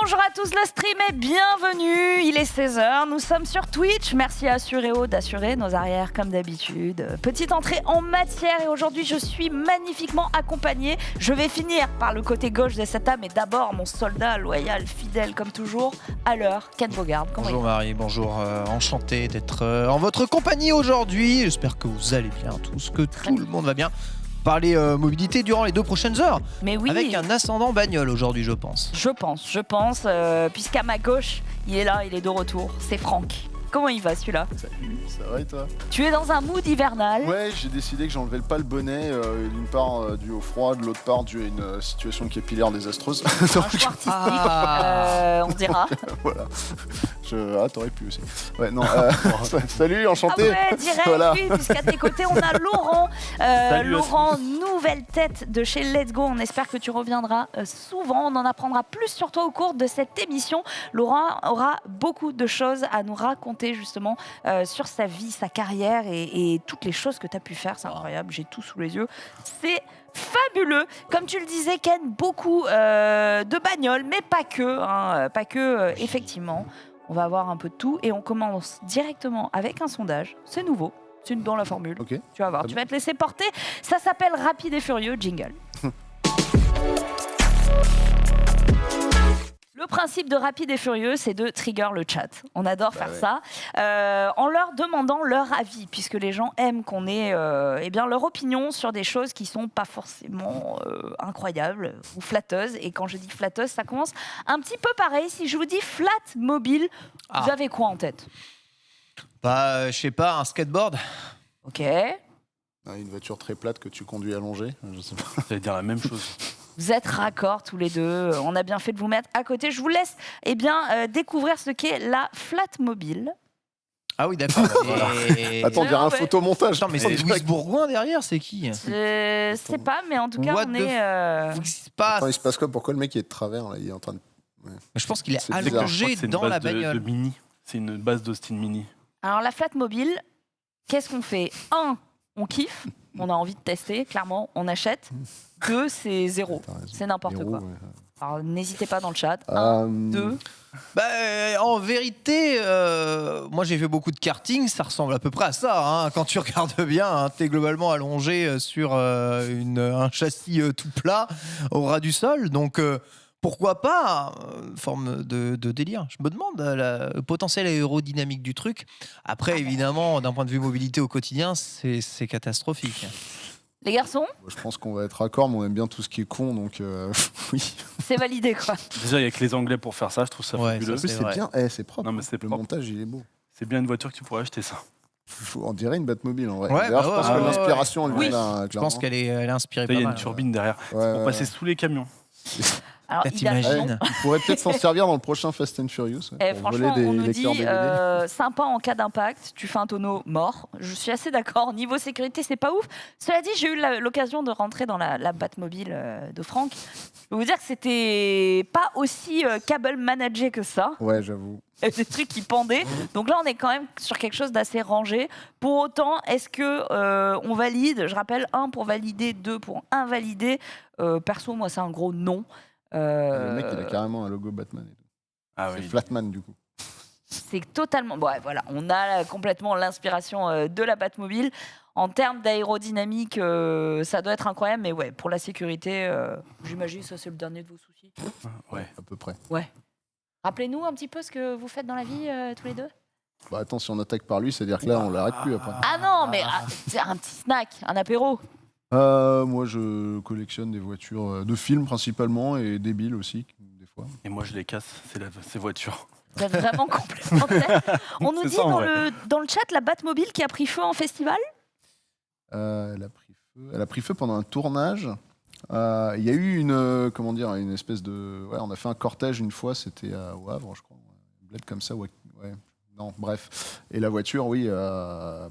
Bonjour à tous, le stream est bienvenue. Il est 16h, nous sommes sur Twitch. Merci à Assuréo d'assurer nos arrières comme d'habitude. Petite entrée en matière et aujourd'hui je suis magnifiquement accompagnée. Je vais finir par le côté gauche de cette table, mais d'abord mon soldat loyal, fidèle comme toujours, à l'heure, Ken Bogard. Bonjour Marie, bonjour, enchanté d'être en votre compagnie aujourd'hui. J'espère que vous allez bien tous, que tout le monde va bien. Parler mobilité durant les 2 prochaines heures. Mais oui. Avec un ascendant bagnole aujourd'hui, je pense. Je pense, puisqu'à ma gauche, il est là, il est de retour. C'est Franck. Comment il va celui-là? Salut, ça va et toi? Tu es dans un mood hivernal. Ouais, j'ai décidé que j'enlevais pas le bonnet, d'une part dû au froid, de l'autre part dû à une situation capillaire désastreuse. Un choix artistique, on dira. Voilà. t'aurais pu aussi. Ouais, non. Salut, enchanté. Ah ouais, direct, Voilà. oui, puisqu'à tes côtés, on a Laurent. Salut Laurent, nouvelle tête de chez Let's Go. On espère que tu reviendras souvent. On en apprendra plus sur toi au cours de cette émission. Laurent aura beaucoup de choses à nous raconter justement sur sa vie, sa carrière et toutes les choses que tu as pu faire. C'est incroyable, j'ai tout sous les yeux. C'est fabuleux. Comme tu le disais, Ken, beaucoup de bagnoles, mais pas que. Pas que, effectivement. On va avoir un peu de tout et on commence directement avec un sondage. C'est nouveau, c'est dans la formule. Ok. Tu vas voir, tu vas te laisser porter. Ça s'appelle Rapide et Furieux, jingle. Le principe de Rapide et Furieux, c'est de trigger le chat. On adore faire ça en leur demandant leur avis, puisque les gens aiment qu'on ait leur opinion sur des choses qui sont pas forcément incroyables ou flatteuses. Et quand je dis flatteuse, ça commence un petit peu pareil. Si je vous dis flat mobile, vous avez quoi en tête? Bah, je sais pas, un skateboard. Ok. Une voiture très plate que tu conduis allongée, je sais pas. J'allais dire la même chose. Vous êtes raccords tous les deux. On a bien fait de vous mettre à côté. Je vous laisse découvrir ce qu'est la flat mobile. Ah oui, d'accord. Attends, on dirait un photomontage. Attends, mais c'est Louis Bourgoin derrière, c'est qui? Je sais pas, mais en tout cas, What on the est... Qu'est-ce qui se passe? Attends, il se passe quoi? Pourquoi le mec est de travers là? Il est en train de... Ouais. Je pense qu'il est C'est bizarre. allongé C'est une dans base la de bagnole. Mini. C'est une base d'Austin Mini. Alors, la flat mobile, qu'est-ce qu'on fait? 1, on kiffe. On a envie de tester, clairement, on achète. 2, c'est 0. T'as raison. C'est n'importe Héros, quoi. ouais. Alors, n'hésitez pas dans le chat. 1, 2... Bah, en vérité, moi j'ai fait beaucoup de karting, ça ressemble à peu près à ça. Hein. Quand tu regardes bien, hein, t'es globalement allongé sur un châssis tout plat au ras du sol. Donc pourquoi pas une forme de délire. Je me demande le potentiel aérodynamique du truc. Après, évidemment, d'un point de vue mobilité au quotidien, c'est catastrophique. Les garçons, Je pense qu'on va être raccord, mais on aime bien tout ce qui est con, donc oui. c'est validé, quoi. Déjà, il n'y a que les Anglais pour faire ça. Je trouve ça Ouais, fabuleux. En plus, C'est c'est vrai. bien, c'est propre. Non, mais c'est Le propre. montage, il est beau. C'est bien une voiture que tu pourrais acheter, ça. On dirait une Batmobile en vrai. Ouais, D'ailleurs, bah je pense ouais, que ouais, l'inspiration, elle ouais. vient là, Je pense qu'elle est inspirée Là, il y a pas une mal. turbine derrière. Ouais, Pour ouais, passer ouais. sous les camions. Alors, T'imagines? Il pourrait peut-être s'en servir dans le prochain Fast and Furious. Pour franchement, voler on des nous lecteurs dit DVD. sympa en cas d'impact, tu fais un tonneau mort. Je suis assez d'accord. Niveau sécurité, c'est pas ouf. Cela dit, j'ai eu l'occasion de rentrer dans la Batmobile de Franck. Je peux vous dire que c'était pas aussi cable managé que ça. Ouais, j'avoue. Il y avait des trucs qui pendaient. Donc là, on est quand même sur quelque chose d'assez rangé. Pour autant, est-ce que on valide? Je rappelle, 1 pour valider, 2 pour invalider. Perso, moi, c'est un gros non. Le mec, il a carrément un logo Batman. Et tout. Ah C'est oui. Flatman, du coup. C'est totalement... Bon, ouais, voilà, on a complètement l'inspiration de la Batmobile. En termes d'aérodynamique, ça doit être incroyable. Mais ouais, pour la sécurité, j'imagine ça, c'est le dernier de vos soucis. Ouais. À peu près. Ouais. Rappelez-nous un petit peu ce que vous faites dans la vie, tous les deux. Bah attends, si on attaque par lui, c'est-à-dire que là, on l'arrête plus après. Ah non, mais c'est un petit snack, un apéro. Moi, je collectionne des voitures de films principalement et débiles aussi, des fois. Et moi, je les casse, ces voitures. Vous êtes vraiment complémentaires. On nous C'est dit ça, en dans le chat la Batmobile qui a pris feu en festival. Elle a pris feu pendant un tournage. Il y a eu une espèce de... Ouais, on a fait un cortège une fois, c'était au Havre, je crois. Un bled comme ça, ouais. Non, bref. Et la voiture, oui,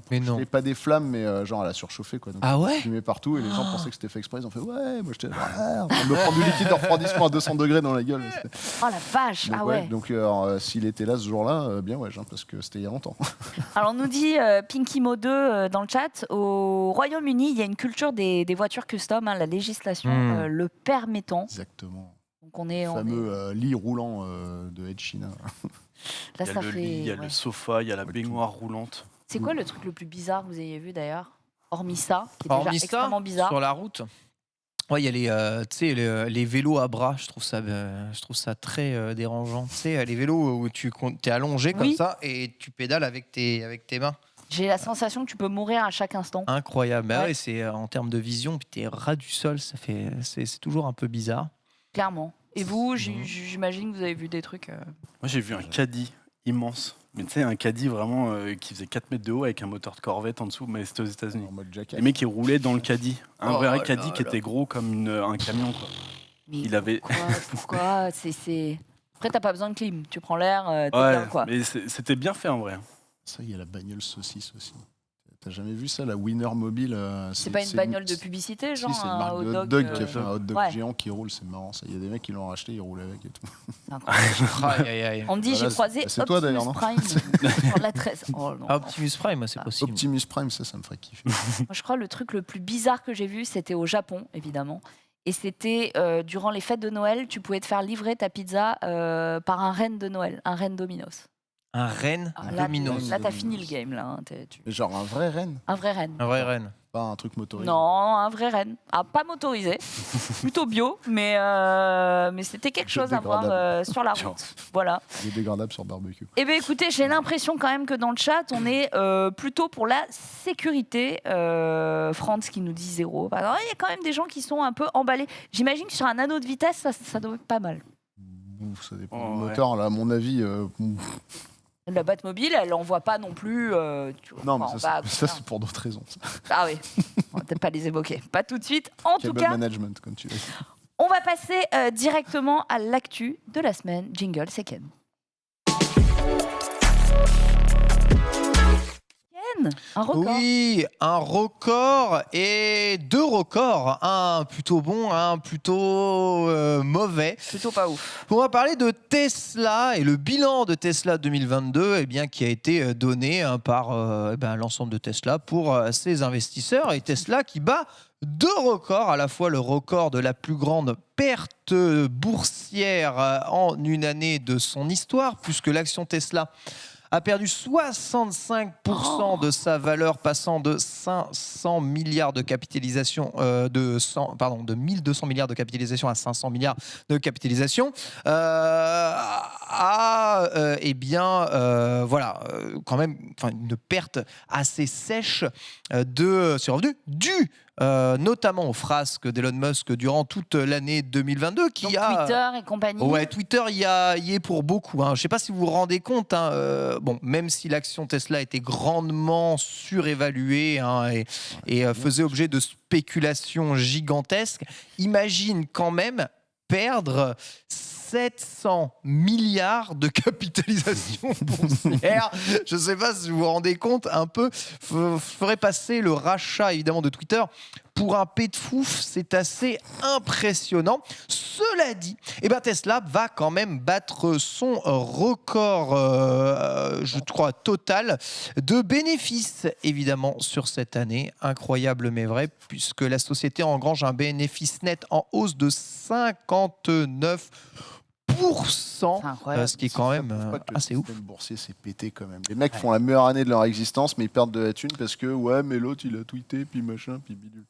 Mais non. pas des flammes, mais genre elle a surchauffé, quoi. Donc, Ah ouais? fumé partout et les gens pensaient que c'était fait exprès. Ils ont fait ouais, moi j'étais en train de me prendre du liquide de refroidissement à 200 degrés dans la gueule. Oh la vache, Donc, ah ouais. Donc s'il était là ce jour-là, bien ouais, parce que c'était il y a longtemps. Alors on nous dit Pinky Mo 2 dans le chat, au Royaume-Uni, il y a une culture des voitures custom, hein, la législation le permettant. Exactement. Donc on est... Le fameux lit roulant de Ed Sheeran. Là, Il y a ça le fait... lit, il y a ouais. le sofa, il y a la Ouais, baignoire roulante. C'est quoi le truc le plus bizarre que vous ayez vu d'ailleurs? Hormis ça, qui est déjà Hormis ça, extrêmement bizarre. sur la route. Ouais, il y a tu sais, les vélos à bras, je trouve ça très dérangeant. Tu sais, les vélos où tu es allongé comme Oui. ça et tu pédales avec tes mains. J'ai la sensation que tu peux mourir à chaque instant. Incroyable. Bah Ouais. ouais, c'est en termes de vision, puis t'es ras du sol, c'est toujours un peu bizarre. Clairement. Et vous, j'imagine que vous avez vu des trucs... Moi, j'ai vu un caddie immense. Mais tu sais, un caddie vraiment qui faisait 4 mètres de haut avec un moteur de Corvette en dessous, mais c'était aux États-Unis. En mode jacket. Les mecs, ils roulaient dans le caddie. Un Oh vrai là caddie qui là. était gros comme un camion, quoi. Mais Il avait- pourquoi c'est... Après, t'as pas besoin de clim. Tu prends l'air, t'es bien, quoi. mais c'était bien fait en vrai. Ça, il y a la bagnole saucisse aussi. T'as jamais vu ça, la Winner Mobile C'est pas une bagnole de publicité, Si, genre c'est une un marque hot de hot dog, dog qui a fait un hot dog ouais. géant qui roule, c'est marrant ça. Il y a des mecs qui l'ont racheté, ils roulent avec et tout. c'est incroyable. Aïe, aïe, aïe. On me dit, Voilà, j'ai croisé c'est toi, d'ailleurs, Optimus non Prime sur la 13. Oh, non. Ah, Optimus Prime, c'est possible. Optimus Prime, ça me ferait kiffer. Moi, je crois le truc le plus bizarre que j'ai vu, c'était au Japon, évidemment. Et c'était durant les fêtes de Noël, tu pouvais te faire livrer ta pizza par un renne de Noël, un renne Dominos. Un renne Ah, là, Dominos. là, t'as fini le game, là. Hein, Mais genre un vrai renne, Un vrai renne. Un vrai renne. pas un truc motorisé. Non, un vrai renne. Ah, pas motorisé, plutôt bio, mais c'était quelque chose à voir sur la route. Voilà. Il est dégradable sur barbecue. Eh bien, écoutez, j'ai l'impression quand même que dans le chat, on est plutôt pour la sécurité. Franz qui nous dit 0. Alors, il y a quand même des gens qui sont un peu emballés. J'imagine que sur un anneau de vitesse, ça doit être pas mal. Ouf, ça dépend Oh, du ouais. moteur, là, à mon avis. La Batmobile, elle n'envoie pas non plus. Tu vois, Non, mais enfin, ça, on va- ça, c'est pour d'autres raisons. ça. Ah oui, on va peut-être pas les évoquer. Pas tout de suite. En tout Cable cas, management, comme tu l'as dit. on va passer directement à l'actu de la semaine. Jingle, c'est Ken. Ken, un record. Oui, un record et 2 records. Un plutôt bon, un plutôt mauvais. Plutôt pas ouf. On va parler de Tesla et le bilan de Tesla 2022 qui a été donné par l'ensemble de Tesla pour ses investisseurs. Et Tesla qui bat 2 records, à la fois le record de la plus grande perte boursière en une année de son histoire, puisque l'action Tesla a perdu 65% de sa valeur, passant de 500 milliards de capitalisation, de 1200 milliards de capitalisation à 500 milliards de capitalisation, quand même une perte assez sèche de ses revenus, due notamment aux frasques d'Elon Musk durant toute l'année 2022, qui Donc, a... Twitter et compagnie. Ouais, Twitter y est pour beaucoup. Je ne sais pas si vous vous rendez compte. Même si l'action Tesla était grandement surévaluée et faisait objet de spéculations gigantesques, imagine quand même perdre 700 milliards de capitalisation boursière. Je ne sais pas si vous vous rendez compte un peu. Ferait passer le rachat évidemment de Twitter pour un pet de fouf, c'est assez impressionnant. Cela dit, Tesla va quand même battre son record, je crois, total de bénéfices, évidemment, sur cette année. Incroyable mais vrai, puisque la société engrange un bénéfice net en hausse de 59%. C'est incroyable. Ce qui est quand même Pourquoi que le assez ouf. système boursier s'est pété quand même. Les mecs font la meilleure année de leur existence, mais ils perdent de la thune parce que ouais, mais l'autre il a tweeté, puis machin, puis bidule.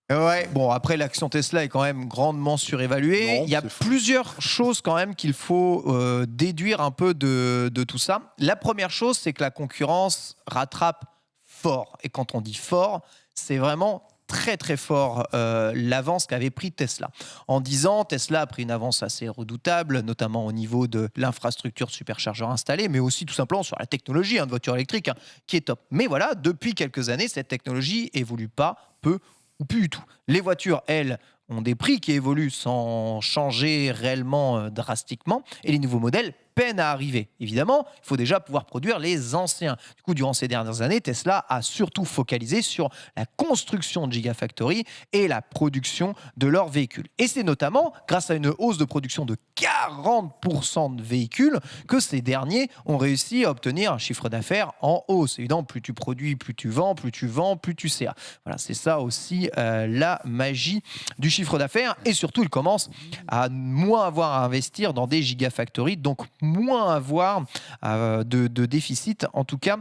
Ouais, bon, après, l'action Tesla est quand même grandement surévaluée. Non, Il y a c'est faux. plusieurs choses quand même qu'il faut déduire un peu de tout ça. La première chose, c'est que la concurrence rattrape fort. Et quand on dit fort, c'est vraiment très très fort l'avance qu'avait pris Tesla. En 10 ans, Tesla a pris une avance assez redoutable, notamment au niveau de l'infrastructure superchargeur installée, mais aussi tout simplement sur la technologie de voiture électrique, qui est top. Mais voilà, depuis quelques années, cette technologie évolue pas, peu ou plus du tout. Les voitures, elles, ont des prix qui évoluent sans changer réellement drastiquement, et les nouveaux modèles peinent à arriver. Évidemment, il faut déjà pouvoir produire les anciens. Du coup, durant ces dernières années, Tesla a surtout focalisé sur la construction de Gigafactory et la production de leurs véhicules. Et c'est notamment grâce à une hausse de production de 40% de véhicules que ces derniers ont réussi à obtenir un chiffre d'affaires en hausse. Évidemment, plus tu produis, plus tu vends, plus tu CA. Voilà, c'est ça aussi la magie du chiffre d'affaires. Et surtout, il commence à moins avoir à investir dans des gigafactories, donc moins avoir de déficit, en tout cas,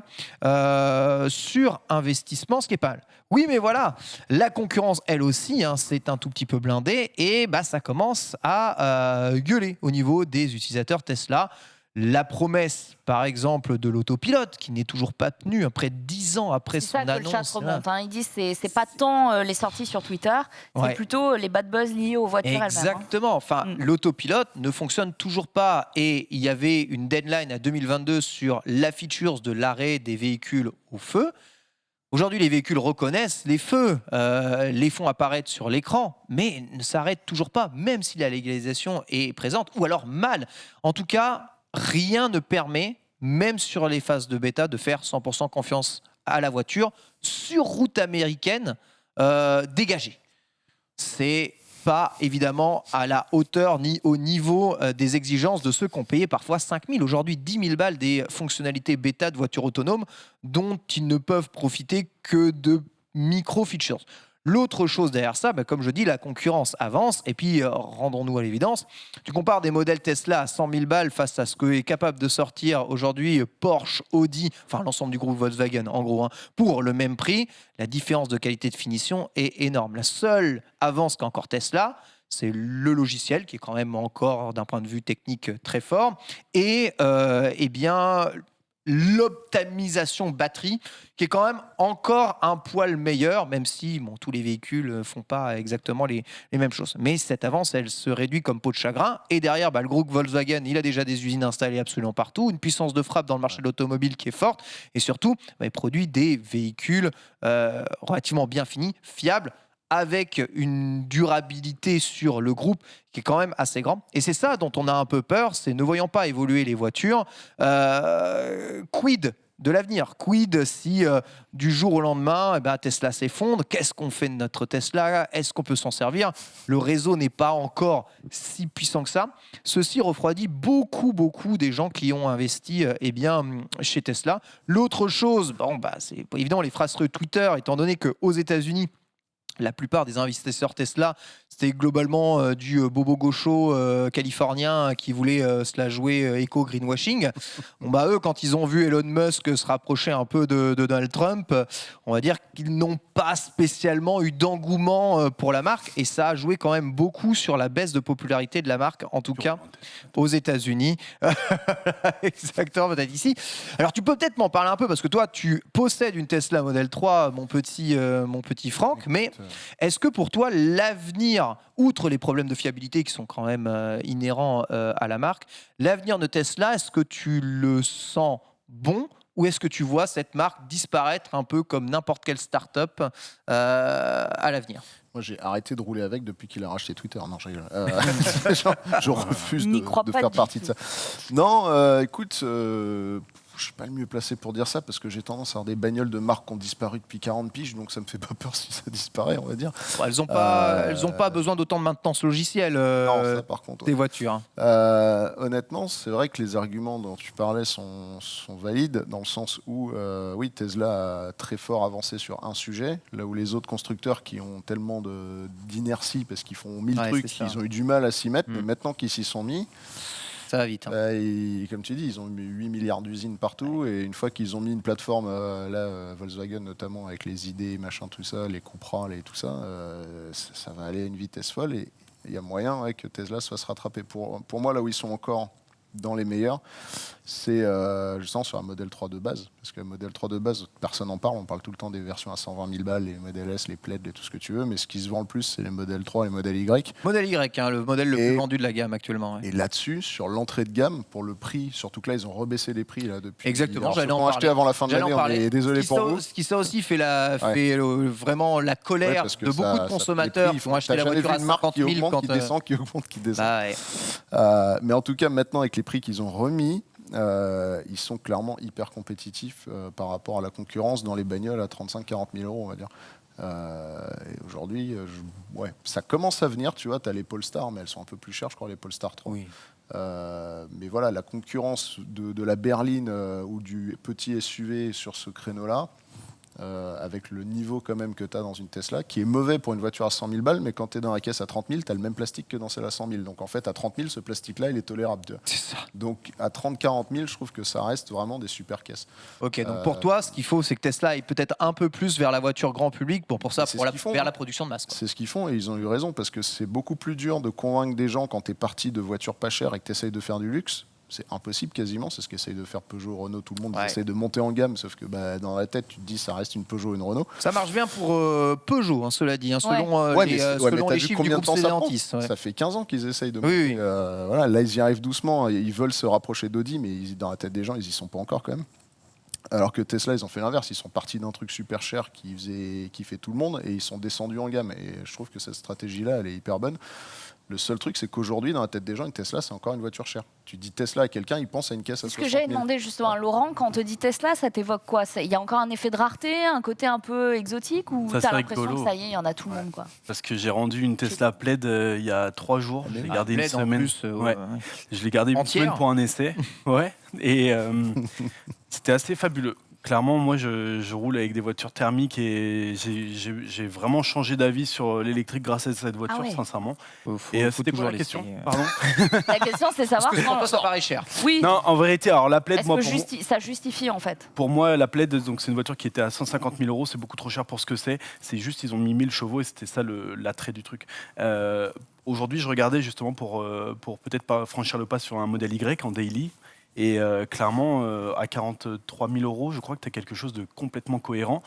sur investissement, ce qui est pas mal. Oui, mais voilà, la concurrence, elle aussi, c'est un tout petit peu blindé et ça commence à gueuler au niveau des utilisateurs Tesla. La promesse, par exemple, de l'autopilote, qui n'est toujours pas tenue, près de 10 ans après son annonce. C'est ça que le chat remonte. Ils disent que c'est pas tant les sorties sur Twitter, c'est plutôt les bad buzz liés aux voitures elles-mêmes. Exactement. L'autopilote ne fonctionne toujours pas. Et il y avait une deadline à 2022 sur la feature de l'arrêt des véhicules au feu. Aujourd'hui, les véhicules reconnaissent les feux, les font apparaître sur l'écran, mais ne s'arrêtent toujours pas, même si la légalisation est présente, ou alors mal. En tout cas, rien ne permet, même sur les phases de bêta, de faire 100% confiance à la voiture sur route américaine dégagée. C'est pas évidemment à la hauteur ni au niveau des exigences de ceux qui ont payé parfois 5 000, aujourd'hui 10 000 balles des fonctionnalités bêta de voitures autonomes dont ils ne peuvent profiter que de micro-features. L'autre chose derrière ça, comme je dis, la concurrence avance. Et puis, rendons-nous à l'évidence, tu compares des modèles Tesla à 100 000 balles face à ce que est capable de sortir aujourd'hui Porsche, Audi, enfin l'ensemble du groupe Volkswagen en gros, pour le même prix. La différence de qualité de finition est énorme. La seule avance qu'a encore Tesla, c'est le logiciel qui est quand même encore d'un point de vue technique très fort. Et l'optimisation batterie qui est quand même encore un poil meilleur, même si tous les véhicules ne font pas exactement les mêmes choses. Mais cette avance, elle se réduit comme peau de chagrin. Et derrière, le groupe Volkswagen, il a déjà des usines installées absolument partout, une puissance de frappe dans le marché de l'automobile qui est forte, et surtout, il produit des véhicules relativement bien finis, fiables, avec une durabilité sur le groupe qui est quand même assez grande. Et c'est ça dont on a un peu peur, c'est ne voyant pas évoluer les voitures, quid de l'avenir? Quid si du jour au lendemain, Tesla s'effondre? Qu'est-ce qu'on fait de notre Tesla? Est-ce qu'on peut s'en servir? Le réseau n'est pas encore si puissant que ça. Ceci refroidit beaucoup des gens qui ont investi chez Tesla. L'autre chose, c'est évidemment les phrases Twitter, étant donné qu'aux États-Unis, la plupart des investisseurs Tesla, c'était globalement du bobo gaucho californien qui voulait se la jouer éco-greenwashing. Eux, quand ils ont vu Elon Musk se rapprocher un peu de Donald Trump, on va dire qu'ils n'ont pas spécialement eu d'engouement pour la marque. Et ça a joué quand même beaucoup sur la baisse de popularité de la marque, en tout cas aux États-Unis. Exactement, peut-être ici. Alors, tu peux peut-être m'en parler un peu, parce que toi, tu possèdes une Tesla Model 3, mon petit Franck, mais est-ce que pour toi, l'avenir, outre les problèmes de fiabilité qui sont quand même inhérents à la marque, l'avenir de Tesla, est-ce que tu le sens bon, ou est-ce que tu vois cette marque disparaître un peu comme n'importe quelle start-up à l'avenir? Moi, j'ai arrêté de rouler avec depuis qu'il a racheté Twitter. Non, je rigole. Je refuse de faire partie de ça. Non, écoute, je suis pas le mieux placé pour dire ça parce que j'ai tendance à avoir des bagnoles de marques qui ont disparu depuis 40 piges, donc ça me fait pas peur si ça disparaît, on va dire. Elles ont pas besoin d'autant de maintenance logicielle. Non, ça, par contre, des voitures. Honnêtement, c'est vrai que les arguments dont tu parlais sont valides dans le sens où, oui, Tesla a très fort avancé sur un sujet, là où les autres constructeurs qui ont tellement d'inertie parce qu'ils font 1000 trucs, ils ont eu du mal à s'y mettre, mais maintenant qu'ils s'y sont mis, ça va vite. Comme tu dis, ils ont mis 8 milliards d'usines partout. Et une fois qu'ils ont mis une plateforme, Volkswagen notamment, avec les idées, machin, tout ça, les Cupra et tout ça, ça va aller à une vitesse folle. Et il y a moyen que Tesla se fasse rattraper. Pour moi, là où ils sont encore dans les meilleurs, c'est justement sur un modèle 3 de base. Parce que le modèle 3 de base, personne n'en parle. On parle tout le temps des versions à 120 000 balles, les modèles S, les Plaid, et tout ce que tu veux. Mais ce qui se vend le plus, c'est les modèles 3 et les modèles Y. Modèle Y, le modèle le plus vendu de la gamme actuellement. Ouais. Et là-dessus, sur l'entrée de gamme, pour le prix, surtout que là, ils ont rebaissé les prix là, depuis. Exactement, j'allais en acheté avant la fin de l'année, on est désolé pour vous. Ce qui ça aussi fait vraiment la colère de beaucoup de consommateurs qui vont acheter la voiture à 50 000 qui descend, qui augmente, qui descend. Bah ouais. Mais en tout cas, maintenant, avec les prix qu'ils ont remis, ils sont clairement hyper compétitifs par rapport à la concurrence dans les bagnoles à 35-40 000 euros, on va dire. Et aujourd'hui, ça commence à venir, tu vois, tu as les Polestar, mais elles sont un peu plus chères, je crois, les Polestar 3. Oui. Mais voilà, la concurrence de la berline ou du petit SUV sur ce créneau-là, avec le niveau quand même que tu as dans une Tesla, qui est mauvais pour une voiture à 100 000 balles, mais quand tu es dans la caisse à 30 000, tu as le même plastique que dans celle à 100 000. Donc en fait, à 30 000, ce plastique-là, il est tolérable. Tu vois. C'est ça. Donc à 30-40 000, je trouve que ça reste vraiment des super caisses. Ok, donc pour toi, ce qu'il faut, c'est que Tesla aille peut-être un peu plus vers la voiture grand public vers la production de masse. Quoi. C'est ce qu'ils font et ils ont eu raison, parce que c'est beaucoup plus dur de convaincre des gens quand tu es parti de voitures pas chères et que tu essayes de faire du luxe. C'est impossible quasiment, c'est ce qu'essayent de faire Peugeot, Renault, tout le monde. Ils essayent de monter en gamme, sauf que dans la tête, tu te dis ça reste une Peugeot, une Renault. Ça marche bien pour Peugeot, hein, cela dit, hein, selon les chiffres du groupe Stellantis. Ça fait 15 ans qu'ils essayent de monter. Voilà, là, ils y arrivent doucement. Ils veulent se rapprocher d'Audi, mais dans la tête des gens, ils y sont pas encore quand même. Alors que Tesla, ils ont fait l'inverse. Ils sont partis d'un truc super cher qui fait tout le monde et ils sont descendus en gamme. Et je trouve que cette stratégie-là, elle est hyper bonne. Le seul truc, c'est qu'aujourd'hui, dans la tête des gens, une Tesla, c'est encore une voiture chère. Tu dis Tesla à quelqu'un, il pense à une caisse à 60 000. Ce que j'avais demandé justement à Laurent, quand on te dit Tesla, ça t'évoque quoi? Il y a encore un effet de rareté, un côté un peu exotique, ou Ça, t'as c'est l'impression rigolo. que ça y est, il y en a tout le monde quoi? Parce que j'ai rendu une Tesla Plaid il y a 3 jours. Je l'ai gardée une semaine. Je l'ai gardée une semaine pour un essai. Ouais. Et c'était assez fabuleux. Clairement, moi, je roule avec des voitures thermiques et j'ai vraiment changé d'avis sur l'électrique grâce à cette voiture, sincèrement. Et c'était pour la question. Pardon. La question, c'est savoir. Parce que pour toi, ça paraît cher. Oui. Non, en vérité, alors la Plaid, Est-ce moi, que ça justifie en fait? pour moi, la Plaid, donc c'est une voiture qui était à 150 000 euros. C'est beaucoup trop cher pour ce que c'est. C'est juste, ils ont mis 1000 chevaux et c'était ça l'attrait du truc. Aujourd'hui, je regardais justement pour peut-être pas franchir le pas sur un modèle Y en daily. Et clairement, à 43 000 euros, je crois que tu as quelque chose de complètement cohérent,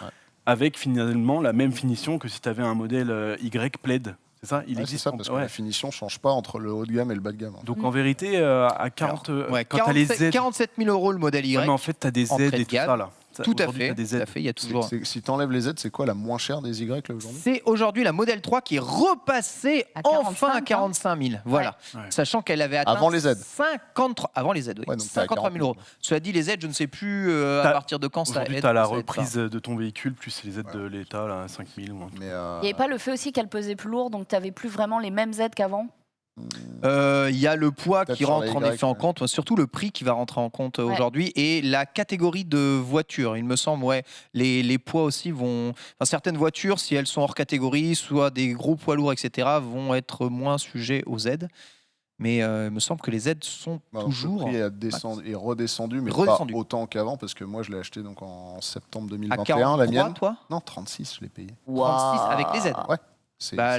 avec finalement la même finition que si tu avais un modèle Y Plaid. C'est ça? Il existe. C'est ça, parce que la finition ne change pas entre le haut de gamme et le bas de gamme. Donc en vérité, à 40, quand tu as les Z. 47 000 euros le modèle Y. Ouais, mais en fait, tu as des Z et tout ça là. Tout à fait. Il y a toujours. Si tu enlèves les Z, c'est quoi la moins chère des Y là aujourd'hui? C'est aujourd'hui la modèle 3 qui est repassée enfin à 45 000. Voilà. Ouais. Sachant qu'elle avait atteint avant les Z. 53 avant les Z, oui. 53 000 euros. Cela dit, les Z, je ne sais plus à partir de quand ça aide. Aujourd'hui, tu as la reprise de ton véhicule plus les aides de l'État, là, 5 000 ou un truc. Il n'y avait pas le fait aussi qu'elle pesait plus lourd, donc tu n'avais plus vraiment les mêmes aides qu'avant? Il y a le poids qui rentre en effet en ouais. compte, surtout le prix qui va rentrer en compte aujourd'hui et la catégorie de voitures. Il me semble, les poids aussi vont. Enfin, certaines voitures, si elles sont hors catégorie, soit des gros poids lourds, etc., vont être moins sujets aux aides. Mais il me semble que les aides sont toujours. Le prix est redescendu, mais pas autant qu'avant, parce que moi je l'ai acheté donc en septembre 2021. À 43, la mienne. Toi Non, 36, je l'ai payé. 36 avec les aides. Ouais. Là,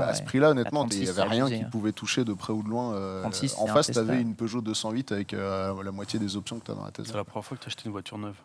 à ce prix-là, honnêtement, il 36, n'y avait rien abusé, qui pouvait toucher de près ou de loin. 36, en face, tu avais Tesla. une Peugeot 208 avec la moitié des options que tu as dans la Tesla. C'est la première fois que tu as acheté une voiture neuve.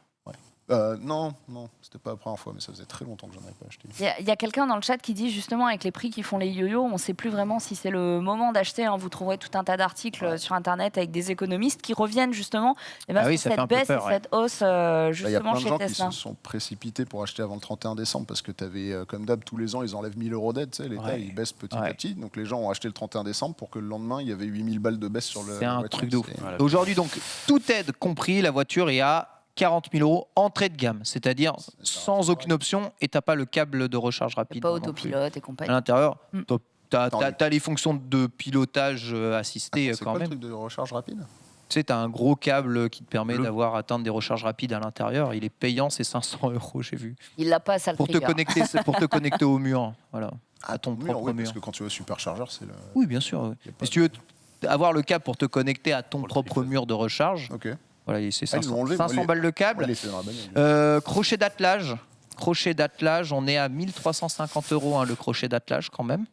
Non, c'était pas la première fois, mais ça faisait très longtemps que j'en avais pas acheté. Il y a quelqu'un dans le chat qui dit justement avec les prix qui font les yo-yo, on ne sait plus vraiment si c'est le moment d'acheter. Vous trouverez tout un tas d'articles sur Internet avec des économistes qui reviennent justement sur cette baisse et cette hausse justement chez Tesla. Il y a plein de gens qui se sont précipités pour acheter avant le 31 décembre parce que tu avais, comme d'hab, tous les ans, ils enlèvent 1 000 euros d'aide. L'État, il baisse petit à petit. Donc les gens ont acheté le 31 décembre pour que le lendemain, il y avait 8 000 balles de baisse sur le. C'est un truc de ouf. Aujourd'hui, donc, toute aide compris, la voiture est à 40 000 euros entrée de gamme, c'est-à-dire sans aucune option et tu n'as pas le câble de recharge rapide. Pas autopilote et compagnie. À l'intérieur, tu as les fonctions de pilotage assisté C'est quand quoi même. le truc de recharge rapide? Tu sais, tu as un gros câble qui te permet d'avoir atteindre des recharges rapides à l'intérieur. Il est payant, c'est 500 €, j'ai vu. Il l'a pas, ça le pour te connecter au mur, voilà, à ton propre mur. Parce que quand tu veux superchargeur, c'est le. Oui, bien sûr. Oui. Si tu veux avoir le câble pour te connecter à ton propre mur de recharge. Ok. Voilà, c'est 500 enlevé, balles le câble. Crochet d'attelage. Crochet d'attelage, on est à 1 350 € le crochet d'attelage quand même.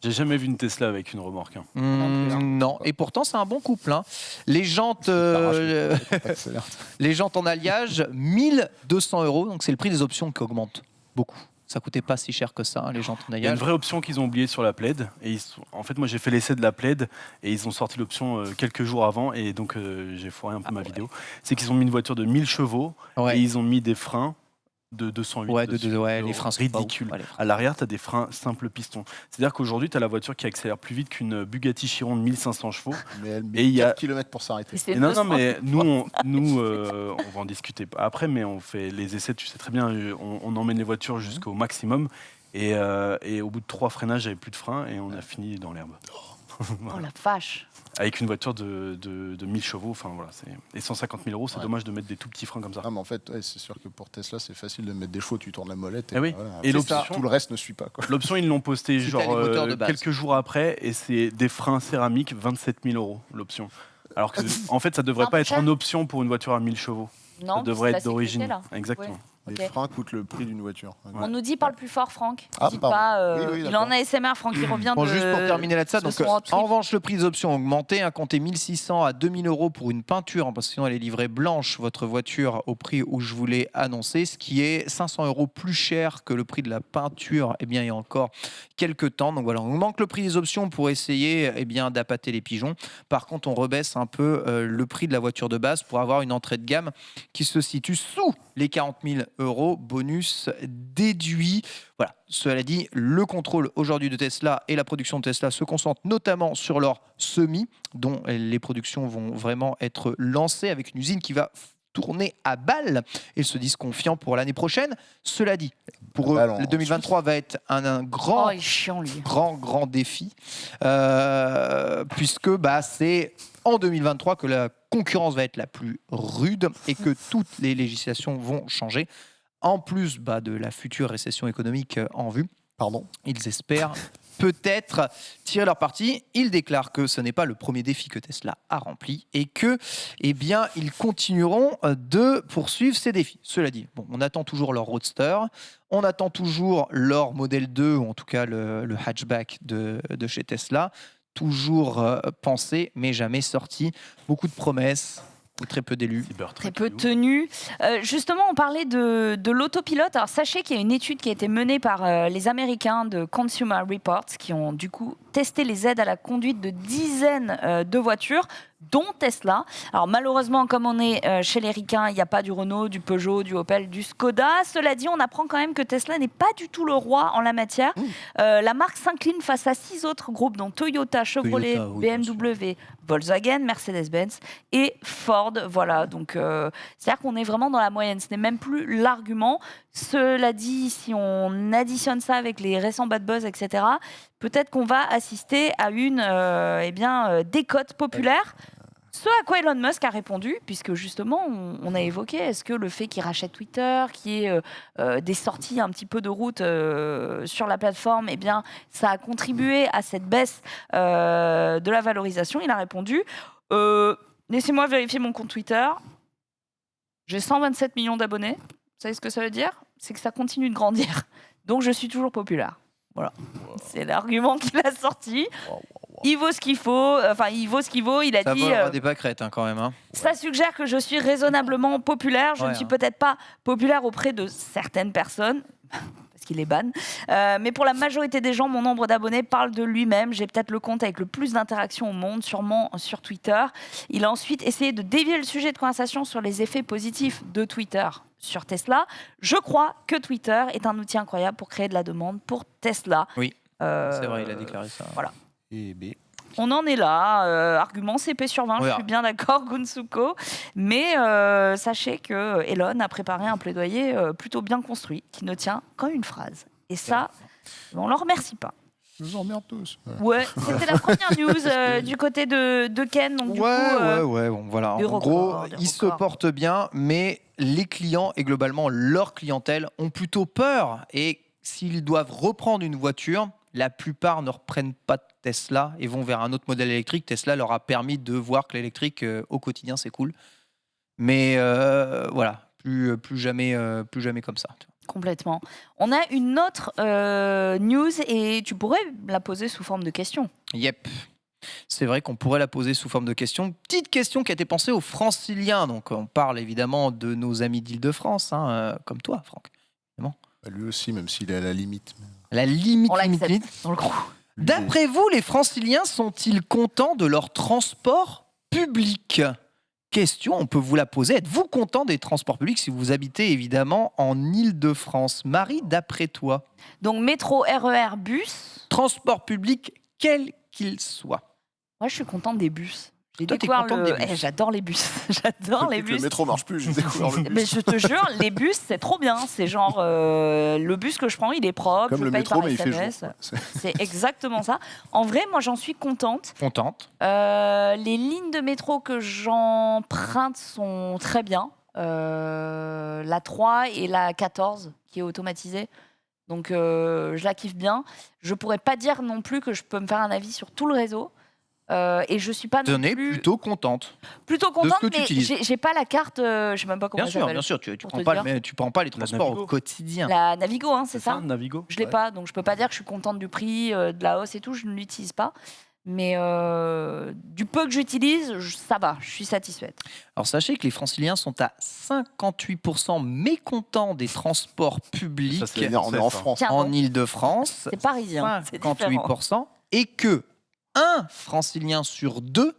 J'ai jamais vu une Tesla avec une remorque. Non, et pourtant c'est un bon couple. Les jantes, les jantes en alliage, 1 200 €. Donc c'est le prix des options qui augmente beaucoup. Ça coûtait pas si cher que ça, les jantes en alliage. Il y a une vraie option qu'ils ont oubliée sur la Plaid. Et en fait, moi, j'ai fait l'essai de la Plaid et ils ont sorti l'option quelques jours avant. Et donc, j'ai foiré un peu ma vidéo. C'est qu'ils ont mis une voiture de 1000 chevaux et ils ont mis des freins de 208. Ouais, dessus. les freins sont pas ouf. ridicules. Ouais, les freins. À l'arrière, tu as des freins simples piston. C'est-à-dire qu'aujourd'hui, tu as la voiture qui accélère plus vite qu'une Bugatti Chiron de 1500 chevaux. Mais elle Et met il y a- 4 km pour s'arrêter. Et c'est Et non, 200. mais nous, on va en discuter après, mais on fait les essais, tu sais très bien, on emmène les voitures jusqu'au maximum. Et au bout de 3 freinages, j'avais plus de frein et on a fini dans l'herbe. Oh la vache. Avec une voiture de 1000 chevaux, enfin voilà. Et 150 000 €, c'est Ouais. dommage de mettre des tout petits freins comme ça. Ah, mais en fait, ouais, c'est sûr que pour Tesla, c'est facile de mettre des chevaux, tu tournes la molette. Ah oui. voilà. Et Après, ça, l'option- tout le reste ne suit pas. Quoi. L'option, ils l'ont posté Si t'as les moteurs de base. quelques jours après, et c'est des freins céramiques, 27 000 € l'option. Alors que, en fait, ça devrait Un pas peu être cher. en option pour une voiture à 1000 chevaux. Non, Ça devrait c'est être la d'origine. sécurité, là. Exactement. Ok. Les freins coûtent le prix d'une voiture. On nous dit parle plus fort, Franck. Ah, Dis pardon. pas, Oui, oui, il d'accord. en a ASMR, Franck, il revient Bon, de... juste pour terminer là-dessus, de donc son road trip. en revanche, le prix des options a augmenté, comptez 1600 à 2000 € pour une peinture, parce que sinon elle est livrée blanche, votre voiture, au prix où je vous l'ai annoncé, ce qui est 500 € plus cher que le prix de la peinture, eh bien, il y a encore quelques temps. Donc voilà, on augmente le prix des options pour essayer eh bien, d'appâter les pigeons. Par contre, on rebaisse un peu le prix de la voiture de base pour avoir une entrée de gamme qui se situe sous les 40 000 €, bonus déduit. Voilà, cela dit, le contrôle aujourd'hui de Tesla et la production de Tesla se concentrent notamment sur leur semi, dont les productions vont vraiment être lancées avec une usine qui va tourner à balle. Ils se disent confiants pour l'année prochaine. Cela dit, pour eux, Alors, le 2023 va être un grand Oh, il est chiant, lui. grand défi, puisque c'est en 2023 que la concurrence va être la plus rude et que toutes les législations vont changer. En plus de la future récession économique en vue, Pardon. ils espèrent peut-être tirer leur parti. Ils déclarent que ce n'est pas le premier défi que Tesla a rempli et que, ils continueront de poursuivre ces défis. Cela dit, on attend toujours leur Roadster, on attend toujours leur Model 2, ou en tout cas le hatchback de chez Tesla, toujours pensé mais jamais sorti. Beaucoup de promesses. Et très peu d'élus. Très peu tenu. Justement, on parlait de l'autopilote. Alors, sachez qu'il y a une étude qui a été menée par les Américains de Consumer Reports qui ont du coup testé les aides à la conduite de dizaines de voitures, dont Tesla. Alors malheureusement, comme on est chez les ricains, il n'y a pas du Renault, du Peugeot, du Opel, du Skoda. Cela dit, on apprend quand même que Tesla n'est pas du tout le roi en la matière. La marque s'incline face à 6 autres groupes, dont Toyota, Chevrolet, Toyota, oui, bien BMW, Volkswagen, Mercedes-Benz et Ford. Voilà, donc c'est-à-dire qu'on est vraiment dans la moyenne. Ce n'est même plus l'argument. Cela dit, si on additionne ça avec les récents bad buzz, etc., peut-être qu'on va assister à une décote populaire. Ce à quoi Elon Musk a répondu, puisque justement, on a évoqué, est-ce que le fait qu'il rachète Twitter, qu'il y ait des sorties un petit peu de route sur la plateforme, ça a contribué à cette baisse de la valorisation. Il a répondu, laissez-moi vérifier mon compte Twitter. J'ai 127 millions d'abonnés. Vous savez ce que ça veut dire? C'est que ça continue de grandir. Donc, je suis toujours populaire. Voilà. Wow. C'est l'argument qu'il a sorti. Wow. Il vaut ce qu'il faut. Enfin, il vaut ce qu'il vaut. Il a ça dit. Ça des pâquerettes quand même. Ça suggère que je suis raisonnablement populaire. Je ne suis peut-être pas populaire auprès de certaines personnes. Parce qu'il est ban. Mais pour la majorité des gens, mon nombre d'abonnés parle de lui-même. J'ai peut-être le compte avec le plus d'interactions au monde, sûrement sur Twitter. Il a ensuite essayé de dévier le sujet de conversation sur les effets positifs de Twitter sur Tesla. Je crois que Twitter est un outil incroyable pour créer de la demande pour Tesla. Oui, c'est vrai, il a déclaré ça. Voilà. Et B. On en est là, argument CP sur 20, je suis bien d'accord, Gunsuko. Mais sachez que Elon a préparé un plaidoyer plutôt bien construit, qui ne tient qu'en une phrase. Et ça, on ne le remercie pas. Je vous emmerde tous. Ouais, c'était la première news du côté de Ken. Donc, bon, voilà. En gros, ils se portent bien, mais les clients et globalement leur clientèle ont plutôt peur. Et s'ils doivent reprendre une voiture, la plupart ne reprennent pas de Tesla et vont vers un autre modèle électrique. Tesla leur a permis de voir que l'électrique au quotidien c'est cool, mais voilà, plus jamais comme ça. Complètement. On a une autre news et tu pourrais la poser sous forme de question. Yep. C'est vrai qu'on pourrait la poser sous forme de question. Petite question qui a été pensée aux Franciliens. Donc on parle évidemment de nos amis d'Île-de-France, comme toi, Franck. Évidemment. Lui aussi, même s'il est à la limite. La limite, on l'accepte limite. dans le coup. D'après vous, les Franciliens sont-ils contents de leur transport public? question, on peut vous la poser. Êtes-vous content des transports publics si vous habitez évidemment en Île-de-France? Marie, d'après toi, Donc métro, RER, bus. transport public, quel qu'il soit. Moi, je suis contente des bus. J'ai Toi, t'es découvert contente des bus. j'adore les bus. J'adore les Depuis que le bus. métro marche plus, j'ai découvert le bus. Mais je te jure, les bus, c'est trop bien. C'est genre, le bus que je prends, il est propre. Comme je le paye métro, par mais il fait SMS. jour. quoi. C'est exactement ça. En vrai, moi, j'en suis contente. Contente. Les lignes de métro que j'emprunte sont très bien. La 3 et la 14, qui est automatisée. Donc, je la kiffe bien. Je pourrais pas dire non plus que je peux me faire un avis sur tout le réseau. Et je suis pas non Tenez, plus plutôt contente. contente, que tu mais utilises. j'ai pas la carte. Je sais même pas comment Bien elle sûr, s'appelle. bien sûr, tu pour prends te pas, dire. mais tu prends pas les transports Navigo. au quotidien. La Navigo, hein, c'est ça. Navigo. Je l'ai Ouais. pas, donc je peux pas dire que je suis contente du prix, de la hausse et tout. Je ne l'utilise pas. Mais du peu que j'utilise, ça va. Je suis satisfaite. Alors sachez que les franciliens sont à 58% mécontents des transports publics Ça, c'est On est en ça. France. Tiens, en donc, Île-de-France. c'est parisien. C'est différent. 58%, et que un francilien sur deux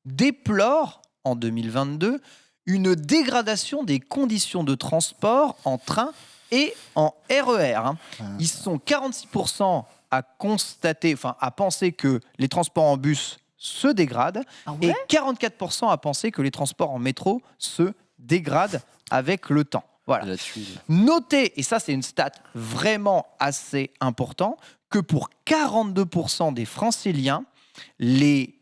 déplore en 2022 une dégradation des conditions de transport en train et en RER. Ils sont 46% à constater, enfin à penser que les transports en bus se dégradent Ah et ouais 44% à penser que les transports en métro se dégradent avec le temps. Voilà. La tuile. Notez, et ça c'est une stat vraiment assez importante, que pour 42% des franciliens, les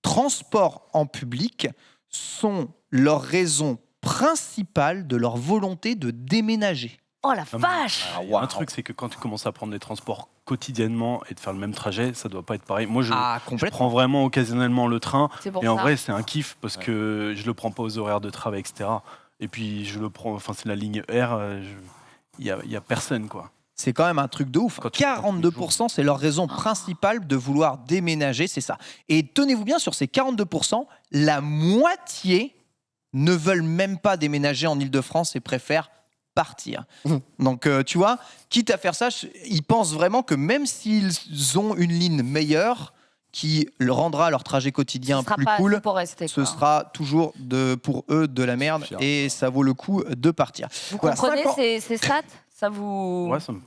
transports en public sont leur raison principale de leur volonté de déménager. Oh la vache. Il y a un truc, c'est que quand tu commences à prendre des transports quotidiennement et de faire le même trajet, ça doit pas être pareil. Moi, je Complètement. prends vraiment occasionnellement le train. C'est pour Et en ça. vrai, c'est un kiff parce que je le prends pas aux horaires de travail, etc. Et puis, je le prends, enfin, c'est la ligne R, il y a personne, quoi. C'est quand même un truc de ouf. Quand tu prends tous les 42%, c'est leur raison principale de vouloir déménager, c'est ça. Et tenez-vous bien, sur ces 42%, la moitié ne veulent même pas déménager en Île-de-France et préfèrent partir. Donc, tu vois, quitte à faire ça, ils pensent vraiment que même s'ils ont une ligne meilleure, qui le rendra leur trajet quotidien Ce sera plus pas cool, assez pour rester. ce quoi. sera toujours pour eux de la merde Fier. et ça vaut le coup de partir. Vous Voilà, comprenez 5 ans. ces stats? Ça vous. Ouais, Ouais, ça me-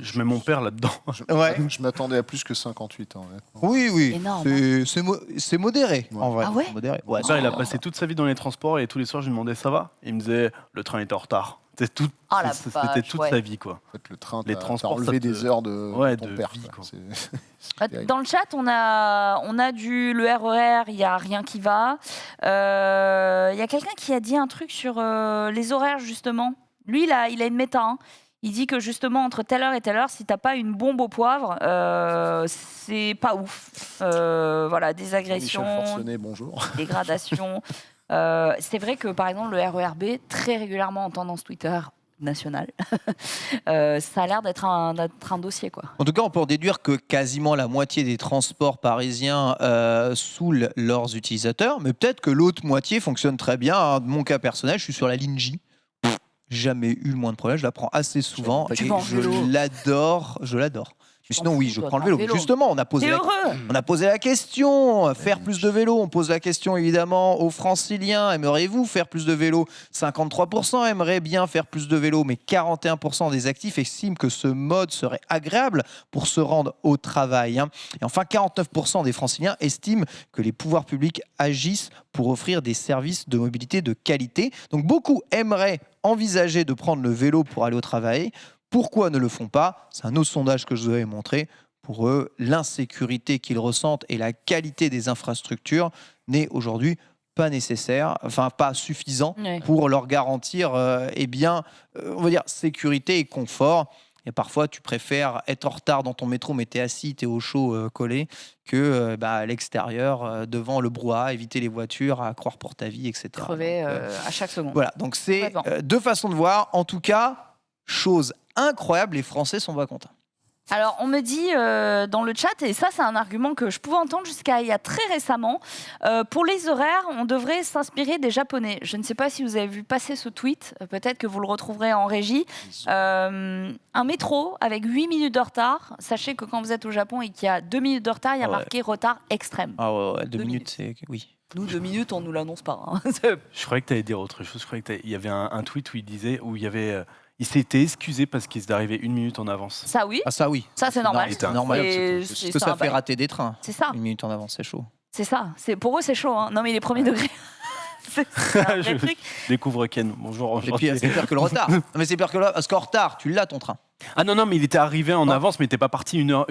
je mets mon père là-dedans. Ouais. Je m'attendais à plus que 58 ans, honnêtement. Oui, oui, Énorme, c'est modéré, Ouais. en vrai. Ah ouais C'est modéré. Ouais, Mon père, il a passé toute sa vie dans les transports et tous les soirs, je lui demandais ça va. Il me disait le train était en retard. C'était Ah, la c'était vache, toute ouais. sa vie, quoi. En fait, le train, Les t'as transports, enlevé ça te- des heures de Ouais, ton de père. vie, quoi. quoi. Terrible. Dans le chat, on a le RER, il n'y a rien qui va. Il y a quelqu'un qui a dit un truc sur les horaires, justement. Lui, il a une méta. Hein. Il dit que justement, entre telle heure et telle heure, si t'as pas une bombe au poivre, c'est pas ouf. Voilà, des Michel agressions, Forcenet, bonjour. dégradations. C'est vrai que, par exemple, le RERB, très régulièrement en tendance Twitter nationale, ça a l'air d'être un dossier, quoi. En tout cas, on peut en déduire que quasiment la moitié des transports parisiens saoulent leurs utilisateurs, mais peut-être que l'autre moitié fonctionne très bien. Hein. De mon cas personnel, je suis sur la ligne J. Jamais eu le moins de problème, je la prends assez souvent Tu et vas en je vélo. l'adore, je l'adore. Mais sinon, oui, je toi, prends le t'es en vélo. vélo. Justement, on a posé T'es la heureux. On a posé la question, faire plus de vélo. On pose la question évidemment aux franciliens. Aimeriez-vous faire plus de vélo? 53% aimeraient bien faire plus de vélo, mais 41% des actifs estiment que ce mode serait agréable pour se rendre au travail. Hein. Et enfin, 49% des franciliens estiment que les pouvoirs publics agissent pour offrir des services de mobilité de qualité. Donc beaucoup aimeraient envisager de prendre le vélo pour aller au travail. Pourquoi ne le font pas? C'est un autre sondage que je vous avais montré. Pour eux, l'insécurité qu'ils ressentent et la qualité des infrastructures n'est aujourd'hui pas nécessaire, enfin pas suffisant Ouais. pour leur garantir on va dire sécurité et confort. Et parfois, tu préfères être en retard dans ton métro, mais t'es assis, t'es au chaud collé, que à l'extérieur, devant le brouhaha, éviter les voitures, à croire pour ta vie, etc. Crever Donc, à chaque seconde. voilà, donc c'est Complètement. deux façons de voir. En tout cas, chose incroyable, les Français sont pas contents. Alors, on me dit dans le chat, et ça, c'est un argument que je pouvais entendre jusqu'à il y a très récemment, pour les horaires, on devrait s'inspirer des Japonais. Je ne sais pas si vous avez vu passer ce tweet, peut-être que vous le retrouverez en régie. Un métro avec 8 minutes de retard. Sachez que quand vous êtes au Japon et qu'il y a 2 minutes de retard, il y a marqué retard extrême. Ah ouais, 2 2 minutes, c'est... Oui. Nous, 2 minutes, on ne nous l'annonce pas. Hein. Je croyais que tu allais dire autre chose. Je croyais qu'il y avait un tweet où il disait, il s'était excusé parce qu'il s'est arrivé 1 minute en avance. Ça, oui. Ah ça, oui. Ça, c'est normal. C'est normal. C'est Parce que ça fait rater des trains. C'est ça. 1 minute en avance, c'est chaud. C'est ça. Pour eux, c'est chaud. Hein. Non, mais les premiers degrés. C'est un vrai truc. Découvre Ken. Bonjour. Et puis c'est pire que le retard. Non, mais c'est pire que le... Parce qu'en retard, tu l'as ton train. Ah non, mais il était arrivé en avance, mais il n'était pas parti une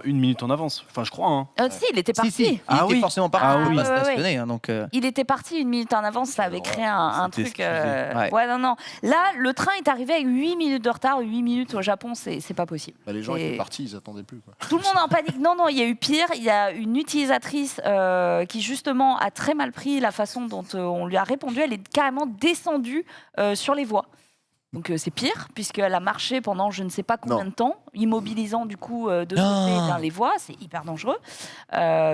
minute en avance. Enfin, je crois. Hein. Si, il était parti. Si. Il était forcément parti. Ah oui. Pas stationné. Hein, donc, Il était parti 1 minute en avance, ça avait créé un C'était truc. excusé. Ouais, non. Là, le train est arrivé avec 8 minutes de retard. 8 minutes au Japon, c'est pas possible. Bah, les gens Et- étaient partis, ils attendaient plus. Quoi. Tout le monde est en panique. Non, il y a eu pire. Il y a une utilisatrice qui, justement, a très mal pris la façon dont on lui a répondu. Elle est carrément descendue sur les voies. Donc c'est pire, puisqu'elle a marché pendant je ne sais pas combien de temps, immobilisant du coup de côté les voies, c'est hyper dangereux.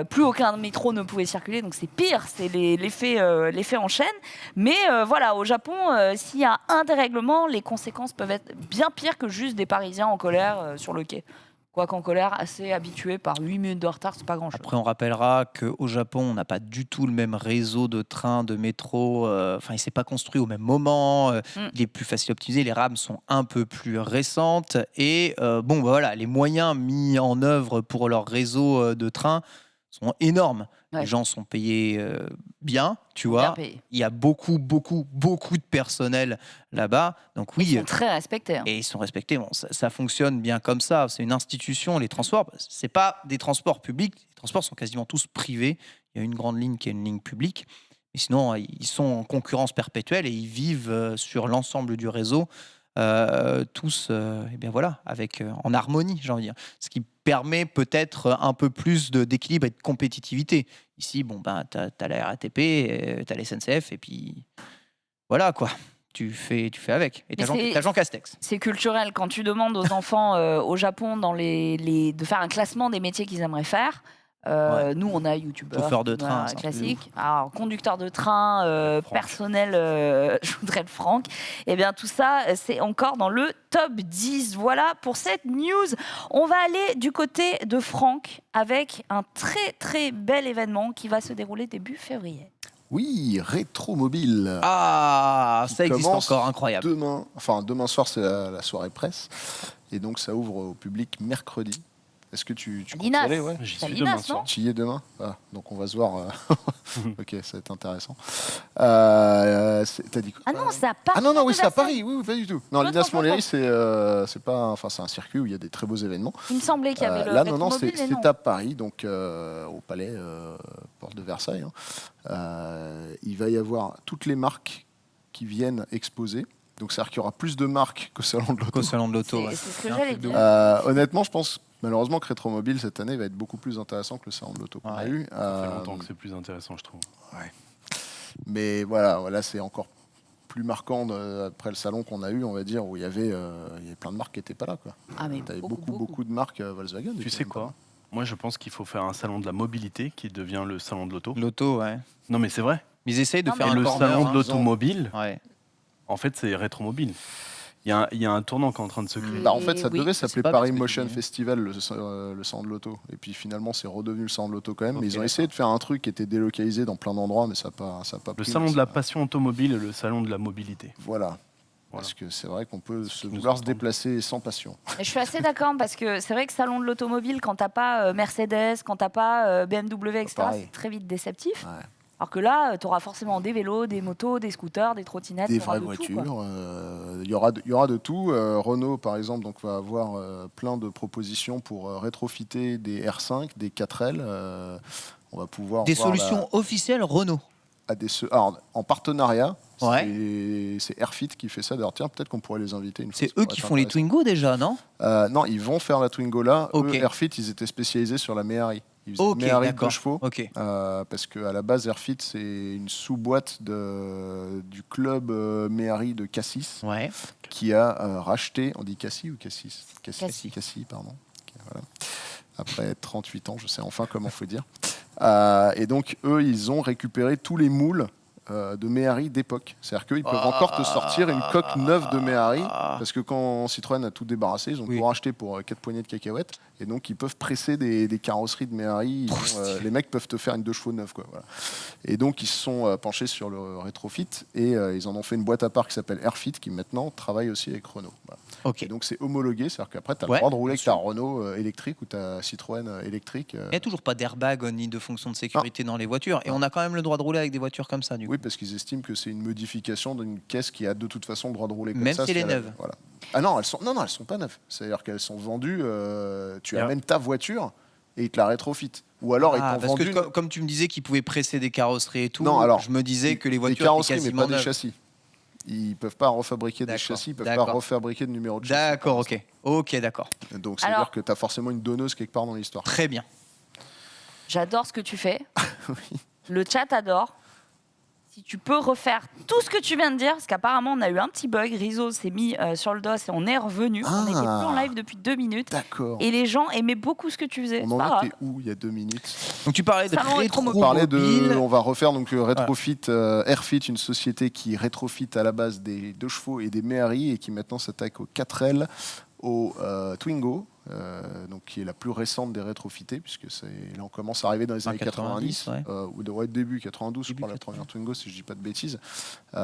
Plus aucun métro ne pouvait circuler, donc c'est pire, c'est l'effet en chaîne. Mais voilà, au Japon, s'il y a un dérèglement, les conséquences peuvent être bien pires que juste des Parisiens en colère sur le quai. Quoiqu'en colère, assez habitué par 8 minutes de retard, c'est pas grand-chose. Après, on rappellera qu'au Japon, on n'a pas du tout le même réseau de trains, de métro. Enfin, il s'est pas construit au même moment. Il est plus facile à optimiser. Les rames sont un peu plus récentes. Et voilà, les moyens mis en œuvre pour leur réseau de trains sont énormes. Ouais. Les gens sont payés bien, tu Bien vois. payé. Il y a beaucoup de personnel là-bas. Donc oui, Ils sont très respectés. Hein. et ils sont respectés. Bon, ça fonctionne bien comme ça. C'est une institution. Les transports, c'est pas des transports publics. Les transports sont quasiment tous privés. Il y a une grande ligne qui est une ligne publique. Mais sinon, ils sont en concurrence perpétuelle et ils vivent sur l'ensemble du réseau, tous, et bien voilà, en harmonie, j'ai envie de dire. Ce qui permet peut-être un peu plus d'équilibre et de compétitivité. Ici, t'as la RATP, t'as la SNCF, et puis voilà quoi. Tu fais avec. Et t'as Jean Castex. C'est culturel. Quand tu demandes aux enfants au Japon de faire un classement des métiers qu'ils aimeraient faire, nous, on a youtubeur, Chauffeur de train, a c'est un classique. Alors, conducteur de train, personnel, je voudrais le Franck. Eh bien, tout ça, c'est encore dans le top 10. Voilà pour cette news. On va aller du côté de Franck avec un très, très bel événement qui va se dérouler début février. Oui, Rétromobile. Ah, ça existe commence encore, incroyable. Demain soir, c'est la soirée presse. Et donc, ça ouvre au public mercredi. Est-ce que tu comptes y Linas. aller, ouais. J'y C'est suis Linas, demain non soir. Tu y es demain. Donc, on va se voir. Ok, ça va être intéressant. T'as dit quoi? Ah non, c'est à Paris. Ah non, oui, c'est à Versailles. Paris. Oui, pas du tout. Non, L'autre, Linas Montlhéry, l'autre. c'est un circuit où il y a des très beaux événements. Il me semblait qu'il y avait le Là, non, Rétromobile, mais non. c'est à Paris, donc au Palais, porte de Versailles. Il va y avoir toutes les marques qui viennent exposer. Donc, c'est-à-dire qu'il y aura plus de marques qu'au Salon de l'Auto. Au salon de l'auto. C'est ce que j'allais dire. Honnêtement, je pense malheureusement que Rétromobile cette année va être beaucoup plus intéressant que le Salon de l'Auto qu'on a Ouais. eu. Ça fait longtemps que c'est plus intéressant, je trouve. Mais voilà, c'est encore plus marquant après le salon qu'on a eu, on va dire, où il y avait plein de marques qui n'étaient pas là. Ah, mais Tu avais beaucoup. beaucoup de marques Volkswagen. Tu sais quoi? Moi, je pense qu'il faut faire un salon de la mobilité qui devient le salon de l'auto. L'auto, ouais. Non, mais c'est vrai. Mais ils essayent de Non, faire Et un le corner. salon de hein. l'automobile, Ouais. en fait, c'est Rétromobile. Il y a un tournant qui est en train de se créer. Bah, en fait, ça Oui. devait C'est s'appeler pas bien Paris ce que tu Motion dis. Festival, le salon de l'auto. Et puis finalement, c'est redevenu le salon de l'auto quand même. Ok, Mais ils ont essayé de faire un truc qui était délocalisé dans plein d'endroits, mais ça n'a pas Le pris. salon mais de la ça- passion automobile et le salon de la mobilité. Voilà. Parce que c'est vrai qu'on peut qui nous vouloir se entendent. déplacer sans passion. Et je suis assez d'accord parce que c'est vrai que salon de l'automobile, quand t'as pas Mercedes, quand t'as pas BMW, etc., pareil. c'est très vite déceptif. Ouais. Alors que là, tu auras forcément des vélos, des motos, des scooters, des trottinettes, Des t'auras vraies de tout, quoi. voitures. Il y aura de tout. Renault, par exemple, donc, va avoir plein de propositions pour rétrofiter des R5, des 4L. On va pouvoir Des voir solutions officielles Renault. alors, en partenariat. Ouais. C'est Airfit qui fait ça. D'ailleurs, tiens, peut-être qu'on pourrait les inviter une fois. C'est ça eux pourrait qui être font les intéressant. Twingo déjà, non? Non, ils vont faire la Twingo là. Ok. Eux, Airfit, ils étaient spécialisés sur la Méhari. Ils faisaient Ok, une Méhari de d'accord. 2 chevaux. Ok. Parce qu'à la base, Airfit, c'est une sous-boîte du club Méhari de Cassis Ouais. qui a racheté, on dit Cassis ou Cassis Cassis. Cassis, pardon. Voilà. Après 38 ans, je sais enfin comment faut dire. Et donc, eux, ils ont récupéré tous les moules de Méhari d'époque. C'est-à-dire qu'ils peuvent encore te sortir une coque neuve de Méhari, parce que quand Citroën a tout débarrassé, ils ont tout racheté pour 4 poignées de cacahuètes, et donc ils peuvent presser des carrosseries de Méhari. Les mecs peuvent te faire une 2 chevaux neuve, quoi. Voilà. Et donc ils se sont penchés sur le rétrofit, et ils en ont fait une boîte à part qui s'appelle Airfit, qui maintenant travaille aussi avec Renault. Voilà. Ok. Et donc c'est homologué, c'est-à-dire qu'après tu as le droit de rouler avec ta Renault électrique ou ta Citroën électrique. Il n'y a toujours pas d'airbag ni de fonction de sécurité dans les voitures. Et on a quand même le droit de rouler avec des voitures comme ça, du coup. Oui, parce qu'ils estiment que c'est une modification d'une caisse qui a de toute façon le droit de rouler comme même ça. si elle est neuve. Voilà. Ah non, elles sont pas neuves. C'est-à-dire qu'elles sont vendues. Tu amènes ta voiture et ils te la rétrofit. Ou alors ils t'ont parce vendu. que comme tu me disais qu'ils pouvaient presser des carrosseries et tout, Non, alors, je me disais que les voitures des carrosseries, étaient mais quasiment pas des neuves. châssis. Ils peuvent pas refabriquer des châssis, ils peuvent pas refabriquer de numéro de châssis. D'accord, ok. Ok, d'accord. Donc ça veut dire que tu as forcément une donneuse quelque part dans l'histoire. Très bien. J'adore ce que tu fais. Oui. Le chat adore. Si tu peux refaire tout ce que tu viens de dire, parce qu'apparemment on a eu un petit bug, Rizzo s'est mis sur le dos et on est revenu. On n'était plus en live depuis 2 minutes. D'accord. Et les gens aimaient beaucoup ce que tu faisais. On C'est en pas grave. était où il y a 2 minutes? Donc tu parlais de Salon rétromobile. On parlait rétromobile. on va refaire donc Retrofit, Airfit, une société qui rétrofit à la base des 2 chevaux et des Méhari et qui maintenant s'attaque aux 4L, au Twingo, donc qui est la plus récente des rétrofités, puisque là on commence à arriver dans les années 90, ou début 92, je crois, la première Twingo, si je dis pas de bêtises,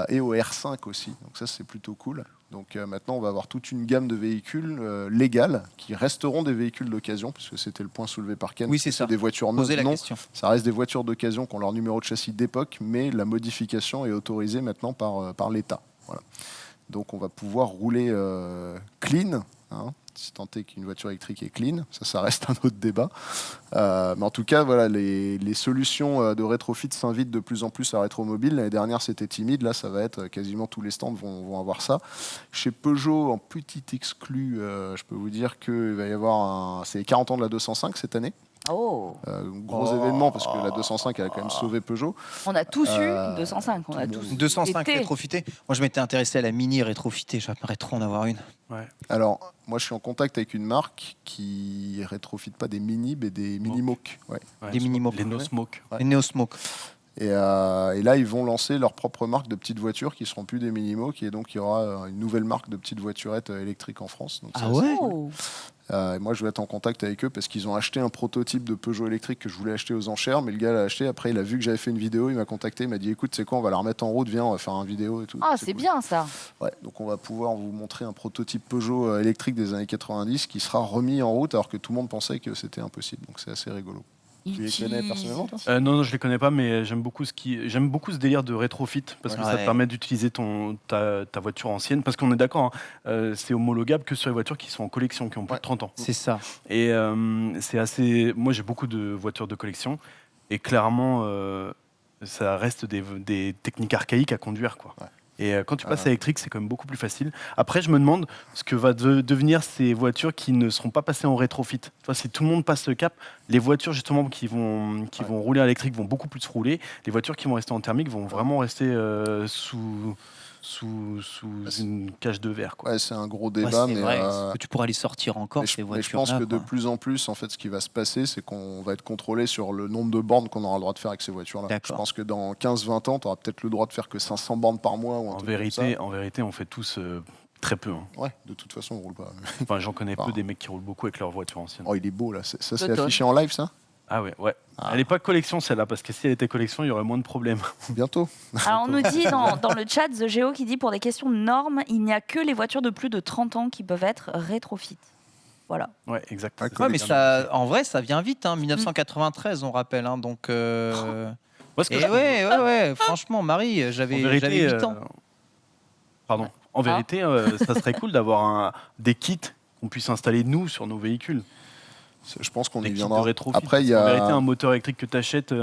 et au R5 aussi. Donc ça c'est plutôt cool. Donc maintenant on va avoir toute une gamme de véhicules légales qui resteront des véhicules d'occasion, puisque c'était le point soulevé par Ken. Oui, c'est ça. Des voitures neuves. Poser la Non, question. ça reste des voitures d'occasion qui ont leur numéro de châssis d'époque, mais la modification est autorisée maintenant par l'État. Voilà. Donc on va pouvoir rouler clean, hein, si tant est qu'une voiture électrique est clean, ça reste un autre débat. Mais en tout cas, voilà, les solutions de rétrofit s'invitent de plus en plus à Rétromobile. L'année dernière, c'était timide. Là, ça va être quasiment tous les stands vont avoir ça. Chez Peugeot, en petit exclu, je peux vous dire qu'il va y avoir c'est les 40 ans de la 205 cette année. Oh. Gros événement, parce que la 205, elle a quand même sauvé Peugeot. On a tous eu une 205. On a tous 205 été. rétrofité. Moi, je m'étais intéressé à la mini rétrofitée. J'aimerais trop en avoir une. Ouais. Alors, moi, je suis en contact avec une marque qui rétrofite pas des mini, mais des mini-moques. Ouais. Ouais, Des mini-moques. Les no smoke. Ouais. Les Neosmoke. Et là, ils vont lancer leur propre marque de petites voitures qui seront plus des mini-moques. Et donc, il y aura une nouvelle marque de petites voiturettes électriques en France. Donc, Ah ouais. Oh. Et moi, je vais être en contact avec eux parce qu'ils ont acheté un prototype de Peugeot électrique que je voulais acheter aux enchères, mais le gars l'a acheté. Après, il a vu que j'avais fait une vidéo, il m'a contacté, il m'a dit écoute, c'est quoi, on va la remettre en route, viens, on va faire une vidéo et tout. Ah, c'est cool. bien ça. Ouais, donc on va pouvoir vous montrer un prototype Peugeot électrique des années 90 qui sera remis en route alors que tout le monde pensait que c'était impossible. Donc c'est assez rigolo. Tu les connais personnellement, toi? Non, je les connais pas, mais j'aime beaucoup ce délire de rétrofit parce que ça te permet d'utiliser ta voiture ancienne. Parce qu'on est d'accord, hein, c'est homologable que sur les voitures qui sont en collection, qui ont plus de 30 ans. C'est ça. Et c'est assez. Moi, j'ai beaucoup de voitures de collection et clairement, ça reste des techniques archaïques à conduire, quoi. Ouais. Et quand tu passes à électrique, c'est quand même beaucoup plus facile. Après, je me demande ce que va devenir ces voitures qui ne seront pas passées en rétrofit. Tu vois, si tout le monde passe ce cap, les voitures justement qui vont rouler à l'électrique vont beaucoup plus rouler. Les voitures qui vont rester en thermique vont vraiment rester sous une cage de verre, quoi. Ouais, c'est un gros Ouais, débat, c'est mais, vrai. Est-ce que tu pourras les sortir encore, ces mais je voitures pense que de plus en plus, en fait, ce qui va se passer, c'est qu'on va être contrôlé sur le nombre de bornes qu'on aura le droit de faire avec ces voitures-là. Je D'accord. pense que dans 15-20 ans, tu auras peut-être le droit de faire que 500 bornes par mois. Ou un En truc comme ça. vérité, on fait tous très peu. Hein. Ouais, de toute façon, on roule pas. Enfin, j'en connais Ah. peu des mecs qui roulent beaucoup avec leur voiture ancienne. Oh, il est beau là. Ça, c'est D'automne. affiché en live, ça? Ah ouais. Ah. Elle n'est pas collection celle-là, parce que si elle était collection, il y aurait moins de problèmes. Bientôt. Alors on nous dit dans le chat, The Geo qui dit pour des questions de normes, il n'y a que les voitures de plus de 30 ans qui peuvent être rétrofit. Voilà. Ouais, exact. Ouais, C'est ça, Ouais, mais les ça, en vrai, ça vient vite. Hein. 1993, on rappelle. Hein, donc. Moi, ce que Et je- ouais. Franchement, Marie, en j'avais vérité, 8 ans. Pardon. En vérité, ça serait cool d'avoir des kits qu'on puisse installer nous sur nos véhicules. Je pense qu'on Des y kits de viendra. rétrofit. Après, il y En vérité, a. un moteur électrique que tu achètes,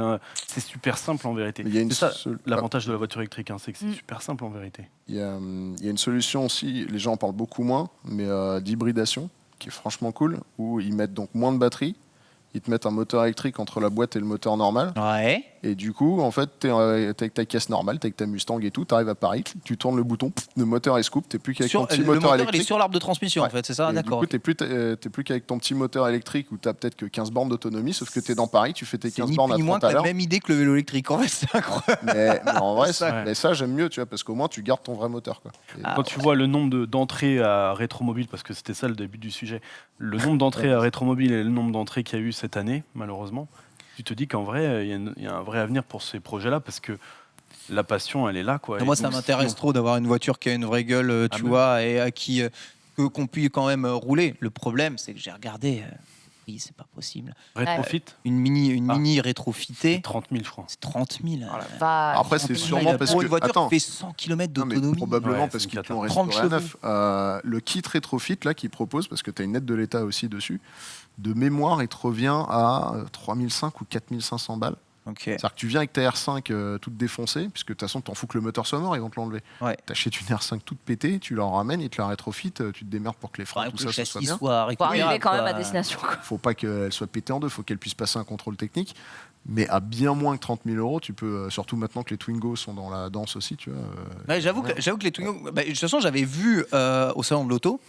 c'est super simple en vérité. Il y a une C'est ça seule- l'avantage de la voiture électrique, hein, c'est que c'est Mm. super simple en vérité. Il y a une solution aussi, les gens en parlent beaucoup moins, mais d'hybridation, qui est franchement cool, où ils mettent donc moins de batterie, ils te mettent un moteur électrique entre la boîte et le moteur normal, Ouais. Et du coup, en fait, t'es avec ta caisse normale, t'es avec ta Mustang et tout, t'arrives à Paris, tu tournes le bouton, le moteur est scoop, t'es plus qu'avec ton petit le moteur moteur, il est électrique. sur l'arbre de transmission, en fait, c'est ça, Et d'accord. Du coup, t'es plus qu'avec ton petit moteur électrique où t'as peut-être que 15 bornes d'autonomie, sauf que t'es dans Paris, tu fais tes C'est 15 ni bornes plus à ni moins 30 que à la l'heure. même idée que le vélo électrique, en fait, c'est incroyable. Mais en vrai, Ça, mais ça, j'aime mieux, tu vois, parce qu'au moins, tu gardes ton vrai moteur, quoi. Et- Quand tu vois le nombre d'entrées à Rétromobile, parce que c'était ça le début du sujet, le nombre d'entrées à Rétromobile et le nombre d'entrées qu'il y a eu cette année, malheureusement, tu te dis qu'en vrai, il y a un vrai avenir pour ces projets-là, parce que la passion, elle est là, quoi. Moi, Et ça donc, m'intéresse trop d'avoir une voiture qui a une vraie gueule, tu vois, et à qui qu'on puisse quand même rouler. Le problème, c'est que j'ai regardé. Oui, c'est pas possible. Rétrofit, Une mini rétrofitée, 30 000, je crois. c'est 30 000. Après, c'est 30 000 sûrement parce pour que... une voiture Attends, qui fait 100 km non, mais d'autonomie. probablement Ouais, parce c'est qu'ils une l'ont 30 restauré à neuf. Le kit rétrofit là qu'ils proposent, parce que tu as une aide de l'État aussi dessus, de mémoire, il te revient à 3500 ou 4500 balles. Ok. C'est-à-dire que tu viens avec ta R5 toute défoncée, puisque de toute façon, t'en fous que le moteur soit mort, ils vont te l'enlever. Ouais. T'achètes une R5 toute pétée, tu la ramènes, ils te la rétrofit, tu te démerdes pour que les freins, Faudrait tout que ça, le ça soit châssis bien. soit Faut récupérable, arriver quand même quoi. à destination. Quoi. Faut pas qu'elle soit pétée en deux, faut qu'elle puisse passer un contrôle technique. Mais à bien moins que 30 000 euros, tu peux, surtout maintenant que les Twingo sont dans la danse aussi, tu vois. Ouais, j'avoue que les Twingo. De toute façon, j'avais vu au salon de l'auto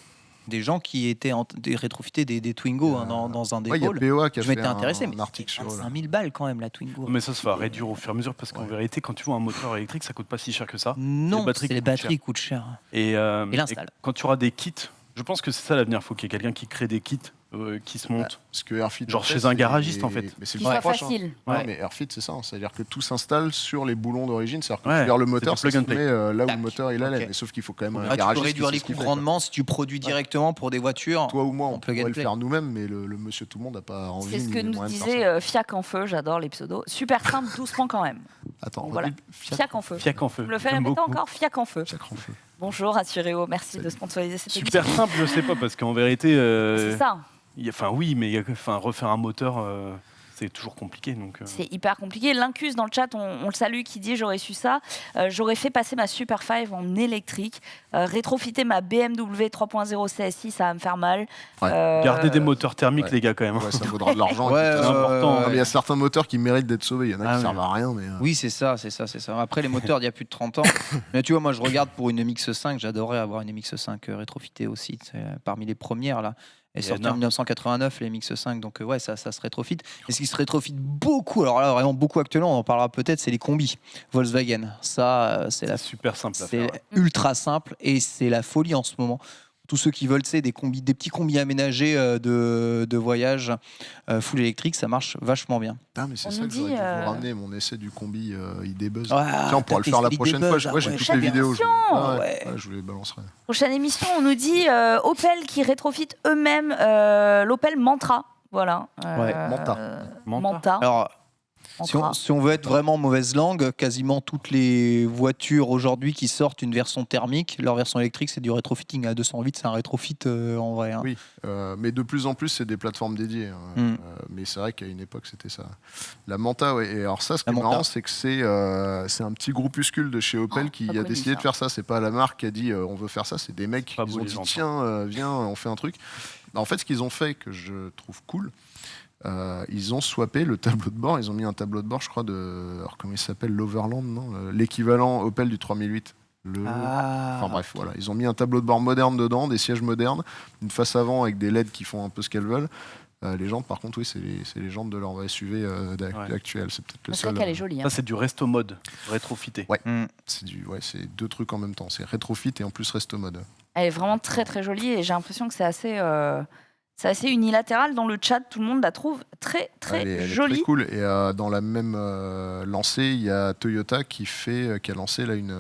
des gens qui étaient rétrofités des Twingo dans un des Ouais, il y a halls. POA qui a Je fait m'étais intéressé, mais un article c'était sur eux. 25 000 balles quand même la Twingo. Mais ça va réduire au fur et à mesure, parce qu'en vérité, quand tu vois un moteur électrique, ça coûte pas si cher que ça. Non, batteries c'est les qui coûtent batteries qui coûtent cher. Et l'install. quand tu auras des kits, je pense que c'est ça l'avenir. Il faut qu'il y ait quelqu'un qui crée des kits qui se montent. Parce que Airfit, Genre en fait, chez un c'est- garagiste, en fait. Mais c'est Qui le soit proche, hein. facile. Ouais, Ouais. mais Airfit, c'est ça. C'est-à-dire que tout s'installe sur les boulons d'origine. C'est-à-dire que Ouais, tu vires le c'est moteur, du ça plug se and met play. là où Tac. le moteur il allait. Ok. Mais sauf qu'il faut quand même un Ah, tu peux garagiste. réduire qui les sait ce coûts qu'il de fait, rendement si tu produis directement pour des voitures. quoi. Toi ou moi, en on plug and pourrait le play. faire nous-mêmes, mais le monsieur tout le monde n'a pas envie. C'est ce ni que les nous moyens de faire disait ça. Fiac en feu, j'adore les pseudos. Super simple, doucement quand même. Attends, Voilà. redis- Fiac en feu. Fiac en feu. Vous me le faites J'aime répéter beaucoup. encore Fiac en feu. Fiac en feu. Bonjour à Turéo, merci Salut. de sponsoriser cette Super émission. simple, je sais pas, parce qu'en vérité, C'est ça, enfin oui, mais refaire un moteur, c'est toujours compliqué. Donc, c'est hyper compliqué. L'Incus dans le chat, on le salue, qui dit j'aurais su ça. J'aurais fait passer ma Super 5 en électrique. Rétrofiter ma BMW 3.0 CSI, ça va me faire mal. Ouais. Gardez des moteurs thermiques, ouais. les gars, quand même. Ouais, ça vaudra de l'argent. Ouais, et puis, c'est important. non, mais il y a certains moteurs qui méritent d'être sauvés. Il y en a Ah qui ouais. servent à rien. Mais, Oui, c'est ça. Après, les moteurs d'il y a plus de 30 ans. Mais tu vois, moi, je regarde pour une MX5. J'adorerais avoir une MX5 rétrofitée aussi. C'est parmi les premières, là. Elle est sortie en 1989, les MX5. Donc, ouais, ça se rétrofite. Et ce qui se rétrofite beaucoup, alors là, vraiment beaucoup actuellement, on en parlera peut-être, c'est les combis Volkswagen. Ça, c'est super simple à c'est faire. ouais. ultra simple et c'est la folie en ce moment. Tous ceux qui veulent, tu sais, des petits combis aménagés de voyage full électrique, ça marche vachement bien. Ah, mais c'est On ça nous que j'aurais dit, dû vous ramener, mon essai du combi ID Buzz. Ouais, Tiens, on pourra le t'as faire la testé prochaine des fois. buzz, Ouais, j'ai ouais, toutes j'aime les vidéos. bien. Ouais, Ouais. je vous les balancerai. Prochaine émission, on nous dit Opel qui rétrofite eux-mêmes l'Opel Mantra. Voilà. Manta. Alors, si on veut être vraiment mauvaise langue, quasiment toutes les voitures aujourd'hui qui sortent une version thermique, leur version électrique, c'est du rétrofitting. À 208, c'est un rétrofit en vrai. Hein. Oui, mais de plus en plus, c'est des plateformes dédiées. Mais c'est vrai qu'à une époque, c'était ça. La Manta, ouais. Et alors ça, ce qui est marrant, c'est que c'est un petit groupuscule de chez Opel qui a décidé de faire ça. C'est pas la marque qui a dit on veut faire ça, c'est des mecs qui ont dit tiens, viens, on fait un truc. En fait, ce qu'ils ont fait, que je trouve cool, ils ont swappé le tableau de bord. Ils ont mis un tableau de bord, je crois, alors comment il s'appelle, l'Overland, non, l'équivalent Opel du 3008. Enfin bref, voilà. Ils ont mis un tableau de bord moderne dedans, des sièges modernes, une face avant avec des LED qui font un peu ce qu'elles veulent. Les jantes, par contre, oui, c'est les jantes de leur SUV actuelle. C'est peut-être le C'est seul. vrai qu'elle est jolie. Hein. Ça, c'est du resto mode, rétrofité. Ouais. C'est deux trucs en même temps. C'est rétrofit et en plus resto mode. Elle est vraiment très très jolie et j'ai l'impression que c'est assez unilatéral. Dans le chat, tout le monde la trouve très très Elle est jolie. très cool. Et dans la même lancée, il y a Toyota qui a lancé là une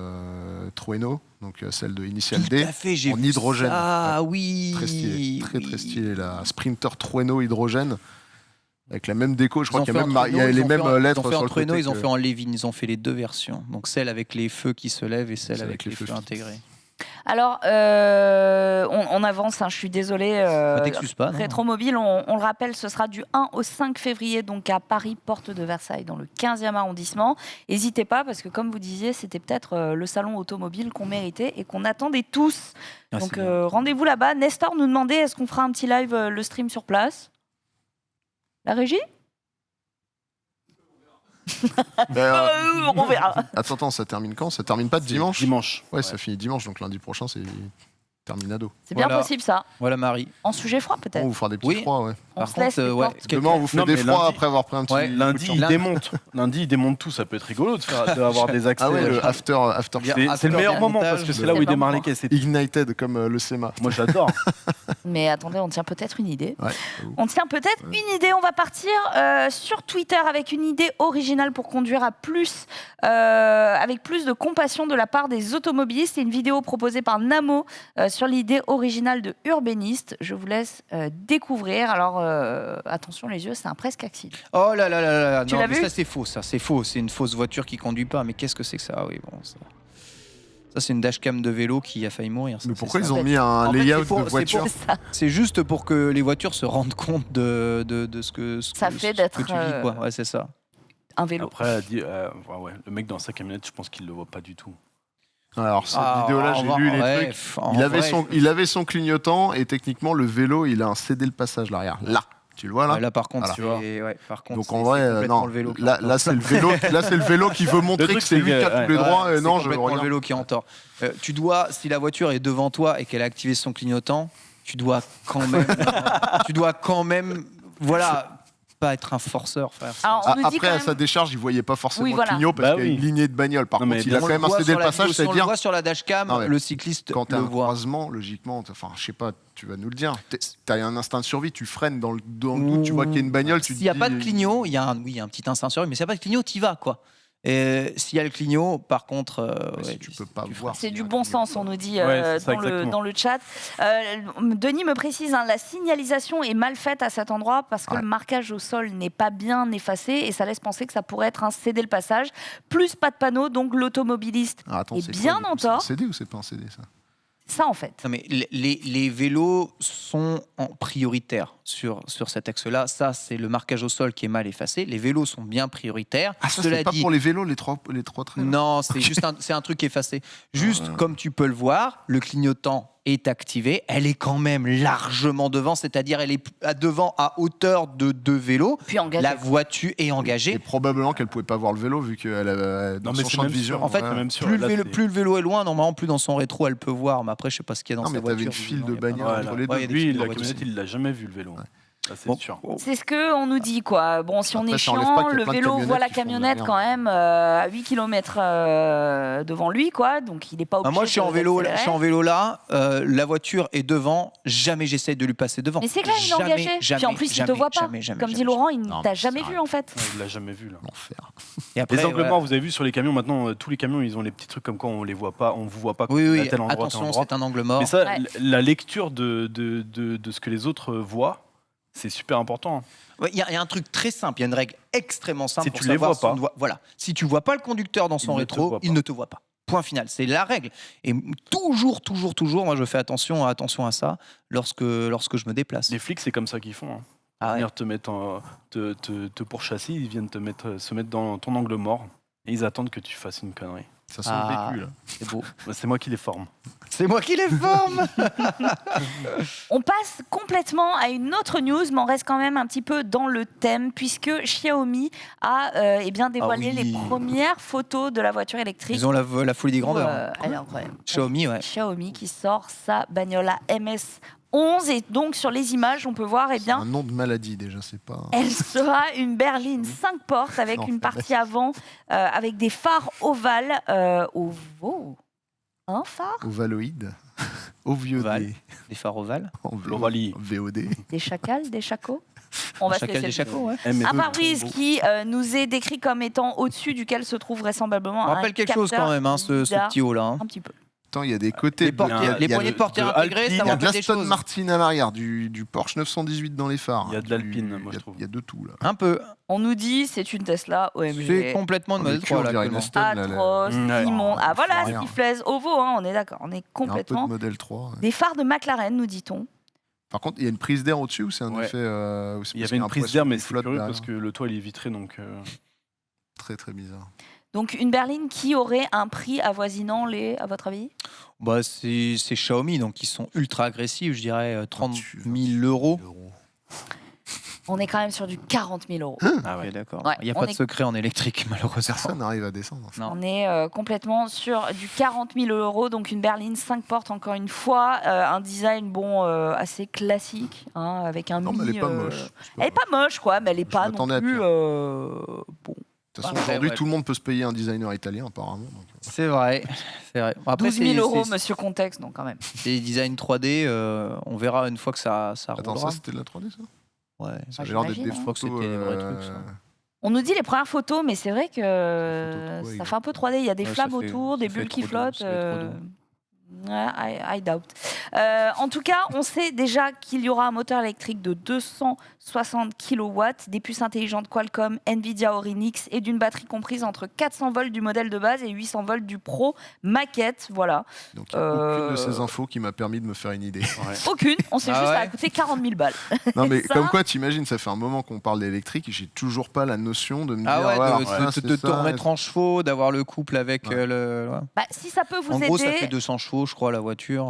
Trueno, donc celle de Initial D, Tout à fait, j'ai en vu hydrogène. Ah oui. Très stylé, très oui. stylé. La Sprinter Trueno hydrogène. Avec la même déco, je crois Ils ont qu'il y a fait même en il y a Trueno, les ils ont mêmes fait en- lettres Ils ont fait sur en le Trueno, côté ils ont que- fait en Levin, ils ont fait les deux versions. Donc celle avec les feux qui se lèvent et celle avec les feux fixes. intégrés. Alors, on avance, hein, je suis désolée. T'excuses pas, non. Rétromobile, on le rappelle, ce sera du 1 au 5 février, donc à Paris, porte de Versailles, dans le 15e arrondissement. N'hésitez pas, parce que comme vous disiez, c'était peut-être le salon automobile qu'on méritait et qu'on attendait tous. Ah, Donc c'est bien. rendez-vous là-bas. Nestor nous demandait, est-ce qu'on fera un petit live, le stream sur place? La régie? On verra. Attends, ça termine quand? Ça termine pas dimanche? Dimanche. Ouais, ça finit dimanche, donc lundi prochain, c'est terminado. C'est bien Voilà. possible ça. Voilà Marie. En sujet froid On peut-être. vous fera des petits Oui. froids, ouais. On Par se laisse contre, les ouais, portes. quelqu'un- Demain, on vous fait Non, des mais froids lundi- après avoir pris un petit. Ouais, Lundi, coup de il champ. démonte. Lundi, il démonte tout. Ça peut être rigolo d'avoir des accès. Ah ouais, le after Bien. C'est le meilleur moment parce que c'est là où il démarre les caisses. Ignited comme le SEMA. Moi, j'adore. Mais attendez, on tient peut-être une idée. Ouais. On tient peut-être une idée. On va partir sur Twitter avec une idée originale pour conduire à plus, avec plus de compassion de la part des automobilistes. C'est une vidéo proposée par Namo sur l'idée originale de Urbaniste. Je vous laisse découvrir. Alors attention les yeux, c'est un presque accident. Oh là là là là, Tu non, l'as mais vu ça c'est faux, ça c'est faux. C'est une fausse voiture qui conduit pas. Mais qu'est-ce que c'est que ça? Oui, bon, ça c'est une dashcam de vélo qui a failli mourir. ça, Mais c'est pourquoi ça. ils ont mis un En fait, layout c'est pour- de c'est voiture? C'est ça. C'est juste pour que les voitures se rendent compte de ce que Ça fait ce d'être, que tu vis, quoi. Ouais, c'est ça. Un vélo. Après, ouais, le mec dans sa camionnette, je pense qu'il le voit pas du tout. Alors, cette Ah, vidéo-là, en j'ai vrai- lu les ouais, trucs. en Il avait, vrai, il avait son clignotant et techniquement, le vélo, il a un cédé le passage l'arrière. Là, tu le vois là? ouais, là par contre, Voilà. tu vois. Ouais, par contre, Donc en c'est vrai, complètement non. le vélo qui Là, entend. là c'est le vélo. Là, c'est le vélo qui veut montrer truc, que c'est c'est lui qui a que- tous les ouais, droits. c'est Non, je complètement le regarde. vélo qui entend. Tu dois, si la voiture est devant toi et qu'elle a activé son clignotant, tu dois quand même, voilà, pas être un forceur, frère. Alors, on nous dit Après, quand à même- sa décharge, il voyait pas forcément Oui, voilà. le clignot parce Bah qu'il y a oui. une lignée de bagnole. Par Non, contre, mais il a On quand le même un voit cédé sur le la passage, vidéo, si on le c'est-à-dire voit sur la dashcam, Non, mais le cycliste quand t'as le un voit. croisement, logiquement, enfin, je sais pas, tu vas nous le dire. T'as un instinct de survie, tu freines dans le doute, tu vois qu'il y a une bagnole, tu te S'il n'y a dis- pas de clignot, il y a un petit instinct sur lui, mais s'il n'y a pas de clignot, t'y vas, quoi. Et s'il y a le clignot, par contre, Ouais, si ouais, tu peux pas voir. C'est s'il y du a un bon clignot. sens, on nous dit Ouais, c'est ça, dans, le, exactement. dans le chat. Denis me précise, hein, la signalisation est mal faite à cet endroit parce que Ouais. le marquage au sol n'est pas bien effacé et ça laisse penser que ça pourrait être un cédé le passage. Plus pas de panneau, donc l'automobiliste Ah, attends, est c'est bien quoi, du en coup, c'est un tort. CD ou c'est pas un CD ça? Ça en fait. Non, mais les vélos sont en prioritaire sur cet axe-là. Ça, c'est le marquage au sol qui est mal effacé. Les vélos sont bien prioritaires. Ah, ça, Cela c'est pas dit, pour les vélos, les trois traits là? non, c'est juste c'est un truc effacé. Juste comme tu peux le voir, le clignotant est activé. Elle est quand même largement devant, c'est-à-dire elle est devant à hauteur de deux vélos. Puis engagé. La voiture est Et engagée. probablement qu'elle pouvait pas voir le vélo vu qu'elle avait dans Non, mais son c'est champ de même vision. sûr. En fait, ouais. même sûr, plus, là, c'est- plus le vélo est loin, normalement, plus dans son rétro, elle peut voir. Mais après, je sais pas ce qu'il y a dans Non, sa mais voiture. t'avais une file de visiblement, il y a pas bagnoles de- entre les deux. Ouais, il y a des Lui, files de la voitures. camionnette, il l'a jamais vu le vélo. Ça, c'est Bon, sûr. bon. C'est ce qu'on nous dit, quoi. Bon, si on Après, est ça enlève chiant, pas qu'il y a le plein de vélo voit la camionnettes qui font de la camionnette quand même à 8 km devant lui, quoi. Donc il n'est pas obligé. Moi, je suis en vélo, d'accélérer. je suis en vélo là. La voiture est devant. Jamais j'essaie de lui passer devant. Mais c'est clair, il est engagé. Puis en plus, il te voit pas. Comme dit Laurent, il Non, t'a mais jamais ça vu arrive. en fait. Ouais, il l'a jamais vu là. L'enfer. Et après, Les angles ouais. morts, vous avez vu sur les camions maintenant, tous les camions, ils ont les petits trucs comme quoi on les voit pas, on vous voit pas. Oui, à oui. tel endroit, tel Attention, endroit. c'est un angle mort. Mais ça, Ouais. la lecture de ce que les autres voient, c'est super important. Ouais, il y a un truc très simple. Il y a une règle extrêmement simple. Si pour tu les savoir vois pas. si on doit- voilà. Si tu vois pas le conducteur dans son Il ne te rétro, voit pas. il ne te voit pas. Point final. C'est la règle. Et toujours, moi, je fais attention à ça lorsque je me déplace. Les flics, c'est comme ça qu'ils font. Hein. Ah ouais. Venir te mettre, te pourchasser, ils viennent se mettre dans ton angle mort et ils attendent que tu fasses une connerie. Ça sent Ah. le vécu là. C'est beau. Bah, c'est moi qui les forme. C'est moi qui les forme. On passe complètement à une autre news, mais on reste quand même un petit peu dans le thème, puisque Xiaomi a dévoilé Ah oui. les premières photos de la voiture électrique. Ils ont la folie des grandeurs. Elle est incroyable. Xiaomi, ouais. Xiaomi qui sort sa bagnole à MS11 et donc sur les images on peut voir C'est bien un nom de maladie déjà, c'est pas. elle sera une berline 5 portes avec Non, une partie avant avec des phares ovales ovaux. Un phare, Ovaloïde. OVOD. Ovale. Des phares ovales. En VO- L'Ovalie. VOD. des chacals, des chacos. On va se Chacal laisser des le- chacos, ouais. Un pare-brise qui nous est décrit comme étant au-dessus duquel se trouve vraisemblablement On un rappelle quelque chose capteur quand même, hein, ce lidar. petit haut là. hein. Un petit peu. Attends, il y a des côtés. Les, portières- il y a poignées de portière de intégrées, Alpine, ça Il y a va de des l'Aston choses. Martin à l'arrière, du Porsche 918 dans les phares. Il y a de l'Alpine, moi, je trouve. Il y a de tout là. Un peu. On nous dit c'est une Tesla C'est OMG. complètement une On est modèle cul, 3 on là. dirait une actuellement. Aston, là, là. Atroce, Ouais. immonde. Ah voilà, Rien. siffleuse, ovo, hein, on est d'accord, on est Il y a un peu complètement. de modèle 3. ouais. Des phares de McLaren, nous dit-on. Par contre, il y a une prise d'air au-dessus ou c'est un Ouais. effet. Ou c'est Il y parce avait qu'il a une un prise poisson d'air, mais qui c'est flotte curieux derrière. parce que le toit il est vitré, donc Très très bizarre. Donc une berline qui aurait un prix avoisinant les, à votre avis Bah, c'est Xiaomi, donc ils sont ultra agressifs, je dirais 30 28, 000 euros. On est quand même sur du 40 000 euros. Ah ouais. Ok, d'accord. Ouais, Il n'y a on pas de est- secret en électrique, malheureusement. Personne n'arrive à descendre. Non. On est complètement sur du 40 000 euros, donc une berline 5 portes encore une fois, un design assez classique, hein, avec un Non, mais elle mini. est pas moche. Elle est pas moche, quoi, mais elle est Je pas non m'attendais à plus. pire. Bon. De toute façon, Après, aujourd'hui, ouais. tout le monde peut se payer un designer italien, apparemment. Donc, C'est vrai. C'est vrai. Bon, après, 12 000 euros, c'est monsieur Contexte, donc quand même. des designs 3D. On verra une fois que ça Attends, roulera. ça, c'était de la 3D, ça Ouais. Ça avait l'air d'être j'imagine, des hein. photos. Je crois que c'était des vrais trucs, ça. On nous dit les premières photos, mais c'est vrai que photos, ouais, ça fait un peu 3D. Il y a des Ouais, flammes ça fait- autour, des ça fait bulles qui trop doux, flottent. ça fait trop doux. I doubt. En tout cas, on sait déjà qu'il y aura un moteur électrique de 260 kW, des puces intelligentes Qualcomm, Nvidia Orinix et d'une batterie comprise entre 400 volts du modèle de base et 800 volts du Pro maquette. Voilà. Donc, il n'y a aucune de ces infos qui m'a permis de me faire une idée. Ouais. Aucune. On sait Ah juste que ça a ouais. coûté 40 000 balles. Non, mais Ça- comme quoi, t'imagines, ça fait un moment qu'on parle d'électrique et j'ai toujours pas la notion de me Ah dire. ouais, voilà, de ça, te c'est ça, remettre en chevaux, d'avoir le couple avec Ouais. le. Ouais. Bah, si ça peut vous En aider, gros, ça fait 200 chevaux, je crois, la voiture.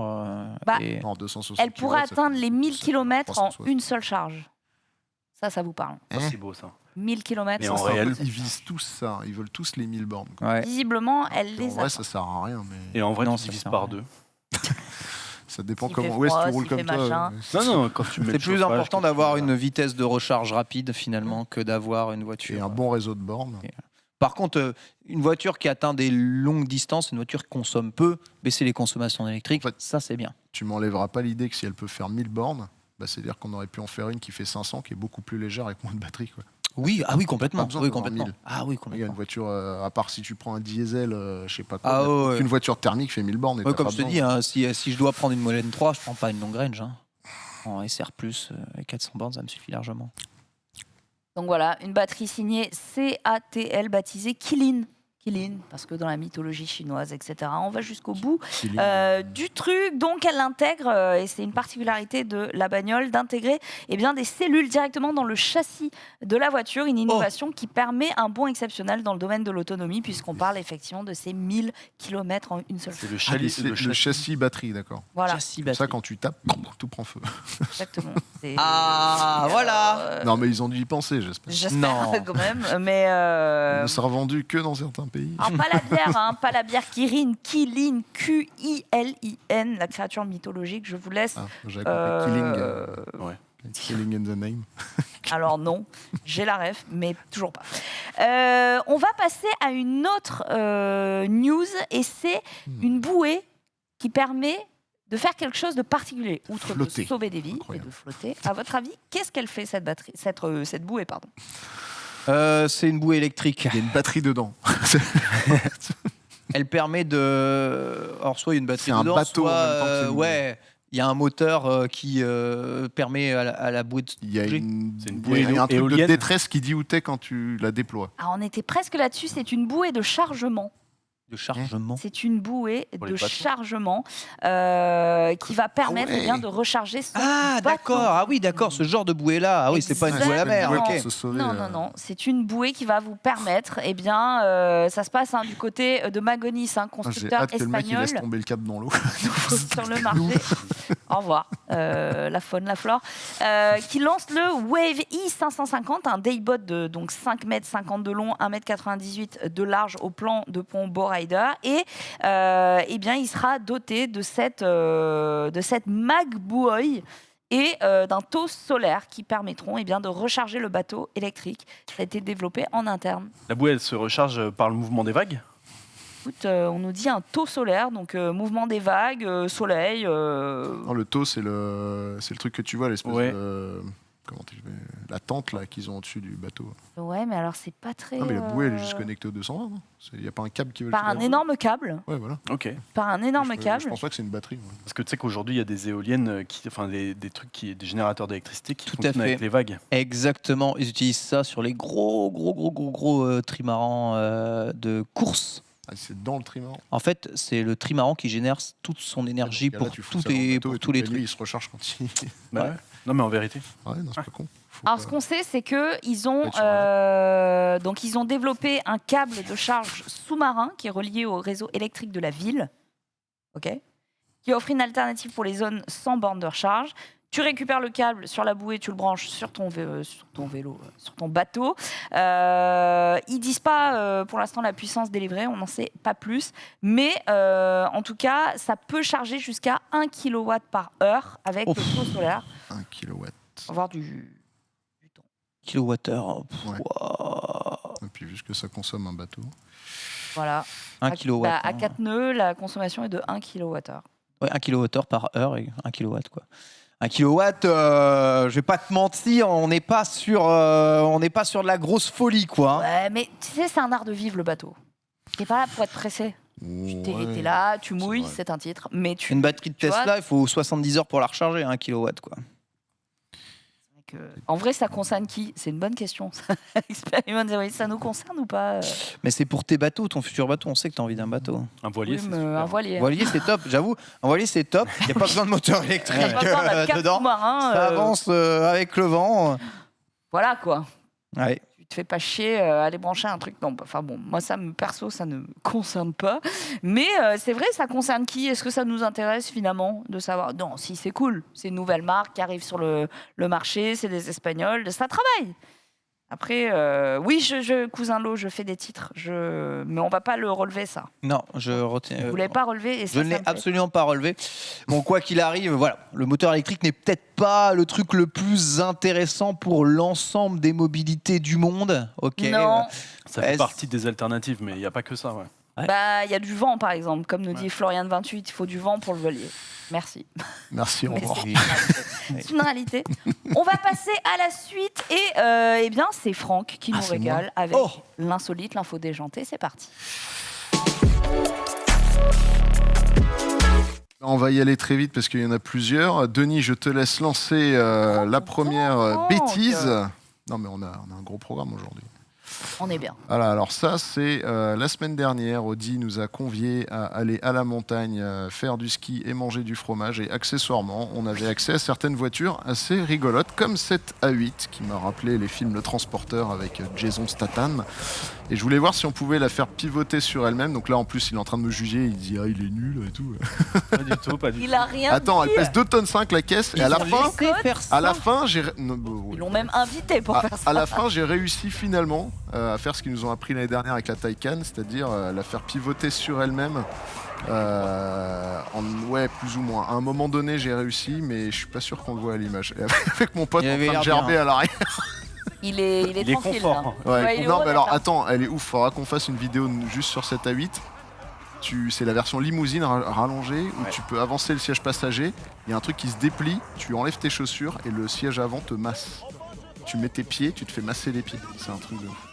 Bah, et- Non, 260 elle pourrait kilowatts, ça atteindre fait les 1000 km en 360. une seule charge. Ça vous parle. Ah, c'est beau ça. 1000 km. Mais en Ça, réel. Ils visent tous ça, ils veulent tous les 1000 bornes. quoi. Ouais. Visiblement, elle Et en les vrai, a. ça sert à rien, mais Et en vrai, Non, tu ça divises sert à par rien. deux. ça dépend S'il comment. fait Ouais, si froid, tu roules s'il comme fait toi. machin. Non, quand tu mets C'est le plus chauffage, important que tu d'avoir vas- une vitesse de recharge rapide finalement que d'avoir une Et voiture. un bon réseau de bornes. Par contre, une voiture qui atteint des longues distances, une voiture qui consomme peu, baisser les consommations électriques, En fait, ça c'est bien. Tu m'enlèveras pas l'idée que si elle peut faire 1000 bornes, bah, c'est-à-dire qu'on aurait pu en faire une qui fait 500, qui est beaucoup plus légère avec moins de batterie. Quoi. Oui, ah oui, complètement. Pas besoin Oui, d'avoir complètement. 1000. Ah oui, Il y a une complètement. voiture, à part si tu prends un diesel, je sais pas quoi, Ah ouais, ouais. une voiture thermique fait 1000 bornes. Et Ouais, t'as comme pas je te besoin. dis, hein, si je dois prendre une Model 3, je prends pas une long range. Hein. En SR+, avec 400 bornes, ça me suffit largement. Donc voilà, une batterie signée CATL baptisée Kilin. Kilin, parce que dans la mythologie chinoise, etc. On va jusqu'au bout du truc. Donc elle intègre, et c'est une particularité de la bagnole, d'intégrer des cellules directement dans le châssis de la voiture. Une innovation qui permet un bond exceptionnel dans le domaine de l'autonomie, puisqu'on parle effectivement de ces 1000 km en une seule fois. C'est le Ah, mais chalet, c'est le châssis batterie, d'accord. Voilà, Châssis Comme ça, batterie. quand tu tapes, tout prend feu. exactement. C'est- Ah, voilà. Non, mais ils ont dû y penser, j'espère. J'espère Non. quand même, mais... Il ne sera vendu que dans certains pays. Alors, pas la bière, hein, pas la bière Kirin, Kilin, Q-I-L-I-N, la créature mythologique, je vous laisse. Ah, j'avais compris Killing. Ouais. Killing in the name. Alors non, j'ai la ref, mais toujours pas. On va passer à une autre news, et c'est une bouée qui permet de faire quelque chose de particulier, outre Flotter. de sauver des vies Incroyable. et de flotter. À votre avis, qu'est-ce qu'elle fait cette bouée, pardon? C'est une bouée électrique. Il y a une batterie dedans. Elle permet de. Alors, soit il y a une batterie C'est un dedans, bateau en soit, même temps que c'est une ouais, il y a un moteur qui permet à la bouée de. Il y a, bouger. une... C'est une il bouée y a un truc de éolienne. détresse qui dit où t'es quand tu la déploies. Ah, on était presque là-dessus, c'est une bouée de chargement. De chargement. C'est une bouée Pour de les bateaux. chargement qui va permettre ouais. de recharger son Ah, bateau. d'accord. Ah oui, d'accord. Ce genre de bouée-là. Ah oui, c'est pas une bouée à la mer. Exactement. Ok. Pour se sauver, Non, non, non. C'est une bouée qui va vous permettre, ça se passe du côté de Magonis, un J'ai constructeur hâte que le mec il laisse espagnol, tomber le câble dans l'eau. nouveau sur le marché. Au revoir, la faune, la flore. Qui lance le Wave i550, un daybot de donc 5 mètres 50 de long, 1 mètre 98 de large au plan de pont Bowrider. Et il sera doté de cette mag-buoy et d'un taux solaire qui permettront de recharger le bateau électrique. Ça a été développé en interne. La bouée, elle se recharge par le mouvement des vagues. Écoute, on nous dit un taux solaire, donc mouvement des vagues, soleil. Non, le taux, c'est le truc que tu vois, l'espèce Ouais. de. La tente là qu'ils ont au-dessus du bateau. Ouais, mais alors c'est pas très. Non, mais la bouée, elle est juste connectée au 220. non Il n'y a pas un câble qui va Par jusqu'à un là. énorme câble. Ouais, voilà. Ok. Par un énorme Je câble. pense pas que c'est une batterie. moi. Parce que tu sais qu'aujourd'hui, il y a des éoliennes, des trucs des générateurs d'électricité qui Tout à fonctionnent fait. avec les vagues. Exactement. Ils utilisent ça sur les gros trimarans de course. Ah, c'est dans le trimaran. En fait, c'est le trimaran qui génère toute son énergie Dans ce pour cas-là, tu fous tous ça dans le les, bateau pour et tous les toute la nuit, trucs. il se recharge quand il. Bah ouais. Non, mais en vérité. Ouais, non, c'est pas con. Faut Alors, pas- ce qu'on sait, c'est qu'ils ont développé un câble de charge sous-marin qui est relié au réseau électrique de la ville, ok, qui offre une alternative pour les zones sans borne de recharge, Tu récupères le câble sur la bouée, tu le branches sur ton vélo, sur ton bateau. Ils disent pas pour l'instant la puissance délivrée, on n'en sait pas plus. Mais en tout cas, ça peut charger jusqu'à 1 kW par heure avec le taux solaire. 1 kW. Avoir du temps. Kilowattheure. Ouais. Wow. Et puis, vu ce que ça consomme un bateau. Voilà. 1 kW. À 4 nœuds, la consommation est de 1 kWh. Ouais, 1 kWh par heure et 1 kW, quoi. 1 kilowatt, je vais pas te mentir, on n'est pas sur de la grosse folie, quoi. Ouais, mais tu sais, c'est un art de vivre, le bateau. T'es pas là pour être pressé. T'es là, tu mouilles, c'est un titre. Mais Une batterie de Tesla, il faut 70 heures pour la recharger, 1 kW, quoi. En vrai, ça concerne qui? C'est une bonne question. Experiment Zero Waste, ça nous concerne ou pas? Mais c'est pour tes bateaux, ton futur bateau, on sait que tu as envie d'un bateau. Un voilier, Oui, c'est mais super. un voilier. Voilier, c'est top, j'avoue. Un voilier, c'est top. Il n'y a pas besoin de moteur électrique Pas besoin d'un cap dedans. sous-marin, Ça avance avec le vent. Voilà quoi. Ouais. Tu te fais pas chier à aller brancher un truc. Non, enfin bon, moi perso, ça ne me concerne pas. Mais c'est vrai, ça concerne qui? Est-ce que ça nous intéresse finalement de savoir? Non, si c'est cool. C'est une nouvelle marque qui arrive sur le marché, c'est des Espagnols, ça travaille. Après, oui, cousin Lo, je fais des titres, mais on va pas le relever ça. Non, je retiens. Vous l'avez pas relevé et Je ne l'ai absolument pas relevé. Bon, quoi qu'il arrive, voilà, le moteur électrique n'est peut-être pas le truc le plus intéressant pour l'ensemble des mobilités du monde. Ok. Non. Ça fait partie des alternatives, mais il n'y a pas que ça. Ouais. Ouais. Bah, il y a du vent par exemple, comme nous dit Florian 28, il faut du vent pour le voilier. Merci. Merci, au Mais revoir. c'est une réalité. On va passer à la suite et eh bien c'est Franck qui nous c'est régale avec Oh. l'insolite, l'info déjantée. C'est parti. On va y aller très vite parce qu'il y en a plusieurs. Denis, je te laisse lancer la première Franck. bêtise. Non, mais on a un gros programme aujourd'hui. On est bien. Voilà, alors ça, c'est la semaine dernière, Audi nous a conviés à aller à la montagne, faire du ski et manger du fromage. Et accessoirement, on avait accès à certaines voitures assez rigolotes, comme cette A8 qui m'a rappelé les films Le Transporteur avec Jason Statham. Et je voulais voir si on pouvait la faire pivoter sur elle-même. Donc là, en plus, il est en train de me juger. Il dit, ah, il est nul et tout. Pas du tout, pas du tout. Il a rien Attends, dit. elle pèse 2,5 tonnes la caisse. Et à la fin, j'ai... non, Ils l'ont même invité pour faire ça. À la fin, j'ai réussi finalement à faire ce qu'ils nous ont appris l'année dernière avec la Taycan, c'est-à-dire la faire pivoter sur elle-même. Ouais, plus ou moins. À un moment donné, j'ai réussi, mais je suis pas sûr qu'on le voit à l'image. Et avec mon pote Il en avait train de l'air gerber bien. à l'arrière. Il est Il est tranquille. confort. là. Ouais, il est non, mais honnête, alors hein. attends, elle est ouf. Faudra qu'on fasse une vidéo juste sur cette A8. C'est la version limousine rallongée où tu peux avancer le siège passager. Il y a un truc qui se déplie, tu enlèves tes chaussures et le siège avant te masse. Tu mets tes pieds, tu te fais masser les pieds. C'est un truc de ouf.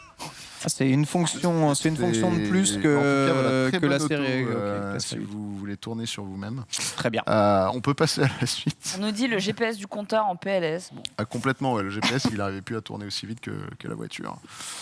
C'est une fonction de plus En tout cas, voilà, très que la bonne série. auto, Ok, la si série. vous voulez tourner sur vous-même. Très bien. On peut passer à la suite. On nous dit le GPS du compteur en PLS. Bon. Ah, complètement, ouais, le GPS, il n'arrivait plus à tourner aussi vite que la voiture.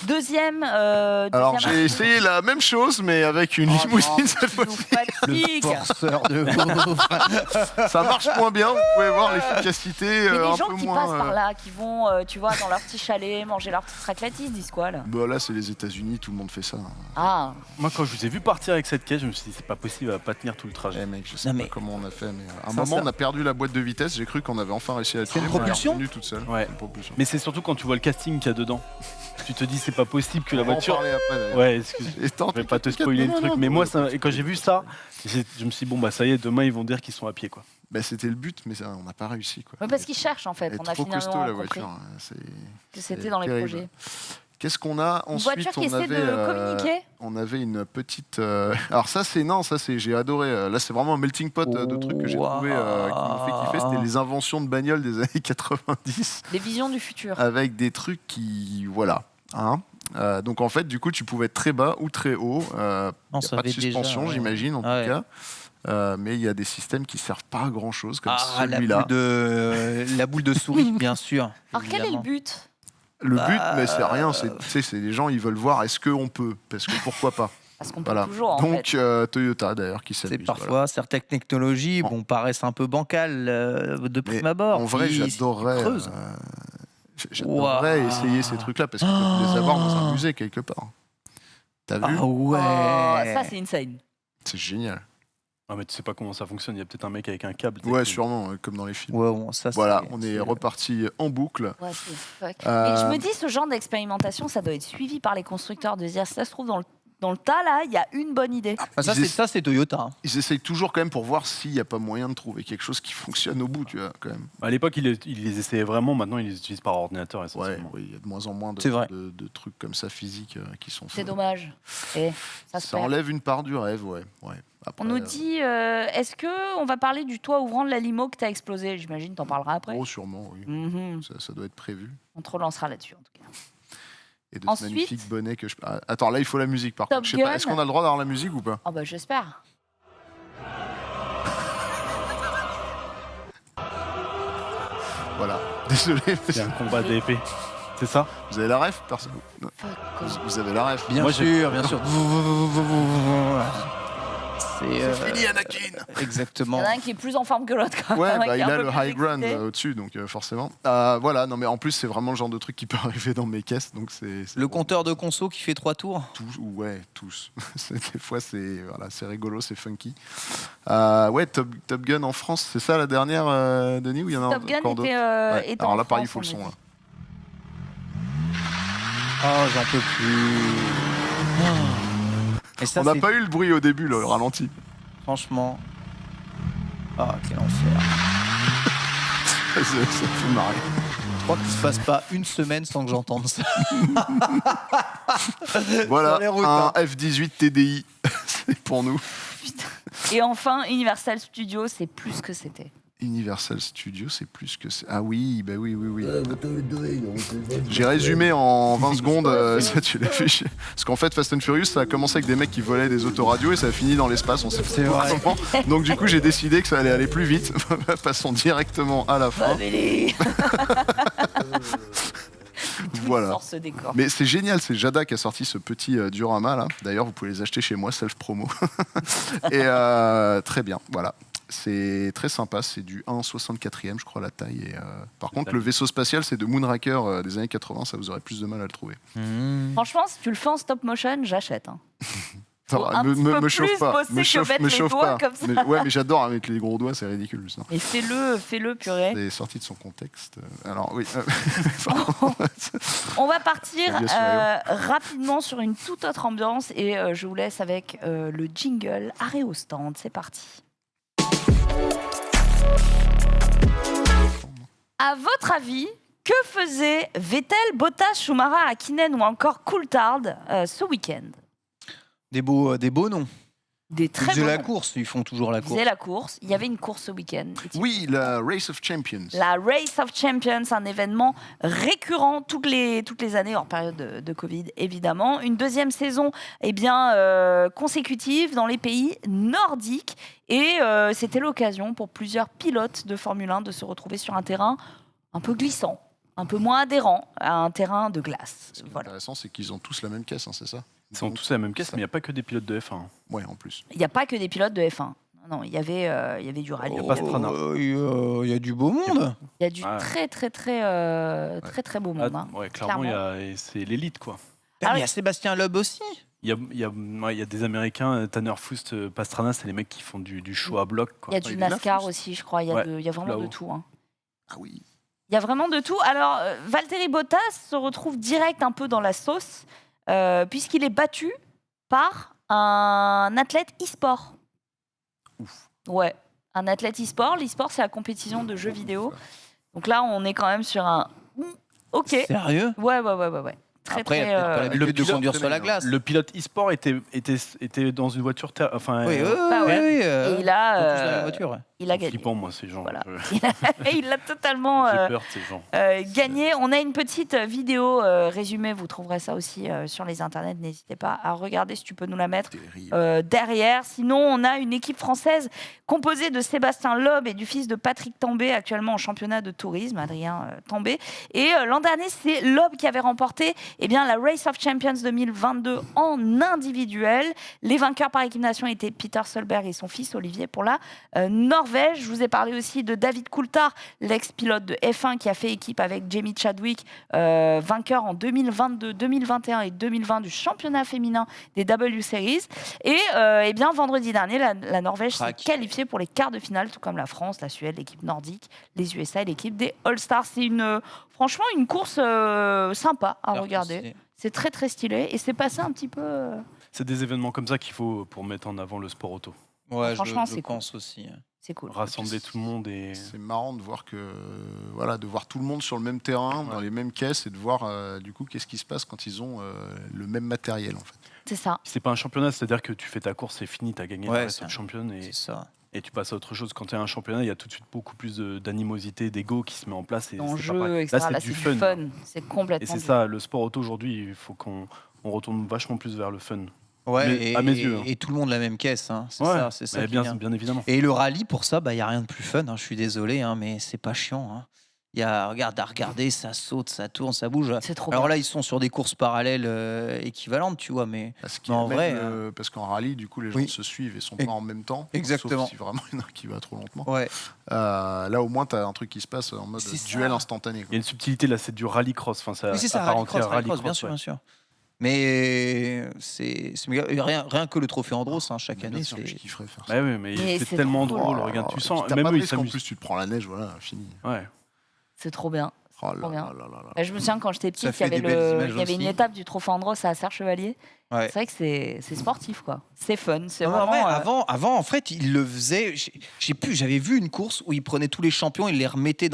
Deuxième. Alors j'ai essayé la même chose, mais avec une limousine cette fois-ci. Fatigue. Forceur de ouf. Ça marche moins bien, vous pouvez voir l'efficacité Mais un les gens peu qui moins. passent par là, qui vont, tu vois, dans leur petit chalet, manger leur petite raclette, ils se disent quoi là? Bah là, c'est les États-Unis, tout le monde fait ça. Ah, Moi, quand je vous ai vu partir avec cette caisse, je me suis dit, c'est pas possible, elle va pas tenir tout le trajet. Eh mec, je sais Non, pas mais- comment on a fait, mais à un Ça, moment, on a perdu la boîte de vitesse. J'ai cru qu'on avait enfin réussi à la C'est une tirer, mais elle est propulsion revenue toute seule. Ouais. C'est une propulsion. Mais c'est surtout quand tu vois le casting qu'il y a dedans. Tu te dis, c'est pas possible que la On va en voiture. parler après, d'ailleurs. Ouais, excuse. Et tant, Je vais pas te t'inquiète, spoiler non, le truc, non, mais non, moi, non. et quand j'ai vu ça, je me suis dit, bon, bah ça y est, demain ils vont dire qu'ils sont à pied, quoi. Bah, c'était le but, mais on n'a pas réussi. Quoi. ouais, parce qu'ils cherchent en fait. Elle est On a trop finalement costaud la compris voiture. C'est que c'était dans les terrible. projets. Qu'est-ce qu'on a Une ensuite? voiture qui on essaie avait, de communiquer. on avait une petite. Alors ça c'est j'ai adoré. Là c'est vraiment un melting pot de trucs que j'ai trouvé qui m'ont fait kiffer. C'était les inventions de bagnoles des années 90 Les visions du futur. avec des trucs qui voilà. Hein. Donc en fait du coup tu pouvais être très bas ou très haut. On Y a pas de savait suspension déjà, ouais. j'imagine en Ouais. tout cas. Mais il y a des systèmes qui servent pas à grand chose comme Ah, celui-là. la boule de souris, bien sûr. Alors quel est le évidemment. but? Le but, mais c'est rien. Tu sais, c'est les gens, ils veulent voir est-ce qu'on peut, parce que pourquoi pas. Parce qu'on peut Voilà. toujours en Donc fait. Toyota d'ailleurs qui C'est s'amuse. parfois voilà. certaines technologies paraissent un peu bancales de prime Mais abord. en vrai, Puis, j'adorerais. creuse. J'adorerais Ouah. essayer ces trucs-là parce que tu peux les avoir dans un musée quelque part. T'as vu? Ah ouais. Oh, ça c'est insane. C'est génial. Ah, mais tu sais pas comment ça fonctionne. Il y a peut-être un mec avec un câble. Ouais, sûrement, comme dans les films. Ouais, bon, ça, Voilà, c'est- on est c'est- reparti en boucle. What the fuck. Euh, Et je me dis, ce genre d'expérimentation, ça doit être suivi par les constructeurs de dire, si ça se trouve, dans le tas, là, il y a une bonne idée. Ah, ça, c'est Toyota. Hein. Ils essayent toujours quand même pour voir s'il n'y a pas moyen de trouver quelque chose qui fonctionne au bout, tu vois, quand même. À l'époque, ils les essayaient vraiment. Maintenant, ils les utilisent par ordinateur Ouais, essentiellement. oui, il y a de moins en moins C'est vrai. de trucs comme ça physiques qui sont C'est faits. dommage. Et ça se Ça perd. enlève une part du rêve, ouais. Après, On nous dit, est-ce que on va parler du toit ouvrant de la limo que t'as explosé? J'imagine, t'en parleras après. Oh, sûrement, oui. Mhm. Ça doit être prévu. On te relancera là-dessus, en tout cas. Et de Ensuite- ce magnifique bonnet que je... Ah, attends, là, il faut la musique, par Top contre. Je sais pas, Gun. est-ce qu'on a le droit d'avoir la musique ou pas? Oh bah j'espère. Voilà. Désolé. C'est un combat d'épée. C'est ça? Vous avez la ref? Personne. Non. Fuck, quoi. Vous avez la ref? Bien Moi, sûr, bien sûr. C'est Fini, Anakin! Il exactement. y en a un qui est plus en forme que l'autre. quand Ouais, même, bah, qui il est un a peu le plus high ground excité. au-dessus, donc forcément. Voilà, non mais en plus c'est vraiment le genre de truc qui peut arriver dans mes caisses, donc c'est Le compteur de conso qui fait 3 tours. ouais, tous. Des fois c'est rigolo, c'est funky. Ouais, Top Gun en France, c'est ça la dernière, Denis, ou il y en a Top Gun encore d'autres? était, Ouais. était Alors en là, pareil, il France, faut le on son m'a là. dit. Oh, j'en peux plus. Et ça, On n'a c'est- pas eu le bruit au début, le ralenti. franchement. Ah, quel enfer. Ça fait marrer. Je crois qu'il se passe pas une semaine sans que j'entende ça. Voilà, Sur les routes, un hein. F-18 TDI, c'est pour nous. Et enfin, Universal Studios, c'est plus ce que c'était. Universal Studios, c'est plus que c'est. Ah oui, bah oui. J'ai résumé en 20 secondes, ça tu l'as fait chier. Parce qu'en fait, Fast and Furious, ça a commencé avec des mecs qui volaient des autoradios et ça a fini dans l'espace, on sait C'est pas vrai. comment. Donc du coup, j'ai décidé que ça allait aller plus vite. Passons directement à la fin. Voilà. Sort ce décor. Mais c'est génial, c'est Jada qui a sorti ce petit diorama là. D'ailleurs, vous pouvez les acheter chez moi, self-promo. Et très bien, voilà. C'est très sympa, c'est du 1,64e, je crois, la taille. Et, par contre, le vaisseau spatial, c'est de Moonraker des années 80, ça vous aurait plus de mal à le trouver. Franchement, si tu le fais en stop motion, j'achète. Hein. Faut Ça va, un petit peu me chauffe plus pas, bosser me que chauffe, mettre me les chauffe doigts pas. comme ça. Mais j'adore avec les gros doigts, c'est ridicule. Ça. Et fais-le, purée. C'est sorti de son contexte. Alors oui. On va partir Bien sûr, rapidement sur une toute autre ambiance et je vous laisse avec le jingle Arrêt au stand. C'est parti. À votre avis, que faisaient Vettel, Bottas, Schumacher, Hakkinen ou encore Coulthard ce week-end? Des beaux noms. Des Ils très faisaient bons la noms. course, ils font toujours la Ils course. faisaient la course. Il y avait une course ce week-end. Oui, la Race of Champions. La Race of Champions, un événement récurrent toutes les années, hors période de Covid, évidemment. Une deuxième saison consécutive dans les pays nordiques. Et c'était l'occasion pour plusieurs pilotes de Formule 1 de se retrouver sur un terrain un peu glissant, un peu moins adhérent à un terrain de glace. Ce qui est Voilà. intéressant, c'est qu'ils ont tous la même caisse, hein, c'est ça? Ils sont tous à la même caisse, mais il n'y a pas que des pilotes de F1. Ouais, en plus. Il n'y a pas que des pilotes de F1. Non, il y avait du rallye. Il y a pas Strana. Il y a du beau monde. Il y a du Ah. très beau monde. hein. Ouais, clairement, c'est l'élite, quoi. Ah Il y a Sébastien Loeb aussi. Il y a des Américains, Tanner Foust, Pastrana, c'est les mecs qui font du show à bloc, quoi. Il y a du il est là, NASCAR Fous. aussi, je crois. Il y a, Ouais, il y a vraiment de là-haut. tout. Hein. Ah oui. Il y a vraiment de tout. Alors, Valtteri Bottas se retrouve direct un peu dans la sauce, puisqu'il est battu par un athlète e-sport. Ouf. Ouais, un athlète e-sport. L'e-sport, c'est la compétition de jeux vidéo. Donc là, on est quand même sur un... Ok. Sérieux? Ouais. Très, Après, il très, a peut-être pas l'habitude le de pilote, conduire sur la glace. Le pilote e-sport était dans une voiture... Enfin, Oui, Bah ouais. oui. Et il a, Tous dans la voiture. Ouais. il a gagné. flippant, moi, ces gens. Voilà. J'ai Et il l'a totalement peur de ces gens. gagné. On a une petite vidéo résumée, vous trouverez ça aussi sur les internets. N'hésitez pas à regarder si tu peux nous la mettre Terrible. derrière. Sinon, on a une équipe française composée de Sébastien Loeb et du fils de Patrick Tambay, actuellement en championnat de tourisme, Adrien Tambay. Et l'an dernier, c'est Loeb qui avait remporté Eh bien, la Race of Champions 2022 en individuel. Les vainqueurs par équipe nation étaient Peter Solberg et son fils Olivier pour la Norvège. Je vous ai parlé aussi de David Coulthard, l'ex-pilote de F1 qui a fait équipe avec Jamie Chadwick, vainqueur en 2022, 2021 et 2020 du championnat féminin des W Series. Et eh bien, vendredi dernier, la Norvège s'est qualifiée pour les quarts de finale, tout comme la France, la Suède, l'équipe nordique, les USA et l'équipe des All-Stars. C'est franchement une course sympa à regarder. C'est très très stylé et c'est passé un petit peu... C'est des événements comme ça qu'il faut pour mettre en avant le sport auto. Ouais, franchement, je pense aussi. C'est cool. Rassembler tout le monde et... C'est marrant de voir de voir tout le monde sur le même terrain, dans les mêmes caisses, et de voir du coup qu'est-ce qui se passe quand ils ont le même matériel en fait. C'est ça. C'est pas un championnat, c'est-à-dire que tu fais ta course, c'est fini, tu as gagné la championne C'est ça. et tu passes à autre chose. Quand tu es un championnat, il y a tout de suite beaucoup plus d'animosité, d'ego qui se met en place. Et En c'est jeu, pas pareil. etc. Là, c'est du fun. C'est complètement. Et c'est ça, le sport auto aujourd'hui, il faut qu'on retourne vachement plus vers le fun. Ouais, à mes yeux. Et tout le monde la même caisse, hein. C'est Ouais, ça qui est bien évidemment. Et le rallye, pour ça, il n'y a rien de plus fun, hein. Je suis désolé, hein, mais c'est pas chiant. Hein. Il y a, regarde, à regarder, ça saute, ça tourne, ça bouge. C'est trop Alors bien. là, ils sont sur des courses parallèles équivalentes, tu vois, mais En vrai, parce qu'en rallye, du coup, les gens se suivent et sont pas en même temps. Exactement. Sauf si vraiment il y en a un qui va trop lentement. ouais. Là, au moins, tu as un truc qui se passe en mode C'est duel ça. instantané. Il y a quoi. une subtilité là, c'est du rallycross. Enfin, ça Oui, c'est ça, rallycross, bien sûr, ouais. bien sûr. Mais c'est rien que le trophée Andros, hein, chaque Bien année, sûr c'est... que je kifferais faire ça. Bah oui, mais Mais c'est c'est tellement trop drôle. drôle. Regarde, tu sens, T'as même pas eux, de ils risque, en s'amusent. plus, tu te prends la neige, voilà, fini. Ouais. C'est trop bien. Oh Trop bien. là là. Bah, je me souviens quand j'étais petite, il y fait avait, des belles images il y avait une aussi. étape du trophée Andros à Serre-Chevalier. Ouais. C'est vrai que c'est sportif, quoi. C'est fun. C'est Non, vraiment. mais avant, en fait, il le faisait. J'avais vu une course où il prenait tous les champions, il les remettait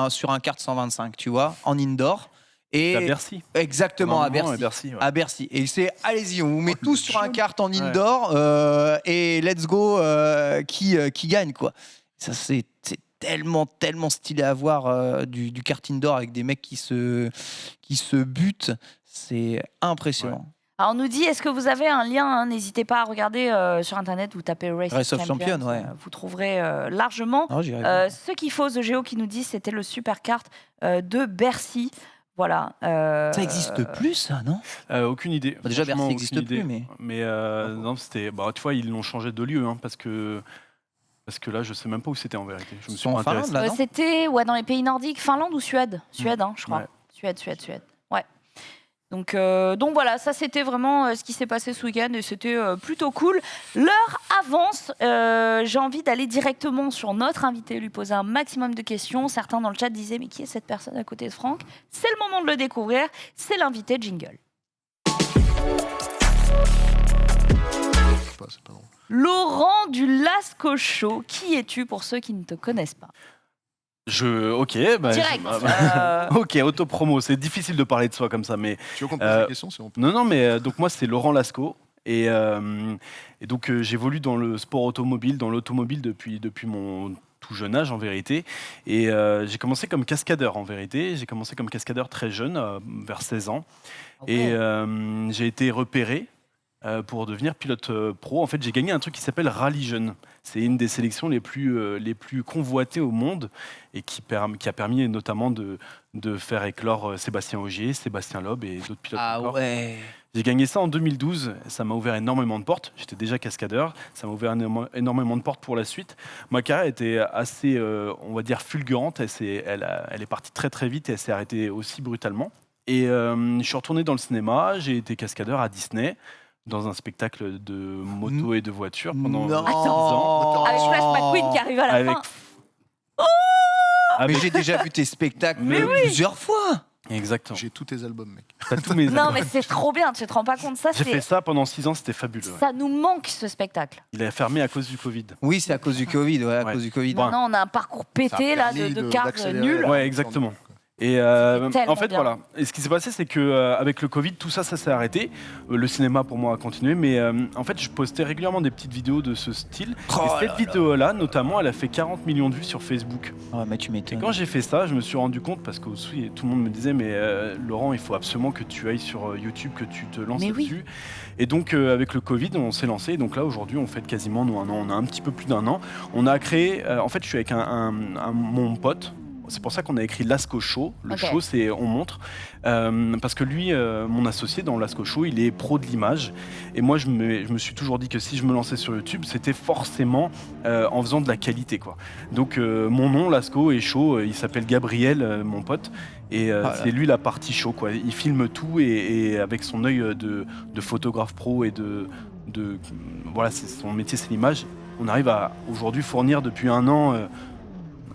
sur un kart 125, tu vois, en indoor. Et À Bercy. exactement, à Normalement, Bercy. ouais. À Bercy. Et c'est, allez-y, on vous met tous sur un kart en Ouais. indoor et let's go, qui gagne, quoi. Ça, c'est tellement stylé à voir du kart indoor avec des mecs qui se butent. C'est impressionnant. Alors on nous dit, est-ce que vous avez un lien, hein, n'hésitez pas à regarder sur internet, vous tapez Race of Champions, ouais. vous trouverez largement. Non, j'irai voir. Ce qu'il faut, The Géo qui nous dit, c'était le Superkart de Bercy. Voilà. Ça existe plus, ça, non? Aucune idée. Bah, déjà, Franchement, Bercy n'existe aucune idée. plus, mais... Non, c'était. Bah, tu vois, ils l'ont changé de lieu, hein, parce que là, je sais même pas où c'était en vérité. Je me suis Ils sont pas en Finlande, intéressé. là, non C'était dans les pays nordiques, Finlande ou Suède? Suède, hein, je crois. Ouais. Suède. Ouais. Donc voilà, ça c'était vraiment ce qui s'est passé ce week-end et c'était plutôt cool. L'heure avance, j'ai envie d'aller directement sur notre invité, lui poser un maximum de questions. Certains dans le chat disaient, mais qui est cette personne à côté de Franck? C'est le moment de le découvrir, c'est l'invité jingle. C'est pas drôle. Laurent du Lascaux Show, qui es-tu pour ceux qui ne te connaissent pas? Ok, bah, Direct. Ok, autopromo. C'est difficile de parler de soi comme ça, mais Tu veux qu'on te pose la question si on peut. non, mais donc moi c'est Laurent Lascaux et donc j'évolue dans le sport automobile, dans l'automobile depuis mon tout jeune âge en vérité. Et j'ai commencé comme cascadeur en vérité. J'ai commencé comme cascadeur très jeune, vers 16 ans. Okay. Et j'ai été repéré pour devenir pilote pro. En fait, j'ai gagné un truc qui s'appelle Rallye Jeune. C'est une des sélections les plus convoitées au monde et qui a permis notamment de faire éclore Sébastien Ogier, Sébastien Loeb et d'autres pilotes encore. ouais. J'ai gagné ça en 2012. Ça m'a ouvert énormément de portes. J'étais déjà cascadeur. Ça m'a ouvert énormément de portes pour la suite. Ma carrière était assez, on va dire, fulgurante. Elle est partie très très vite et elle s'est arrêtée aussi brutalement. Et je suis retourné dans le cinéma. J'ai été cascadeur à Disney, dans un spectacle de moto et de voiture pendant 10 ans. Avec Flash McQueen qui arrive à la fin. Mais j'ai déjà vu tes spectacles plusieurs fois. Exactement. J'ai tous tes albums, mec. T'as tous mes Non, albums. mais c'est trop bien, tu te rends pas compte ça? J'ai fait ça pendant 6 ans, c'était fabuleux. Ouais. Ça nous manque ce spectacle. Il a fermé à cause du Covid. Oui, c'est à cause du Covid, à Ouais. cause du Covid. Bon. Maintenant, on a un parcours pété là, de cartes d'accélérer. nulles. Ouais, exactement. Et tellement en fait, bien. voilà. Et ce qui s'est passé, c'est que avec le Covid, tout ça s'est arrêté. Le cinéma, pour moi, a continué. Mais en fait, je postais régulièrement des petites vidéos de ce style. Oh et cette vidéo-là, notamment, elle a fait 40 millions de vues sur Facebook. Ah, mais tu Et m'étonnes. quand j'ai fait ça, je me suis rendu compte, parce que aussi, tout le monde me disait, mais Laurent, il faut absolument que tu ailles sur YouTube, que tu te lances Mais oui. là-dessus. Et donc, avec le Covid, on s'est lancé. Et donc là, aujourd'hui, on fête quasiment un an. On a un petit peu plus d'un an. On a créé, en fait, je suis avec mon pote. c'est pour ça qu'on a écrit Lasco Show. Le Ok. show, c'est on montre. Parce que lui, mon associé dans Lasco Show, il est pro de l'image. Et moi, je me suis toujours dit que si je me lançais sur YouTube, c'était forcément en faisant de la qualité, quoi. Donc, mon nom, Lasco, est show. Il s'appelle Gabriel, mon pote. Et c'est lui la partie show, quoi. Il filme tout et avec son œil de photographe pro et voilà, son métier, c'est l'image. On arrive à aujourd'hui fournir depuis 1 an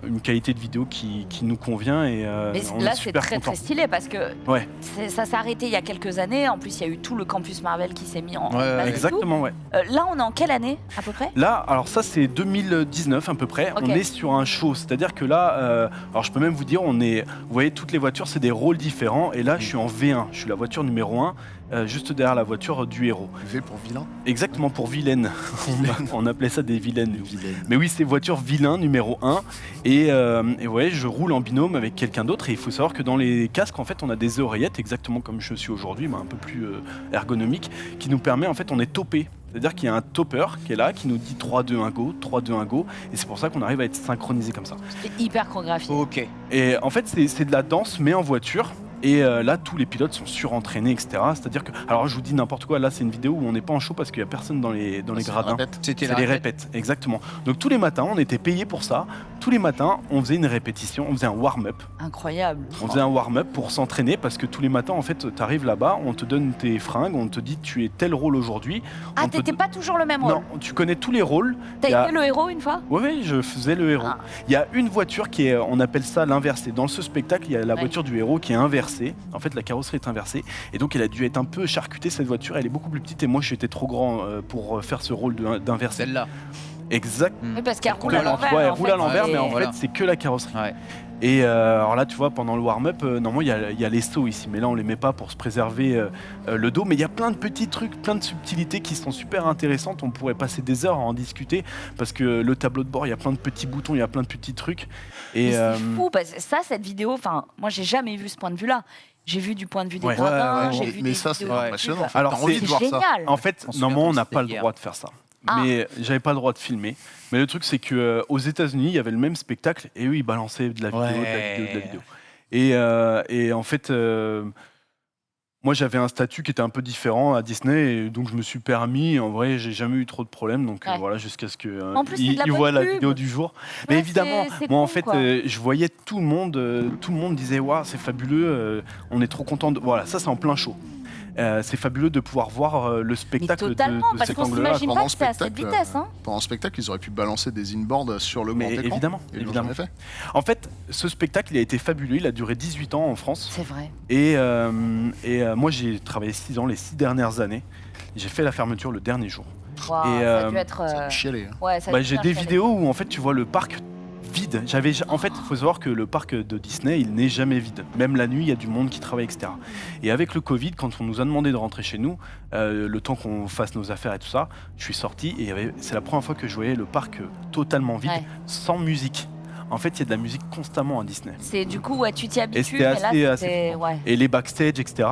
une qualité de vidéo qui nous convient et Mais on là, est c'est super très content. très stylé parce que Ouais, ça s'est arrêté il y a quelques années. En plus, il y a eu tout le campus Marvel qui s'est mis en Ouais, place et tout. exactement, ouais. Là, on est en quelle année à peu près? Là, alors ça c'est 2019 à peu près. Ok. On est sur un show, c'est-à-dire que là, alors je peux même vous dire, vous voyez toutes les voitures, c'est des rôles différents. Et là, je suis en V1, je suis la voiture numéro 1, juste derrière la voiture du héros. V pour vilain. Exactement, pour vilaine. On appelait ça des vilaines. nous. Vilaine. Mais oui, c'est voiture vilain numéro 1. Et ouais, je roule en binôme avec quelqu'un d'autre. Et il faut savoir que dans les casques, en fait, on a des oreillettes, exactement comme je suis aujourd'hui, mais un peu plus ergonomique, qui nous permet, en fait, on est topé. C'est-à-dire qu'il y a un topper qui est là, qui nous dit 3, 2, 1, go, 3, 2, 1, go. Et c'est pour ça qu'on arrive à être synchronisé comme ça. C'est hyper chorégraphié. Ok. Et en fait, c'est de la danse, mais en voiture. Et là, tous les pilotes sont surentraînés, etc. C'est-à-dire que, alors je vous dis n'importe quoi, là c'est une vidéo où on n'est pas en show parce qu'il n'y a personne dans les gradins. C'était C'est la les répètes, exactement. Donc tous les matins, on était payés pour ça. Tous les matins, on faisait une répétition, on faisait un warm-up. Incroyable. On faisait un warm-up pour s'entraîner parce que tous les matins, en fait, tu arrives là-bas, on te donne tes fringues, on te dit tu es tel rôle aujourd'hui. Ah, On te t'étais pas toujours le même rôle? Non, tu connais tous les rôles. T'as Il y a- été le héros une fois? Oui, je faisais le héros. Ah. Il y a une voiture qui est, on appelle ça l'inversé. Dans ce spectacle, il y a la Ouais. voiture du héros qui est inversée. En fait, la carrosserie est inversée. Et donc, elle a dû être un peu charcutée, cette voiture. Elle est beaucoup plus petite et moi, j'étais trop grand pour faire ce rôle d'inversé. Celle-là. Exact. Oui, parce qu'elle roule à Ouais, l'envers. Ouais, elle en roule fait, à l'envers, mais en Voilà. fait, c'est que la carrosserie. Ouais. Et alors là, tu vois, pendant le warm-up, normalement, il y a les sauts ici, mais là, on les met pas pour se préserver le dos. Mais il y a plein de petits trucs, plein de subtilités qui sont super intéressantes. On pourrait passer des heures à en discuter parce que le tableau de bord, il y a plein de petits boutons, il y a plein de petits trucs. Mais Et c'est fou, parce que ça, cette vidéo, enfin, moi, j'ai jamais vu ce point de vue-là. J'ai vu du point de vue des Ouais. gradins, Ouais, j'ai ouais, vu mais des ça, c'est vidéos impressionnant. YouTube. En fait, Alors, t'as envie C'est de voir ça. génial. en fait, On se normalement, on souvient n'a quand pas le c'était droit de faire ça. Ah. Mais j'avais pas le droit de filmer. Mais le truc, c'est que aux États-Unis, il y avait le même spectacle et eux, ils balançaient de la vidéo, de la Ouais. vidéo, de la vidéo. Et en fait, moi, j'avais un statut qui était un peu différent à Disney, et donc je me suis permis. En vrai, j'ai jamais eu trop de problèmes, donc Ouais. voilà, jusqu'à ce que En plus, c'est de ils la bonne voient la pub. vidéo du jour. Ouais, Mais évidemment, c'est moi, en cool, fait, quoi. je voyais tout le monde disait, waouh, c'est fabuleux, on est trop content. Voilà, ça, c'est en plein show. C'est fabuleux de pouvoir voir le Mais spectacle totalement, de parce cet qu'on angle-là. s'imagine pendant pas le que c'est à cette spectacle, vitesse. Hein. Pendant le spectacle, ils auraient pu balancer des inboards sur le grand Mais écran. évidemment, Ils l'ont évidemment. jamais fait. En fait, ce spectacle, il a été fabuleux. Il a duré 18 ans en France. C'est vrai. Et moi, j'ai travaillé 6 ans, les 6 dernières années. J'ai fait la fermeture le dernier jour. Waouh, Et, ça a dû euh, être. Chialer. Hein. Ouais, ça a Bah, dû j'ai bien des chialer. vidéos où en fait tu vois le parc vide. En fait, il faut savoir que le parc de Disney, il n'est jamais vide. Même la nuit, il y a du monde qui travaille, etc. Et avec le Covid, quand on nous a demandé de rentrer chez nous, le temps qu'on fasse nos affaires et tout ça, je suis sorti et c'est la première fois que je voyais le parc totalement vide, Ouais. sans musique. En fait, il y a de la musique constamment à Disney. C'est du coup, ouais, tu t'y habitues, c'était mais là, assez c'était. fou. Ouais. Et les backstage, etc.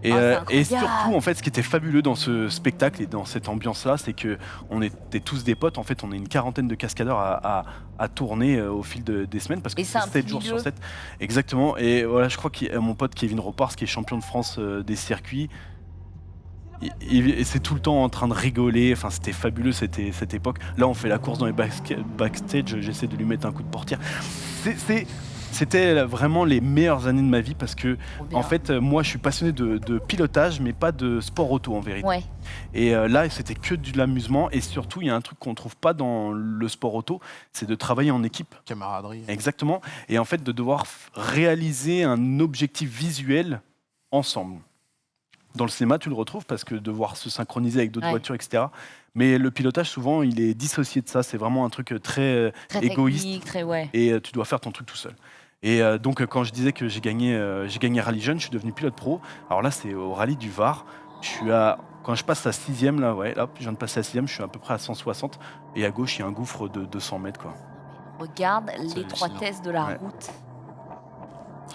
Et, Ah, c'est et incroyable. surtout, en fait, ce qui était fabuleux dans ce spectacle et dans cette ambiance-là, c'est que on était tous des potes. En fait, on est une quarantaine de cascadeurs à tourner au fil des semaines parce que Et c'est un 7 petit jours sur milieu. 7. Exactement. Et voilà, je crois que mon pote Kevin Ropars, qui est champion de France des circuits, et c'est tout le temps en train de rigoler. Enfin, c'était fabuleux cette époque. Là, on fait la course dans les backstage. J'essaie de lui mettre un coup de portière. C'était vraiment les meilleures années de ma vie parce que, Trop bien. en fait, moi, je suis passionné de pilotage, mais pas de sport auto en vérité. Ouais. Et là, c'était que de l'amusement. Et surtout, il y a un truc qu'on ne trouve pas dans le sport auto, c'est de travailler en équipe. Camaraderie. Exactement. Et en fait, de devoir réaliser un objectif visuel ensemble. Dans le cinéma, tu le retrouves parce que devoir se synchroniser avec d'autres Ouais. voitures, etc. Mais le pilotage, souvent, il est dissocié de ça. C'est vraiment un truc très Très égoïste. technique, très, ouais. Et tu dois faire ton truc tout seul. Et donc quand je disais que j'ai gagné Rallye Jeune, je suis devenu pilote pro. Alors là, c'est au rallye du Var. Quand je passe la 6e, là, ouais, hop, je viens de passer la 6e, je suis à peu près à 160. Et à gauche, il y a un gouffre de 200 mètres, quoi. Regarde C'est l'étroitesse de la Ouais. route.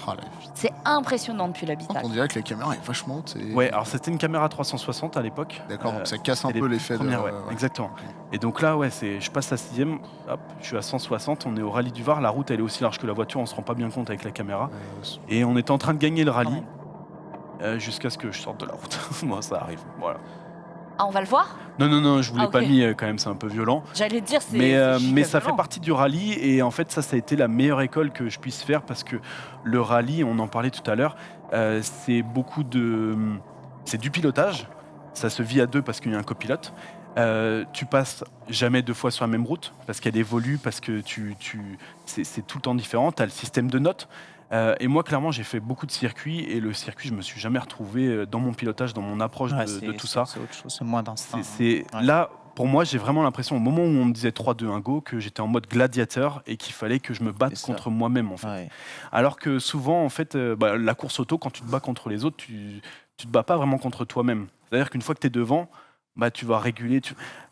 Oh, la vie. C'est impressionnant depuis l'habitat. On dirait que la caméra est vachement haute. Ouais, alors c'était une caméra 360 à l'époque. D'accord, donc ça casse un c'était peu les l'effet de... premières, ouais, exactement. Et donc là, ouais, je passe la 6ème, hop, je suis à 160, on est au rallye du Var, la route elle est aussi large que la voiture, on se rend pas bien compte avec la caméra. Et on était en train de gagner le rallye jusqu'à ce que je sorte de la route. Moi, ça arrive, voilà. Ah, on va le voir? Non, je vous l'ai Ah, ok. pas mis quand même, c'est un peu violent. J'allais te dire, c'est. Mais c'est giga ça fait violent. partie du rallye et en fait ça a été la meilleure école que je puisse faire parce que le rallye, on en parlait tout à l'heure, c'est c'est du pilotage, ça se vit à deux parce qu'il y a un copilote. Tu passes jamais 2 fois sur la même route parce qu'elle évolue, parce que c'est tout le temps différent, tu as le système de notes. Et moi clairement j'ai fait beaucoup de circuits et le circuit je me suis jamais retrouvé dans mon pilotage, dans mon approche de tout ça. C'est autre chose, c'est moins d'instinct. Ouais. Là, pour moi, j'ai vraiment l'impression, au moment où on me disait 3-2-1 go, que j'étais en mode gladiateur et qu'il fallait que je me batte contre moi-même, en fait. Ouais. Alors que souvent, en fait, la course auto, quand tu te bats contre les autres, tu te bats pas vraiment contre toi-même. C'est-à-dire qu'une fois que tu es devant, tu vas réguler.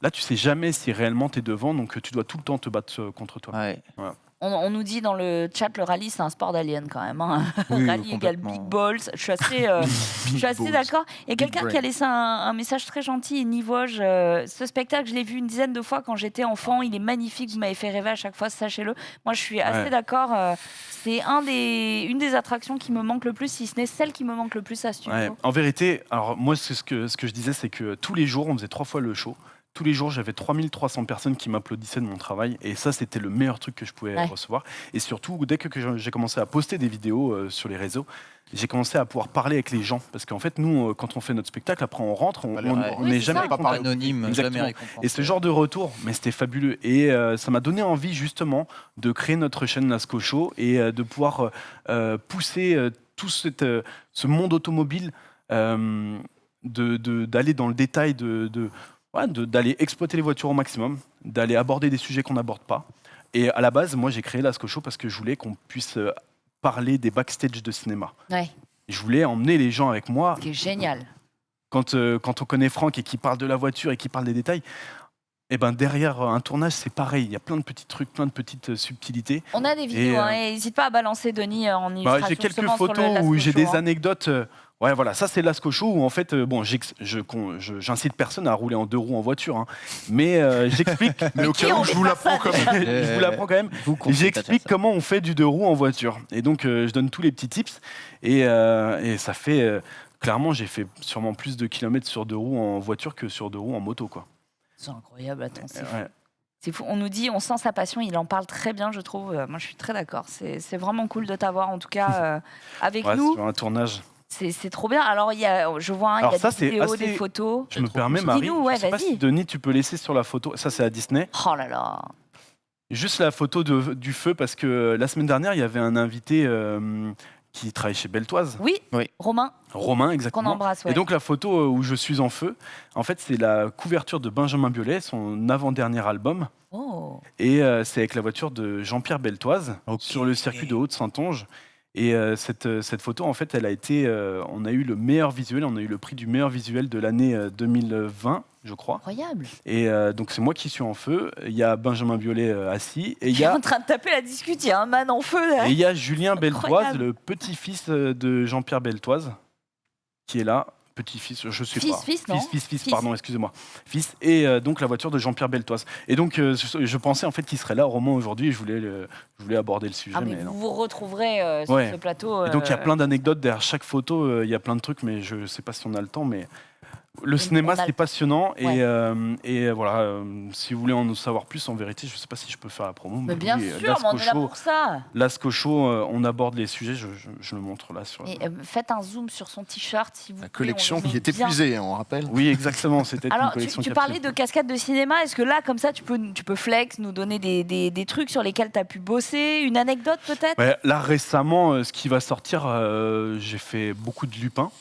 Là, tu sais jamais si réellement tu es devant, donc tu dois tout le temps te battre contre toi. Ouais. Voilà. On nous dit dans le chat, le rallye, c'est un sport d'alien quand même. Hein. Oui, Rallye égale complètement. big balls. Je suis assez d'accord. Et quelqu'un brain. qui a laissé un message très gentil, Nivoge. Ce spectacle, je l'ai vu une dizaine de fois quand j'étais enfant. Il est magnifique. Vous m'avez fait rêver à chaque fois, sachez-le. Moi, je suis assez d'accord. C'est une des attractions qui me manque le plus, si ce n'est celle qui me manque le plus à Studio. Ouais. En vérité, alors moi, ce que je disais, c'est que tous les jours, on faisait 3 fois le show. Tous les jours, j'avais 3300 personnes qui m'applaudissaient de mon travail. Et ça, c'était le meilleur truc que je pouvais recevoir. Et surtout, dès que j'ai commencé à poster des vidéos sur les réseaux, j'ai commencé à pouvoir parler avec les gens. Parce qu'en fait, nous, quand on fait notre spectacle, après, on rentre, on Oui, n'est c'est jamais ça. Pas content. anonyme, Exactement. jamais récompensé. Et ce genre de retour, mais c'était fabuleux. Et ça m'a donné envie, justement, de créer notre chaîne Lasco Show et de pouvoir pousser tout ce monde automobile, d'aller dans le détail, d'aller exploiter les voitures au maximum, d'aller aborder des sujets qu'on n'aborde pas. Et à la base, moi, j'ai créé Lasco Show parce que je voulais qu'on puisse parler des backstage de cinéma. Ouais, Je voulais emmener les gens avec moi. ce qui est génial. Quand on connaît Franck et qu'il parle de la voiture et qu'il parle des détails, et ben derrière un tournage, c'est pareil. Il y a plein de petits trucs, plein de petites subtilités. On a des vidéos, Et, n'hésite pas à balancer Denis en illustration. J'ai quelques justement, sur le photos Lasco où j'ai Show, des hein. anecdotes. Ouais, voilà, ça c'est Lasco Show où en fait, j'incite personne à rouler en 2 roues en voiture, hein. Mais j'explique. Mais au qui cas où, ont je des vous l'apprends personnes comme... Je vous l'apprends quand même. J'explique comment on fait du 2 roues en voiture. Et donc, je donne tous les petits tips. Et ça fait. Clairement, j'ai fait sûrement plus de kilomètres sur 2 roues en voiture que sur 2 roues en moto, quoi. C'est incroyable, attends, c'est fou. Ouais. C'est fou. On nous dit, on sent sa passion, il en parle très bien, je trouve. Moi, je suis très d'accord. C'est vraiment cool de t'avoir, en tout cas, avec Ouais, nous. sur un tournage. C'est trop bien. Alors, je vois, il Alors y a ça, des c'est vidéos, assez- des photos. Je me trop permets, cool, Marie. Dis-nous, ouais, je sais pas vas-y. si Denis, tu peux laisser sur la photo. Ça, c'est à Disney. Oh là là. Juste la photo du feu, parce que la semaine dernière, il y avait un invité qui travaille chez Beltoise. Oui, Oui. Romain, Romain, qu'on exactement. embrasse. Ouais. Et donc la photo où je suis en feu, en fait, c'est la couverture de Benjamin Biolay, son avant-dernier album. Oh. Et c'est avec la voiture de Jean-Pierre Beltoise sur le circuit de Haute-Saintonge. Et cette photo, en fait, elle a été. On a eu le meilleur visuel, on a eu le prix du meilleur visuel de l'année 2020, je crois. Incroyable. Et donc c'est moi qui suis en feu. Il y a Benjamin Biolay assis. Et il Il y est a en train de taper la discute, il y a un man en feu là. Et il y a Julien Beltoise, Incroyable. le petit-fils de Jean-Pierre Beltoise, qui est là. Petit-fils, je sais pas. Fils, non Fils, pardon, excusez-moi. Fils, et donc la voiture de Jean-Pierre Beltoise. Et donc, je pensais en fait qu'il serait là au roman aujourd'hui, et je voulais aborder le sujet, Ah, mais mais non. vous vous retrouverez sur Ouais. ce plateau. Et donc, il y a plein d'anecdotes derrière chaque photo, il y a plein de trucs, mais je sais pas si on a le temps, mais... Le cinéma, on a c'est passionnant, Ouais. et voilà, si vous voulez en savoir plus, en vérité, je sais pas si je peux faire la promo, Mais bien oui, sûr, mais Lasco on est là Show, pour ça. Lasco Show, on aborde les sujets, je le montre là sur... Et, faites un zoom sur son t-shirt si vous La plaît, collection on le qui met est bien. épuisée, on rappelle. Oui, exactement, c'était une Alors, collection tu capsule. parlais de cascades de cinéma. Est-ce que là, comme ça, tu peux flex, nous donner des trucs sur lesquels tu as pu bosser, une anecdote peut-être? Ouais, là, récemment, ce qui va sortir, j'ai fait beaucoup de Lupin.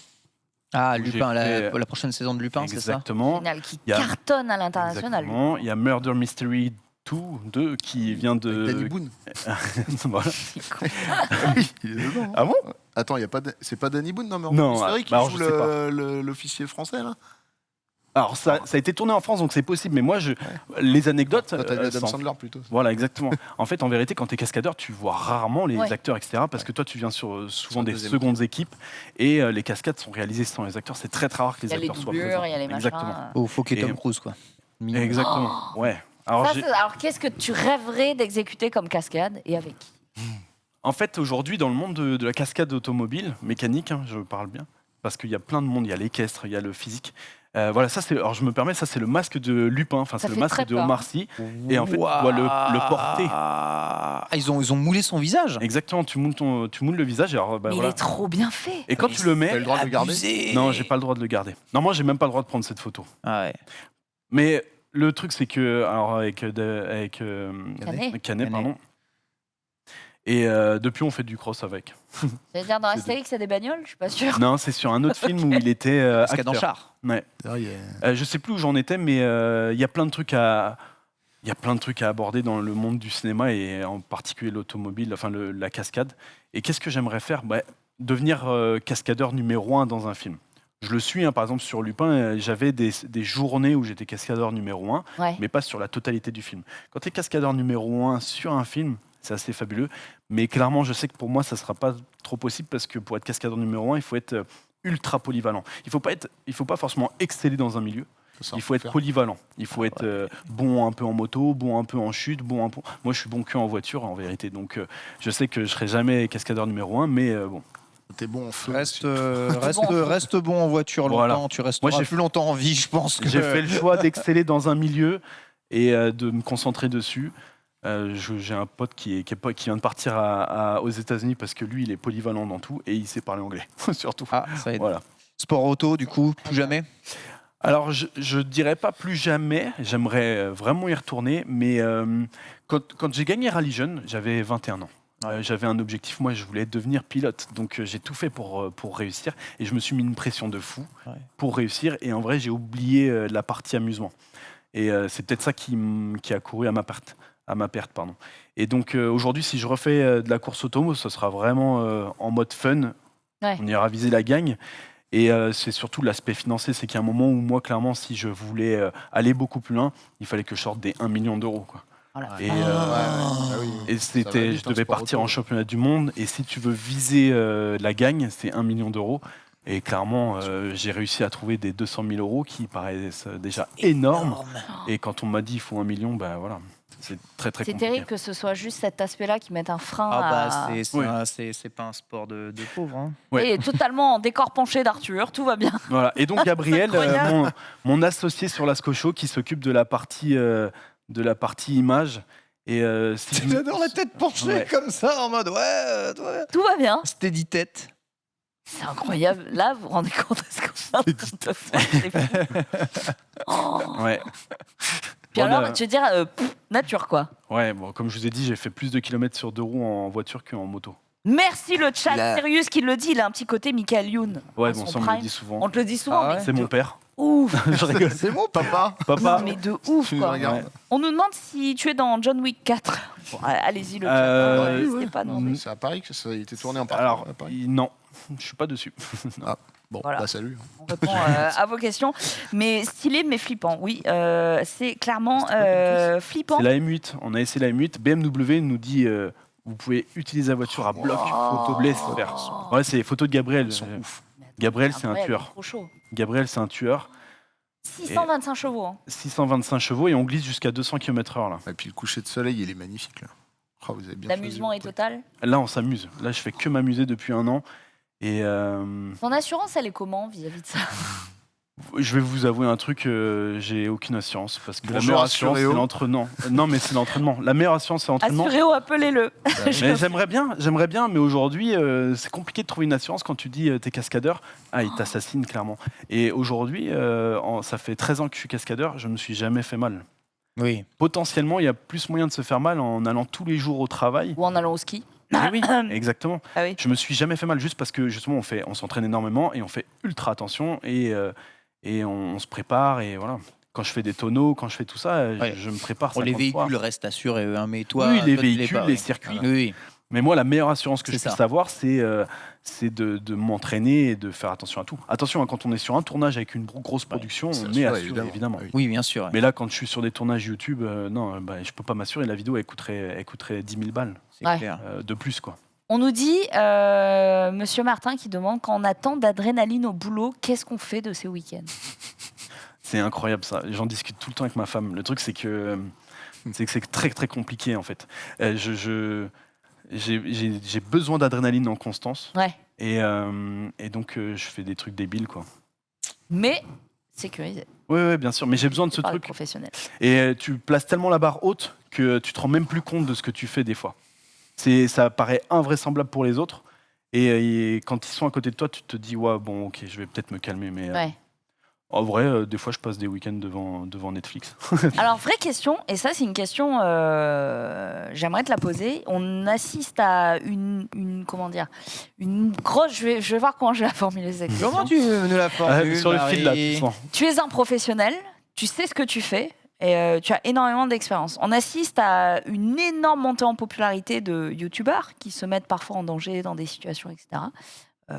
Ah, J'ai Lupin, fait- la prochaine saison de Lupin, c'est ça? Exactement. Génial, qui Il y a- cartonne à l'international. Exactement. Il y a Murder Mystery 2 qui vient Avec de... Danny Boone. Voilà. Oui, il est dedans. hein. Ah bon? Attends, c'est pas Danny Boone, non, mais Non, Mystery qui bah alors, joue je sais pas. l'officier français, là. Alors ça a été tourné en France, donc c'est possible. Mais moi, les anecdotes. Toi, t'as dit Adam sont- Sandler plutôt. Voilà, exactement. En fait, en vérité, quand tu es cascadeur, tu vois rarement les Ouais. acteurs, etc. Parce que toi, tu viens souvent Sur des deuxième secondes équipes et les cascades sont réalisées sans les acteurs. C'est très très rare que Il les y a les acteurs soient doublures, présents. il y a les machins. Exactement. Faut qu'il y ait Et- Tom Cruise, quoi. Minimum. Exactement. Ouais. Alors, Alors, qu'est-ce que tu rêverais d'exécuter comme cascade et avec qui? en fait, aujourd'hui, dans le monde de la cascade automobile, mécanique, hein, je parle bien, parce qu'il y a plein de monde, il y a l'équestre, il y a le physique. Voilà, ça c'est. Alors je me permets, ça c'est le masque de Lupin, enfin Ça c'est le fait masque très de peur. Omar Sy. Et en fait, tu dois le porter. Ah, ils ont moulé son visage. Exactement, tu moules le visage. Et, alors, bah, Mais voilà. il est trop bien fait. Et quand tu le T'as mets, le droit de le garder. Abusé. non, j'ai pas le droit de le garder. Non, moi j'ai même pas le droit de prendre cette photo. Ah ouais. Mais le truc c'est que, alors avec Canet. Canet, Canet. pardon. Et depuis on fait du cross avec. J'allais dire dans Astérix, il y a des bagnoles, je suis pas sûre. Non, c'est sur un autre film où il était Cascade en acteur. char. Ouais. D'ailleurs, il y a- Je sais plus où j'en étais, mais il y a plein de trucs à. Il y a plein de trucs à aborder dans le monde du cinéma et en particulier l'automobile, enfin la cascade. Et qu'est-ce que j'aimerais faire? Devenir cascadeur numéro 1 dans un film. Je le suis, hein, par exemple sur Lupin, j'avais des journées où j'étais cascadeur numéro 1, Ouais. mais pas sur la totalité du film. Quand tu es cascadeur numéro 1 sur un film, c'est assez fabuleux. Mais clairement, je sais que pour moi, ça ne sera pas trop possible parce que pour être cascadeur numéro 1, il faut être ultra polyvalent. Il ne faut pas forcément exceller dans un milieu. ça, Il faut être faire. polyvalent. Il faut être bon un peu en moto, bon un peu en chute, bon un peu. Moi, je suis bon que en voiture, en vérité. Donc, je sais que je serai jamais cascadeur numéro 1, mais bon. T'es bon en feu. Reste, aussi. reste bon en voiture longtemps. Voilà. Tu resteras Moi, j'ai plus longtemps en vie, je pense. Que... J'ai fait le choix d'exceller dans un milieu et de me concentrer dessus. J'ai un pote qui vient de partir aux États-Unis parce que lui, il est polyvalent dans tout et il sait parler anglais, surtout. Ah, ça aide. Voilà. Sport auto, du coup, plus jamais. Alors, je dirais pas plus jamais. J'aimerais vraiment y retourner, mais quand j'ai gagné Rallye Jeune, j'avais 21 ans. J'avais un objectif, moi je voulais devenir pilote, donc j'ai tout fait pour réussir et je me suis mis une pression de fou pour réussir et en vrai j'ai oublié la partie amusement et c'est peut-être ça qui a couru à ma perte. Pardon. Et donc aujourd'hui si je refais de la course auto, ce sera vraiment en mode fun, on ira viser la gagne et c'est surtout l'aspect financier, c'est qu'il y a un moment où moi clairement si je voulais aller beaucoup plus loin, il fallait que je sorte des 1 million d'euros quoi. Voilà. Et, Ah oui. et Ça va vite, je devais sport partir auto. en championnat du monde. Et si tu veux viser la gagne, c'est 1 million d'euros. Et clairement, j'ai réussi à trouver des 200 000 euros qui paraissent déjà énormes. Et quand on m'a dit il faut 1 million, bah voilà, c'est très très C'est compliqué. terrible que ce soit juste cet aspect-là qui mette un frein Ah à... bah, c'est pas un sport de pauvre. Hein. Ouais. Et totalement en décor penché d'Arthur, tout va bien. Voilà. Et donc Gabriel, incroyable. mon associé sur la Scocho, qui s'occupe de la partie image. Et si J'adore la tête penchée Ouais. comme ça, en mode ouais. Tout va bien. Steady tête. C'est incroyable. Là, vous vous rendez compte de ce qu'on est en train de faire, c'est fou. Oh. Ouais. Puis Bon, alors, tu veux dire, nature quoi. Ouais, bon, comme je vous ai dit, j'ai fait plus de kilomètres sur 2 roues en voiture qu'en moto. Merci le chat, La- Sirius qui le dit, il a un petit côté Michael Youn. Ouais, À bon, son ça on me prime. le dit souvent. On te le dit souvent, Ah ouais. mais C'est mon père. ouf. Je rigole. C'est mon papa. Papa. Non, mais de ouf Tu nous quoi. regardes. Ouais. On nous demande si tu es dans John Wick 4. Bon, allez-y le chat. N'hésitez pas à demander. C'est à Paris que ça a été tourné en partie. Alors, à Paris. non, je suis pas dessus. Bon, Voilà. bah salut. On répond à vos questions. Mais stylé, mais flippant. Oui, c'est clairement flippant. C'est la M8. On a essayé la M8. BMW nous dit vous pouvez utiliser la voiture à bloc photo blé, c'est super. Ouais, c'est les photos de Gabriel. Ils sont ouf. Gabriel, c'est un Incroyable, tueur. Trop chaud. Gabriel, c'est un tueur. 625 chevaux. Hein. 625 chevaux et on glisse jusqu'à 200 km/h là. Et puis le coucher de soleil, il est magnifique là. Oh, vous avez bien L'amusement choisi, est votre total. Là, on s'amuse. Là, je fais que m'amuser depuis 1 an. Et Ton assurance, elle est comment vis-à-vis de ça? je vais vous avouer un truc, j'ai aucune assurance parce que la Bonjour, meilleure assurance, c'est Assuréo. l'entraînement. Non, mais c'est l'entraînement. La meilleure assurance, c'est l'entraînement. Assuréo, appelez-le. Mais j'aimerais bien, mais aujourd'hui, c'est compliqué de trouver une assurance quand tu dis t'es cascadeur. Ah, ils t'assassinent clairement. Et aujourd'hui, ça fait 13 ans que je suis cascadeur, je me suis jamais fait mal. Oui. Potentiellement, il y a plus moyen de se faire mal en allant tous les jours au travail. Ou en allant au ski. Ah oui, exactement. Ah oui. Je me suis jamais fait mal juste parce que justement on s'entraîne énormément et on fait ultra attention et on se prépare et voilà. Quand je fais des tonneaux, quand je fais tout ça, Ouais. je me prépare. Les 50 fois. véhicules restent assurés, hein, mais toi. Oui, les toi, tu l'es véhicules, pas, les oui. circuits. Oui. Mais moi, la meilleure assurance que je C'est puisse ça. avoir, c'est de m'entraîner et de faire attention à tout. Attention, hein, quand on est sur un tournage avec une grosse production, c'est on est assuré, assuré, évidemment. Oui. Oui, bien sûr. Mais là, quand je suis sur des tournages YouTube, non, je peux pas m'assurer. La vidéo, elle coûterait 10 000 balles C'est Ouais. clair. de plus, quoi. On nous dit, Monsieur Martin qui demande, quand on a tant d'adrénaline au boulot, qu'est-ce qu'on fait de ces week-ends? C'est incroyable, ça. J'en discute tout le temps avec ma femme. Le truc, c'est que c'est très, très compliqué, en fait. J'ai besoin d'adrénaline en constance. Ouais. Et donc, je fais des trucs débiles, quoi. Mais sécurisé Oui, bien sûr. Mais j'ai besoin de ce par les truc. professionnels. Et tu places tellement la barre haute que tu te rends même plus compte de ce que tu fais des fois. Ça paraît invraisemblable pour les autres. Et quand ils sont à côté de toi, tu te dis, ouais, bon, ok, je vais peut-être me calmer. Mais Ouais. en vrai, des fois, je passe des week-ends devant Netflix. Alors, vraie question, et ça, c'est une question, j'aimerais te la poser. On assiste à une comment dire, une grosse. Je vais voir comment je vais la formuler cette question. Comment tu nous la formules, Sur le fil, là, Marie tu sens. Tu es un professionnel, tu sais ce que tu fais. Et tu as énormément d'expérience. On assiste à une énorme montée en popularité de youtubeurs qui se mettent parfois en danger dans des situations, etc.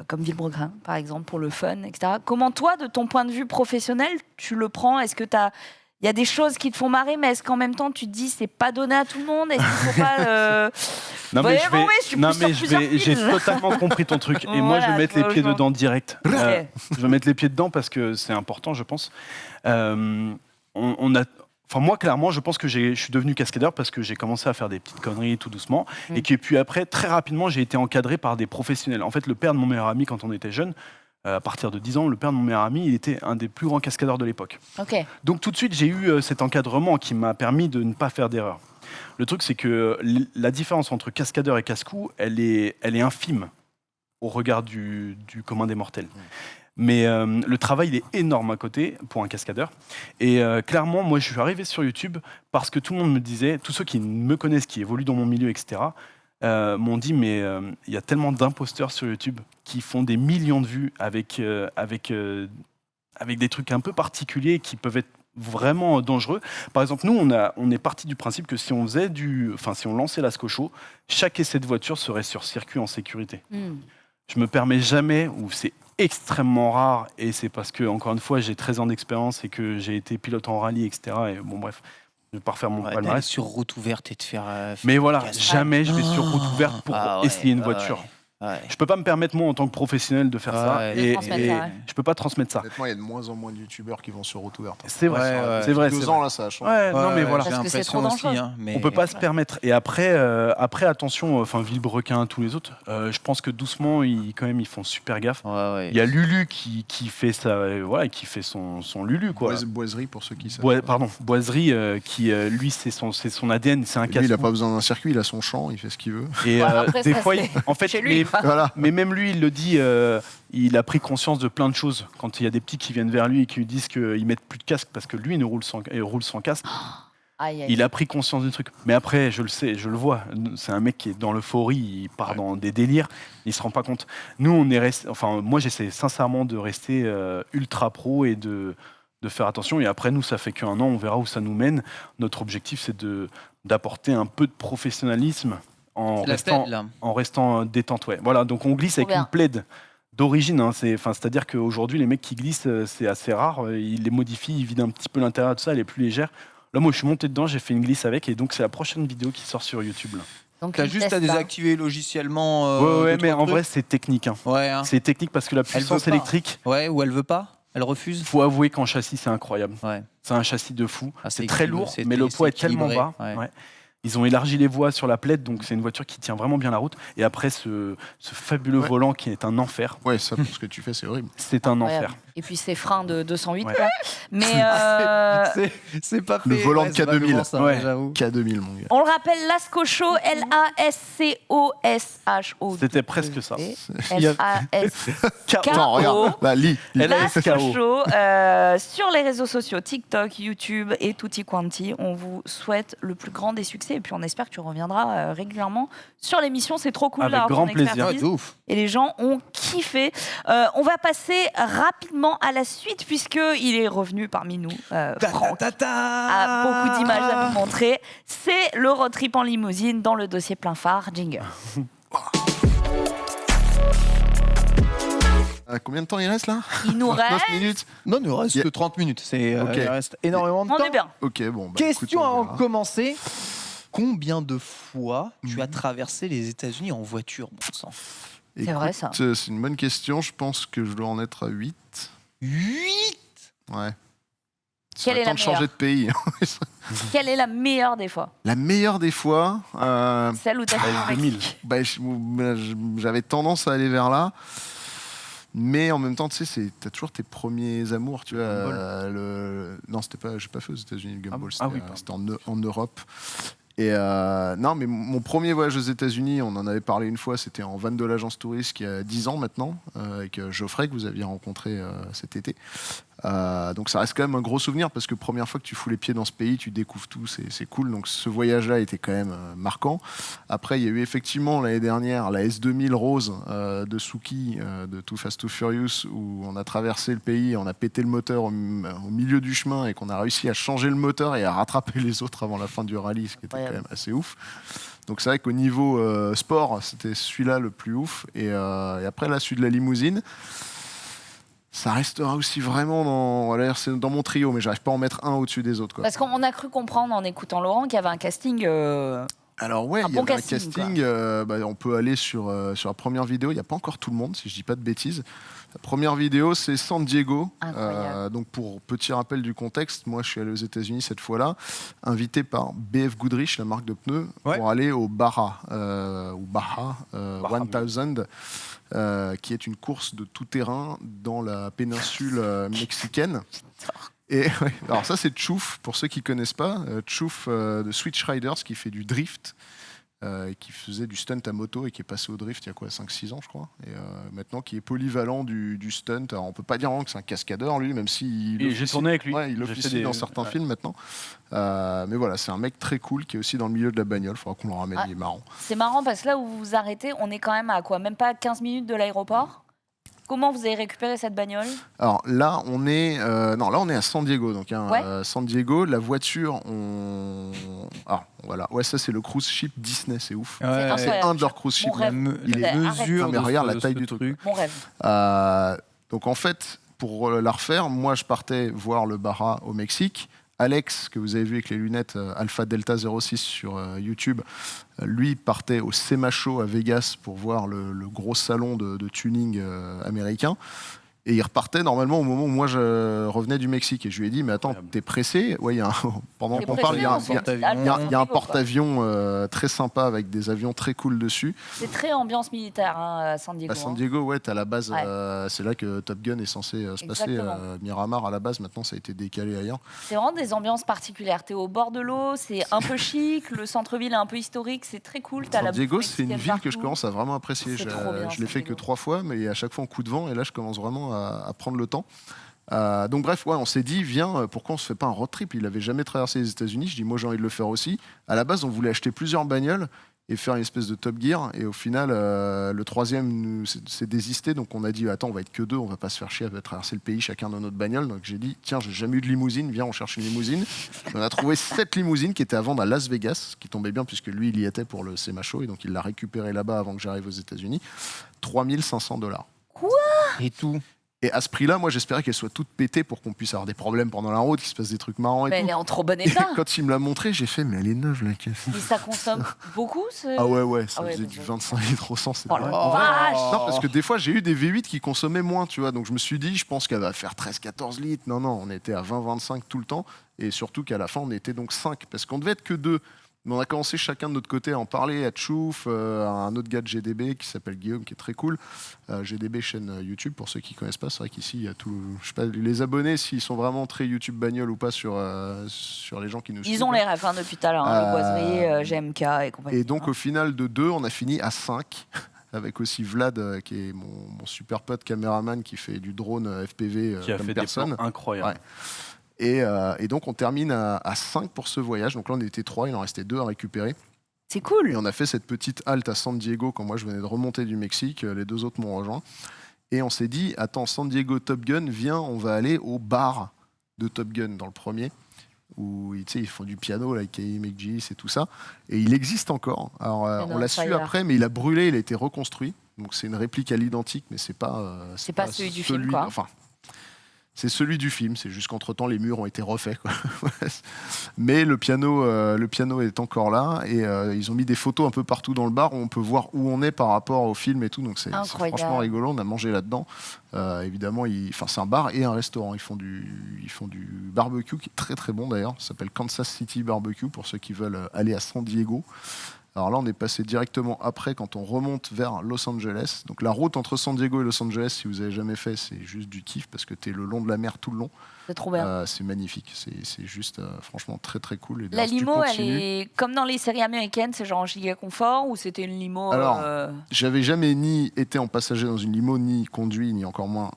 Comme Villebregrin, par exemple, pour le fun, etc. Comment toi, de ton point de vue professionnel, tu le prends? Est-ce que il y a des choses qui te font marrer, mais est-ce qu'en même temps, tu te dis c'est pas donné à tout le monde? Est-ce qu'il faut pas... Non, mais j'ai j'ai totalement compris ton truc. Et moi, je vais Voilà, mettre tu les vois, pieds je vois. dedans direct. Ok. Je vais mettre les pieds dedans parce que c'est important, je pense. Moi, clairement, je pense que je suis devenu cascadeur parce que j'ai commencé à faire des petites conneries tout doucement. Et puis après, très rapidement, j'ai été encadré par des professionnels. En fait, le père de mon meilleur ami, quand on était jeune, à partir de 10 ans, le père de mon meilleur ami, il était un des plus grands cascadeurs de l'époque. Ok. Donc tout de suite, j'ai eu cet encadrement qui m'a permis de ne pas faire d'erreur. Le truc, c'est que la différence entre cascadeur et casse-cou, elle est infime au regard du commun des mortels. Mais le travail, il est énorme à côté pour un cascadeur. Et clairement, moi, je suis arrivé sur YouTube parce que tout le monde me disait, tous ceux qui me connaissent, qui évoluent dans mon milieu, etc., m'ont dit, mais il y a tellement d'imposteurs sur YouTube qui font des millions de vues avec des trucs un peu particuliers qui peuvent être vraiment dangereux. Par exemple, nous, on est parti du principe que si on lançait la Scocho, chaque essai de voiture serait sur circuit en sécurité. Je me permets jamais, ou c'est extrêmement rare, et c'est parce que, encore une fois, j'ai 13 ans d'expérience et que j'ai été pilote en rallye, etc. Et bon, bref, je vais pas refaire mon palmarès. sur route ouverte et te faire. Mais voilà, casse. jamais je vais sur route ouverte pour essayer une voiture. Ouais. Je peux pas me permettre, moi, en tant que professionnel, de faire ça. Ouais, Et, transmettre et ça, ouais. je peux pas transmettre ça. Honnêtement, il y a de moins en moins de youtubeurs qui vont sur route ouverte. C'est vrai, Ouais, c'est vrai. 2 c'est ans, vrai. là, ça a changé. Ouais, non, mais voilà. j'ai Parce que c'est l'impression trop aussi, dangereux. hein, mais... On peut pas se permettre. Et après, attention, Villebrequin, tous les autres, je pense que doucement, ils font super gaffe. Ouais. Il y a Lulu qui fait ça, voilà, qui fait son Lulu, quoi. Boiserie, pour ceux qui savent. Boiserie, qui lui, c'est son ADN, c'est un Lui, casse. il n'a pas besoin d'un circuit, il a son champ, il fait ce qu'il veut. Et Ouais, après, des ça, fois, c'est en fait, chez lui. Voilà. mais même lui, il le dit, il a pris conscience de plein de choses. Quand il y a des petits qui viennent vers lui et qui lui disent qu'ils mettent plus de casque parce que lui, il roule sans casque, Aïe, aïe. il a pris conscience du truc. Mais après, je le sais, je le vois. C'est un mec qui est dans l'euphorie, il part dans des délires, il se rend pas compte. Nous, on est resté. Enfin, moi, j'essaie sincèrement de rester ultra pro et de faire attention. Et après, nous, ça fait qu'un an, on verra où ça nous mène. Notre objectif, c'est d'apporter un peu de professionnalisme en restant détente. Ouais. Voilà, donc on glisse Trop avec bien. une plaide d'origine. Hein. C'est-à-dire qu'aujourd'hui, les mecs qui glissent, c'est assez rare. Ils les modifient, ils vident un petit peu l'intérieur de ça, elle est plus légère. Là, moi, je suis monté dedans, j'ai fait une glisse avec, et donc c'est la prochaine vidéo qui sort sur YouTube. Là. Donc, T'as il juste à teste, hein. désactiver logiciellement. Ouais, deux, mais trois en trucs. vrai, c'est technique. Hein. Ouais, hein. C'est technique parce que la Elle puissance veut pas. électrique, Ouais, ou elle veut pas. Elle refuse. faut avouer qu'en châssis, c'est incroyable. Ouais. C'est un châssis de fou. Ah, C'est très lourd, mais le c'est poids est tellement équilibré, bas. ouais. Ouais. Ils ont élargi les voies sur la plaide, donc c'est une voiture qui tient vraiment bien la route. Et après, ce fabuleux Ouais. volant qui est un enfer. Ouais, ça, pour ce que tu fais, c'est horrible. C'est un Incroyable. enfer. Et puis ces freins de 208, Ouais. là. Mais C'est pas fait. Le volant de c'est pas K2000. souvent ça, Ouais. j'avoue. K2000, mon gars. on le rappelle, Lascocho, Lascosho. C'était presque ça. L-A-S-K-O. Attends, regarde. Là, lis. Lascocho, sur les réseaux sociaux, TikTok, YouTube et tutti quanti. On vous souhaite le plus grand des succès et puis on espère que tu reviendras régulièrement sur l'émission. C'est trop cool Avec d'avoir grand ton plaisir. expertise. Ouais, de ouf. Et les gens ont kiffé. On va passer rapidement à la suite puisqu'il est revenu parmi nous. Franck a beaucoup d'images à nous montrer. C'est le road trip en limousine dans le dossier plein phare. Jingle. Combien de temps il reste là? Il nous 9 reste... minutes. Non, il nous reste que 30 minutes. Il reste énormément de On temps. est bien. Ok, bon. Bah, Question écoute, on avant verra. de commencer. Combien de fois tu as traversé les États-Unis en voiture, bon sang? C'est vrai, ça. C'est une bonne question. Je pense que je dois en être à 8. 8? Ouais. Quelle est temps la de changer meilleure de pays. Quelle est la meilleure des fois? La meilleure des fois, Celle où tu as fait le 2000. Mexique. j'avais tendance à aller vers là. Mais en même temps, tu sais, t'as toujours tes premiers amours, tu vois. Non, j'ai pas fait aux États-Unis le Gumball, c'était en Europe. Et non, mais mon premier voyage aux États-Unis, on en avait parlé une fois, c'était en van de l'agence touriste il y a 10 ans maintenant, avec Geoffrey que vous aviez rencontré cet été. Donc ça reste quand même un gros souvenir parce que première fois que tu fous les pieds dans ce pays, tu découvres tout, c'est cool. Donc ce voyage-là était quand même marquant. Après, il y a eu effectivement l'année dernière la S2000 Rose de Suki de Too Fast Too Furious où on a traversé le pays, on a pété le moteur au milieu du chemin et qu'on a réussi à changer le moteur et à rattraper les autres avant la fin du rallye, ce qui était quand même assez ouf. Donc c'est vrai qu'au niveau sport, c'était celui-là le plus ouf. Et après, là, celui de la limousine. Ça restera aussi vraiment c'est dans mon trio, mais j'arrive pas à en mettre un au-dessus des autres. Quoi. Parce qu'on a cru comprendre en écoutant Laurent qu'il y avait un casting. Alors ouais, il y avait un casting. On peut aller sur la première vidéo. Il n'y a pas encore tout le monde, si je dis pas de bêtises. La première vidéo, c'est San Diego. Donc pour petit rappel du contexte, moi je suis allé aux États-Unis cette fois-là, invité par BF Goodrich, la marque de pneus, pour aller au Baja 1000. Qui est une course de tout-terrain dans la péninsule mexicaine. Et alors ça c'est Chouf, pour ceux qui ne connaissent pas, Chouf de Switch Riders qui fait du drift, qui faisait du stunt à moto et qui est passé au drift il y a quoi, 5-6 ans je crois, et maintenant qui est polyvalent du stunt. Alors on peut pas dire vraiment que c'est un cascadeur lui, même si j'ai tourné avec lui. Ouais, il officie dans certains films maintenant. Mais voilà, c'est un mec très cool qui est aussi dans le milieu de la bagnole, il faudra qu'on le ramène, il est marrant. C'est marrant parce que là où vous vous arrêtez, on est quand même à quoi, même pas 15 minutes de l'aéroport. Comment vous avez récupéré cette bagnole? Alors là, on est à San Diego. Donc San Diego, la voiture, voilà. Ouais, ça c'est le cruise ship Disney, c'est ouf. C'est un de leurs cruise ships. Les mesures, mais regarde la taille du truc. Mon rêve. Donc en fait, pour la refaire, moi je partais voir le Baja au Mexique. Alex, que vous avez vu avec les lunettes Alpha Delta 06 sur YouTube, lui partait au SEMA Show à Vegas pour voir le gros salon de tuning américain. Et il repartait normalement au moment où moi je revenais du Mexique. Et je lui ai dit, mais attends, t'es pressé? Ouais, pendant qu'on parle, il y a un porte-avions très sympa avec des avions très cool dessus. C'est très ambiance militaire à San Diego. À San Diego, ouais, t'as la base, c'est là que Top Gun est censé se passer. Miramar à la base, maintenant ça a été décalé ailleurs. C'est vraiment des ambiances particulières. T'es au bord de l'eau, c'est un peu chic, le centre-ville est un peu historique, c'est très cool. San Diego, c'est une ville que je commence à vraiment apprécier. Je l'ai fait que 3 fois, mais à chaque fois en coup de vent, et là je commence vraiment à prendre le temps. Donc bref, on s'est dit, viens, pourquoi on se fait pas un road trip? Il avait jamais traversé les États-Unis. Je dis, moi j'ai envie de le faire aussi. À la base, on voulait acheter plusieurs bagnoles et faire une espèce de Top Gear. Et au final, le troisième s'est désisté. Donc on a dit, attends, on va être que 2, on va pas se faire chier à traverser le pays chacun dans notre bagnole. Donc j'ai dit, tiens, j'ai jamais eu de limousine, viens, on cherche une limousine. Et on a trouvé 7 limousines qui étaient à vendre à Las Vegas, ce qui tombait bien puisque lui, il y était pour le SEMA Show. Et donc il l'a récupéré là-bas avant que j'arrive aux États-Unis. $3500. Quoi? Et tout. Et à ce prix-là, moi, j'espérais qu'elle soit toute pétée pour qu'on puisse avoir des problèmes pendant la route, qu'il se passe des trucs marrants et mais tout. Elle est en trop bon Et état. quand il me l'a montré, j'ai fait, mais elle est neuve, la caisse. Mais ça consomme beaucoup Ah ouais, ça faisait du 25 litres au 100. Oh la vache! Non, parce que des fois, j'ai eu des V8 qui consommaient moins, tu vois. Donc je me suis dit, je pense qu'elle va faire 13-14 litres. Non, on était à 20-25 tout le temps. Et surtout qu'à la fin, on était donc 5. Parce qu'on devait être que 2. Mais on a commencé chacun de notre côté à en parler à Chouf, à un autre gars de GDB qui s'appelle Guillaume, qui est très cool. GDB, chaîne YouTube, pour ceux qui ne connaissent pas. C'est vrai qu'ici, il y a tout. Je sais pas, les abonnés, s'ils sont vraiment très YouTube bagnole ou pas sur les gens qui nous suivent. Ils ont les refs depuis tout à l'heure, le Boiserie, GMK et compagnie. Et donc, au final de 2, on a fini à 5. Avec aussi Vlad, qui est mon super pote caméraman, qui fait du drone FPV qui a comme fait personne. des plans incroyables. Ouais. Et donc on termine à 5 pour ce voyage. Donc là on était 3, il en restait 2 à récupérer. C'est cool. Et on a fait cette petite halte à San Diego quand moi je venais de remonter du Mexique. Les 2 autres m'ont rejoint. Et on s'est dit, attends, San Diego Top Gun, viens, on va aller au bar de Top Gun dans le premier. où ils font du piano, là, avec Kei McGee et tout ça. Et il existe encore. Alors, on l'a su après, mais il a brûlé, il a été reconstruit. Donc c'est une réplique à l'identique, mais c'est pas celui du film, quoi. Enfin, c'est celui du film. C'est juste qu'entre-temps, les murs ont été refaits, quoi. Mais le piano est encore là. Et ils ont mis des photos un peu partout dans le bar où on peut voir où on est par rapport au film et tout. Donc c'est franchement rigolo. On a mangé là-dedans. Évidemment, c'est un bar et un restaurant. Ils font du barbecue qui est très très bon d'ailleurs. Ça s'appelle Kansas City Barbecue pour ceux qui veulent aller à San Diego. Alors là, on est passé directement après quand on remonte vers Los Angeles. Donc la route entre San Diego et Los Angeles, si vous avez jamais fait, c'est juste du kiff parce que tu es le long de la mer tout le long. C'est trop bien. C'est magnifique. C'est juste franchement très très cool. Et la limo, elle est comme dans les séries américaines, c'est genre giga confort ou c'était une limo Alors, j'avais jamais ni été en passager dans une limo, ni conduit, ni encore moins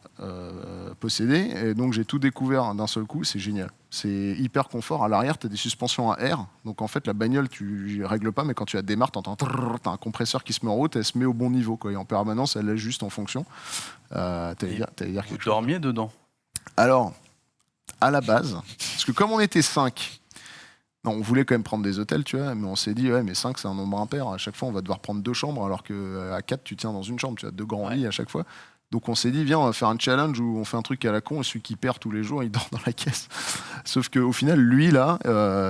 possédé. Et donc j'ai tout découvert d'un seul coup. C'est génial. C'est hyper confort. À l'arrière, tu as des suspensions à air. Donc en fait, la bagnole, tu ne règles pas, mais quand tu la démarres, tu entends un compresseur qui se met en route, elle se met au bon niveau, quoi. Et en permanence, elle ajuste en fonction. T'allais dire quelque chose. Vous dormiez dedans? Alors, à la base, parce que comme on était 5, on voulait quand même prendre des hôtels, tu vois, mais on s'est dit, ouais, mais 5, c'est un nombre impair. À chaque fois, on va devoir prendre 2 chambres, alors qu'à 4, tu tiens dans une chambre. Tu as 2 grands lits à chaque fois. Donc on s'est dit, viens, on va faire un challenge où on fait un truc à la con et celui qui perd tous les jours, il dort dans la caisse. Sauf qu'au final, lui, là,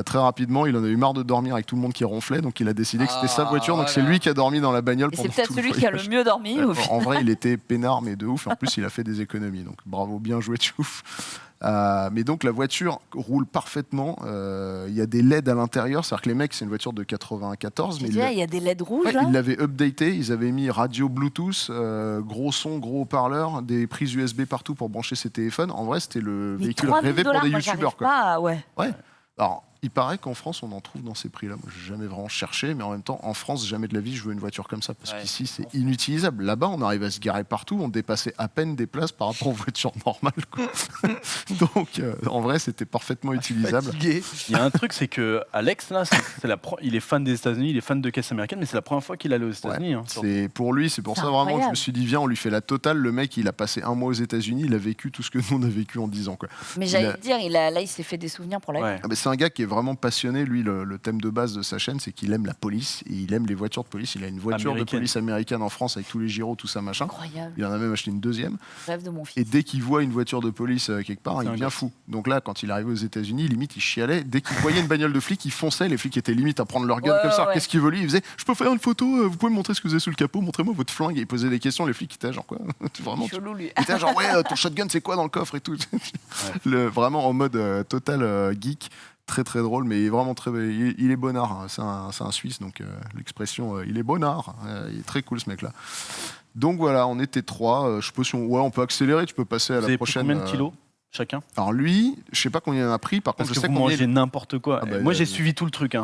très rapidement, il en a eu marre de dormir avec tout le monde qui ronflait, donc il a décidé que c'était sa voiture, donc c'est lui qui a dormi dans la bagnole pendant tout le voyage. C'est peut-être celui qui a le mieux dormi. En vrai, il était peinard, mais de ouf. En plus, il a fait des économies, donc bravo, bien joué, Tchouf. Mais donc la voiture roule parfaitement. Il y a des LED à l'intérieur, c'est-à-dire que les mecs, c'est une voiture de 94. Mais il y a des LED rouges. Ils l'avaient updaté, ils avaient mis radio Bluetooth, gros son, gros haut-parleurs, des prises USB partout pour brancher ses téléphones. En vrai, c'était le véhicule rêvé pour des youtubeurs. Ouais. Alors, il paraît qu'en France, on en trouve dans ces prix-là. Moi, j'ai jamais vraiment cherché, mais en même temps, en France, jamais de la vie, je veux une voiture comme ça, parce qu'ici, c'est inutilisable. Là-bas, on arrive à se garer partout, on dépassait à peine des places par rapport aux voitures normales, quoi. Donc, en vrai, c'était parfaitement utilisable. Fatigué. Il y a un truc, c'est que Alex, là, il est fan des États-Unis, il est fan de caisse américaine, mais c'est la première fois qu'il allait aux États-Unis. Ouais. C'est pour lui, c'est pour ça vraiment que je me suis dit, viens, on lui fait la totale. Le mec, il a passé 1 mois aux États-Unis, il a vécu tout ce que nous on a vécu en 10 ans, quoi. Mais j'allais te dire, là, il s'est fait des souvenirs pour la vie. Ah, c'est un gars qui est vraiment passionné. Lui, le thème de base de sa chaîne, c'est qu'il aime la police et il aime les voitures de police. Il a une voiture de police américaine en France avec tous les gyros, tout ça, machin. Incroyable. Il en a même acheté une 2e. Rêve de mon fils. Et dès qu'il voit une voiture de police quelque part, il devient fou. Donc là, quand il est arrivé aux États-Unis, limite, il chialait. Dès qu'il voyait une bagnole de flic, il fonçait. Les flics étaient limite à prendre leur gun comme ça. Qu'est-ce qu'il veut lui? Il faisait, je peux faire une photo, vous pouvez me montrer ce que vous avez sous le capot, montrez-moi votre flingue. Et il posait des questions. Les flics étaient genre quoi? Vraiment. Chelou, lui. Il était genre ton shotgun c'est quoi dans le coffre et tout. Vraiment en mode total geek. Très très drôle, mais vraiment très. Il est bonnard, hein. C'est un Suisse, donc l'expression il est bonnard. Il est très cool ce mec-là. Donc voilà, on était 3. Je sais pas si on peut accélérer. Tu peux passer à la prochaine. Combien de kilos chacun? Alors lui, je sais pas combien il en a pris. Par contre, Parce je sais que vous mangez n'importe quoi. Moi, j'ai suivi tout le truc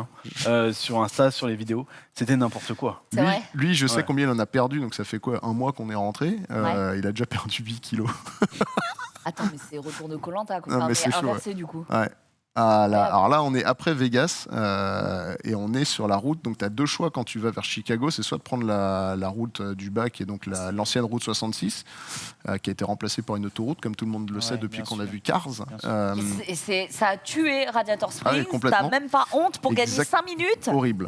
sur Insta, sur les vidéos. C'était n'importe quoi. Lui, je sais combien il en a perdu. Donc ça fait quoi, 1 mois qu'on est rentré. Il a déjà perdu 8 kilos. Attends, mais c'est retour de Koh-Lanta, quoi. Non, mais c'est inversé du coup. Ouais. Alors là, on est après Vegas et on est sur la route. Donc, tu as 2 choix quand tu vas vers Chicago. C'est soit de prendre la route du bas, qui est donc l'ancienne route 66, qui a été remplacée par une autoroute, comme tout le monde le sait depuis qu'on a vu Cars. Ça a tué Radiator Springs. T'as même pas honte pour gagner 5 minutes. Horrible.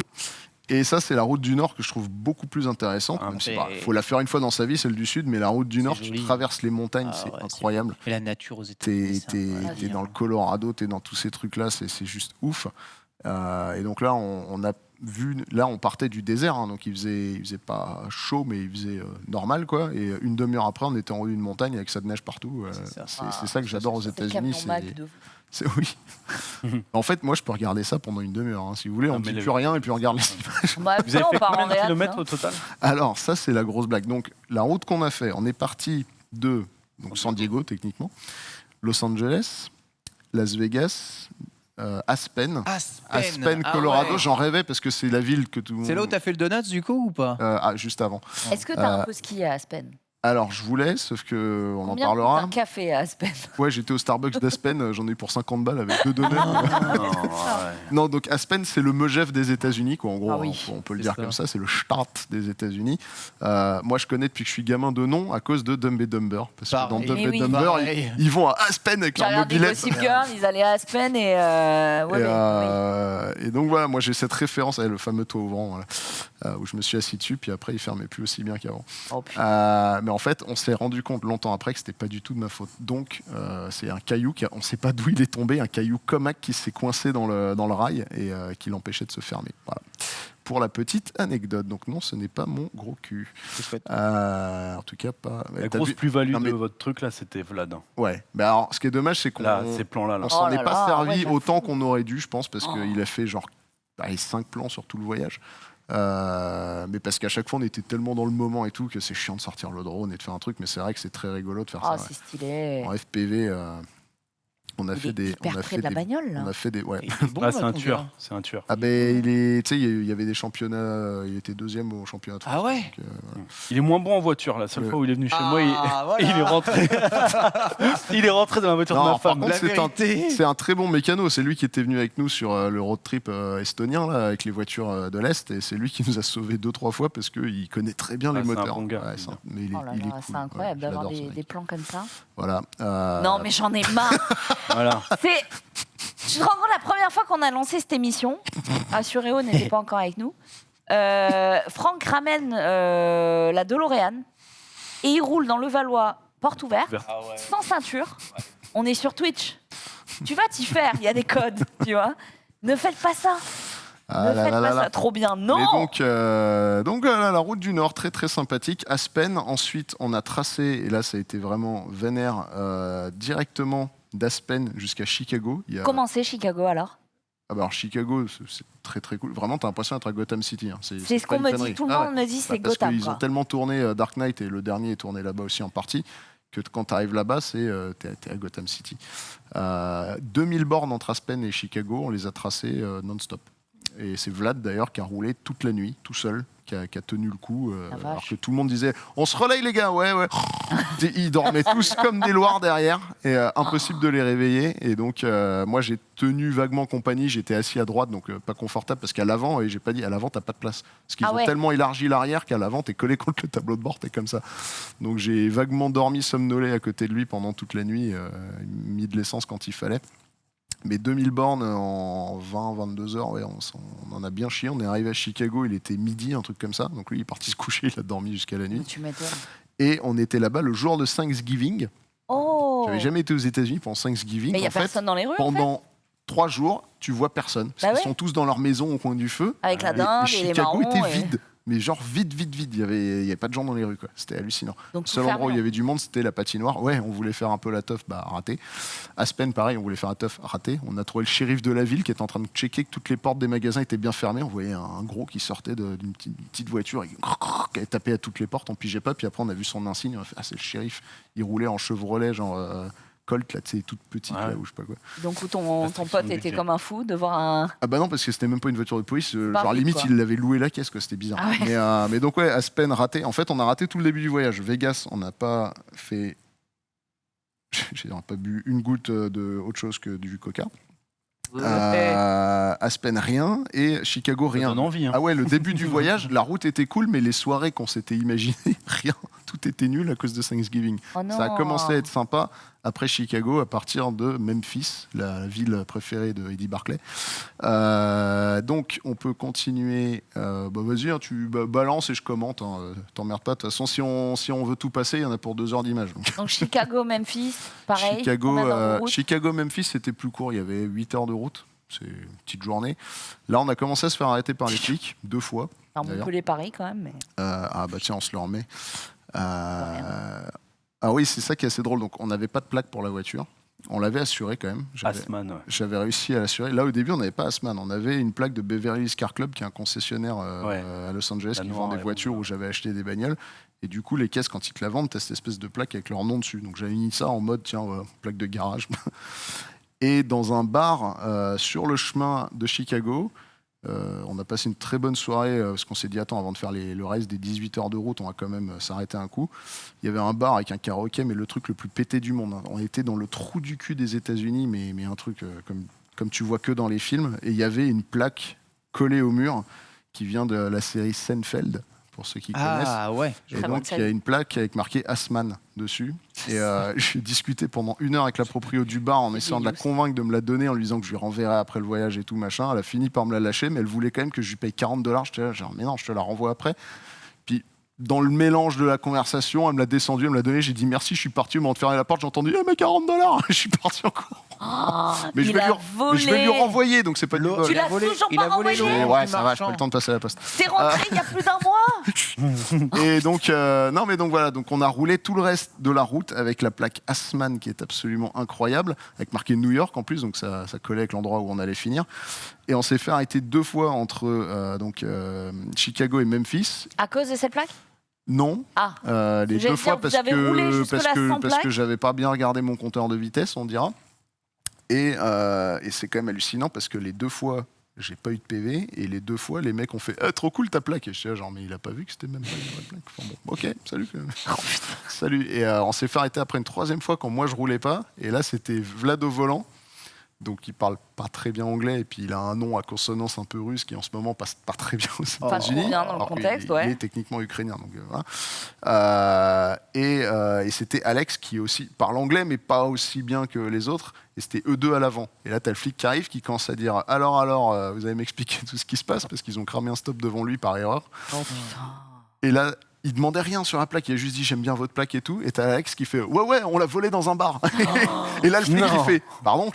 Et ça, c'est la route du Nord que je trouve beaucoup plus intéressante. Il faut la faire une fois dans sa vie, celle du Sud, mais la route du Nord, tu traverses les montagnes, c'est incroyable. Et la nature aux États-Unis. T'es dans le Colorado, t'es dans tous ces trucs-là, c'est juste ouf. Et donc là, on a vu, là, on partait du désert, hein, donc il faisait pas chaud, mais il faisait normal, quoi. Et une demi-heure après, on était en haut d'une montagne avec ça de neige partout. C'est ça que j'adore aux États-Unis. Oui. En fait, moi, je peux regarder ça pendant une demi-heure. Hein. Si vous voulez, on ne dit plus rien et puis on regarde les images. Vous avez fait combien de kilomètres au total? Alors, ça, c'est la grosse blague. Donc, la route qu'on a fait, on est parti de San Diego, techniquement, Los Angeles, Las Vegas, Aspen, Colorado. J'en rêvais parce que c'est la ville que tout. C'est là où tu as fait le donuts, du coup, ou pas? Juste avant. Est-ce que tu as un peu skié à Aspen? Alors, je voulais, sauf que on Combien en coûte parlera. un café à Aspen? Ouais, j'étais au Starbucks d'Aspen, j'en ai eu pour 50 balles avec 2 donuts. Non, ouais. Non, donc Aspen, c'est le Megève des États-Unis, quoi. En gros, Ah oui. on peut le C'est dire ça. comme ça, c'est le Start des États-Unis. Moi, je connais depuis que je suis gamin de nom à cause de Dumb and Dumber. Parce que dans Pareil. Dumb Mais and oui. Dumber, Pareil. ils vont à Aspen avec J'ai leur regardé mobilette. Gossip Girl, ils allaient à Aspen et... ouais, Et donc voilà, moi j'ai cette référence, le fameux toit ouvrant, voilà, où je me suis assis dessus, puis après il fermait plus aussi bien qu'avant. Oh, putain. Mais en fait, on s'est rendu compte longtemps après que c'était pas du tout de ma faute. Donc c'est un caillou, on sait pas d'où il est tombé, un caillou comac qui s'est coincé dans le rail et qui l'empêchait de se fermer. Voilà. Pour la petite anecdote. Donc non, ce n'est pas mon gros cul. En tout cas, pas. La T'as grosse vu- plus-value Non, mais- de votre truc là, c'était Vlad. Ouais. Mais alors, ce qui est dommage, c'est qu'on Là, ces plans-là. Là. on s'en Oh est là pas là, servi ouais, j'avoue. autant qu'on aurait dû, je pense, parce Oh. qu'il a fait genre 5 plans sur tout le voyage. Mais parce qu'à chaque fois, on était tellement dans le moment et tout que c'est chiant de sortir le drone et de faire un truc. Mais c'est vrai que c'est très rigolo de faire Oh, ça. c'est stylé. Ouais. En FPV, on a Il fait est des. hyper On a près fait de la des. bagnole, là. On a fait des. Ouais. Il est bon, Ah, là, c'est un ton tueur. gars. C'est un tueur. Ah ben il est. Tu sais, il y avait des championnats. Il était 2e au championnat de France. Ah ouais. Donc, Il est moins bon en voiture. La seule Le- fois où il est venu chez moi, Voilà. il est rentré. il est rentré dans la voiture Non, de ma par femme. contre, La vérité. c'est un très bon mécano. C'est lui qui était venu avec nous sur le road trip estonien là, avec les voitures de l'Est. Et c'est lui qui nous a sauvés 2-3 fois parce qu'il connaît très bien Ah, les c'est un moteurs. bon gars, Ouais, c'est bien. mais il est, Oh là il est là, cool. c'est incroyable Ouais, d'avoir j'adore ce des mec. plans comme ça. Voilà. Non, mais j'en ai marre. Voilà. C'est. Je te rends compte, la première fois qu'on a lancé cette émission, Assuréo n'était pas encore avec nous. Franck ramène la DeLorean et il roule dans le Valois, porte ouverte, Ah ouais. sans ceinture. On est sur Twitch. Tu vas t'y faire, il y a des codes, tu vois. Ne faites pas ça. Ah Ne là faites là pas là là. ça. Trop bien. Non. Et donc voilà, la route du Nord, très très sympathique. Aspen, ensuite on a tracé, et là ça a été vraiment vénère, directement d'Aspen jusqu'à Chicago. Il y a... Comment c'est Chicago alors? Ah bah alors Chicago, c'est très très cool. Vraiment, t'as l'impression d'être à Gotham City. Hein. C'est ce pas qu'on une me connerie. dit. Tout le Ah ouais. monde me dit c'est Parce Gotham. qu'ils quoi. ont tellement tourné Dark Knight et le dernier est tourné là-bas aussi en partie que quand tu arrives là-bas, t'es à Gotham City. 2000 bornes entre Aspen et Chicago, on les a tracées non-stop. Et c'est Vlad d'ailleurs qui a roulé toute la nuit, tout seul, qui a tenu le coup. La vache. Alors que tout le monde disait on se relaye les gars, ouais. Ils dormaient tous comme des loirs derrière et impossible de les réveiller. Et donc moi j'ai tenu vaguement compagnie, j'étais assis à droite, donc pas confortable parce qu'à l'avant, et j'ai pas dit à l'avant t'as pas de place. Parce qu'ils Ah ont ouais. tellement élargi l'arrière qu'à l'avant t'es collé contre le tableau de bord, t'es comme ça. Donc j'ai vaguement dormi somnolé à côté de lui pendant toute la nuit, mis de l'essence quand il fallait. Mais 2000 bornes en 20-22 heures, ouais, on en a bien chié. On est arrivé à Chicago, il était midi, un truc comme ça. Donc lui, il est parti se coucher, il a dormi jusqu'à la nuit. Tu m'étonnes. Et on était là-bas le jour de Thanksgiving. Oh. J'avais jamais été aux États-Unis pendant Thanksgiving. Mais il n'y a En fait, personne dans les rues en fait. pendant 3 jours, tu vois personne. Parce Bah qu'ils ouais. sont tous dans leur maison au coin du feu. Avec la Et dinde et les Chicago marrons. était et- vide. Mais genre vide. Il y avait pas de gens dans les rues, quoi. C'était hallucinant. Donc Le tout seul endroit où il y fermé. avait du monde, c'était la patinoire. Ouais, on voulait faire un peu la teuf, raté. Aspen, pareil, on voulait faire la teuf, raté. On a trouvé le shérif de la ville qui était en train de checker que toutes les portes des magasins étaient bien fermées. On voyait un gros qui sortait d'une petite voiture et qui avait tapé à toutes les portes, on pigeait pas. Puis après, on a vu son insigne. On a fait, ah, c'est le shérif. Il roulait en Chevrolet, genre Colt, là, tu sais, toute petite, Ouais. là, ou je sais pas quoi. Donc où ton Restriction pote de était budget. comme un fou de voir un. Ah bah non, parce que c'était même pas une voiture de police. Pas Genre vite, limite, quoi. il l'avait loué la caisse, quoi. C'était bizarre. Ah ouais. Mais donc ouais, Aspen raté. En fait, on a raté tout le début du voyage. Vegas, on n'a pas fait... on n'a pas bu une goutte de autre chose que du coca. Aspen, rien. Et Chicago, Ça rien. donne envie. Hein. Ah ouais, le début du voyage, la route était cool, mais les soirées qu'on s'était imaginées, rien. Tout était nul à cause de Thanksgiving. Oh non. Ça a commencé à être sympa après Chicago, à partir de Memphis, la ville préférée de Eddie Barclay. Donc, on peut continuer. Vas-y, hein, tu balances et je commente. Hein, t'emmerdes pas. De toute façon, si on veut tout passer, il y en a pour 2 heures d'image. Donc. Donc Chicago, Memphis, pareil. Chicago, combien d'heures de route Chicago-Memphis, c'était plus court. Il y avait 8 heures de route. C'est une petite journée. Là, on a commencé à se faire arrêter par les flics 2 fois. Enfin, d'ailleurs. Montpellier-Paris quand même. Mais... Ah bah tiens, on se le remet. Ah oui, c'est ça qui est assez drôle. Donc on n'avait pas de plaque pour la voiture. On l'avait assurée quand même. Asman, ouais. J'avais réussi à l'assurer. Là, au début, on n'avait pas Asman. On avait une plaque de Beverly Hills Car Club, qui est un concessionnaire Ouais. à Los Angeles, La qui noire, vend des ouais, voitures bon, où j'avais acheté des bagnoles. Et du coup, les caisses, quand ils te la vendent, tu as cette espèce de plaque avec leur nom dessus. Donc j'avais mis ça en mode, tiens, plaque de garage. Et dans un bar sur le chemin de Chicago, On a passé une très bonne soirée parce qu'on s'est dit attends, avant de faire le reste des 18 heures de route, on va quand même s'arrêter un coup. Il y avait un bar avec un karaoké, mais le truc le plus pété du monde. On était dans le trou du cul des États-Unis, mais un truc comme tu vois que dans les films. Et il y avait une plaque collée au mur qui vient de la série Seinfeld, pour ceux qui connaissent. Ah ouais. Et donc, il y a une plaque avec marqué Assman dessus. Et j'ai discuté pendant 1 heure avec la proprio du bar en essayant de la convaincre de me la donner, en lui disant que je lui renverrai après le voyage et tout, machin. Elle a fini par me la lâcher, mais elle voulait quand même que je lui paye $40. J'étais là, genre, mais non, je te la renvoie après. Puis, dans le mélange de la conversation, elle me l'a descendu, elle me l'a donné. J'ai dit merci, je suis parti, au moment de fermer la porte, j'ai entendu mais $40. Je suis parti encore. Mais je vais lui renvoyer, donc c'est pas du vol. Tu l'as toujours pas renvoyé? Ouais, ça va, j'ai pas le temps de passer à la poste. T'es rentré il y a plus d'un mois. Et donc, non, mais donc voilà, donc on a roulé tout le reste de la route avec la plaque Assman qui est absolument incroyable, avec marqué New York en plus, donc ça collait avec l'endroit où on allait finir. Et on s'est fait arrêter 2 fois entre Chicago et Memphis. À cause de cette plaque? Non, les 2 fois parce que j'avais pas bien regardé mon compteur de vitesse, on dira. Et c'est quand même hallucinant parce que les 2 fois, j'ai pas eu de PV et les 2 fois, les mecs ont fait trop cool ta plaque. Et je suis là, genre, mais il a pas vu que c'était même pas une vraie plaque. Enfin, bon, ok, salut. Salut. Et on s'est fait arrêter après une 3e fois quand moi je roulais pas. Et là, c'était Vlad au volant. Donc il parle pas très bien anglais et puis il a un nom à consonance un peu russe qui en ce moment passe pas très bien aux États-Unis. Pas trop bien dans le contexte, il est techniquement ukrainien. Donc, voilà. Et c'était Alex qui aussi parle anglais mais pas aussi bien que les autres. Et c'était eux 2 à l'avant. Et là, t'as le flic qui arrive qui commence à dire alors, vous allez m'expliquer tout ce qui se passe parce qu'ils ont cramé un stop devant lui par erreur. Oh putain. Et là, il demandait rien sur la plaque, il a juste dit j'aime bien votre plaque et tout. Et t'as Alex qui fait ouais, on l'a volé dans un bar. Et là, le flic il fait pardon,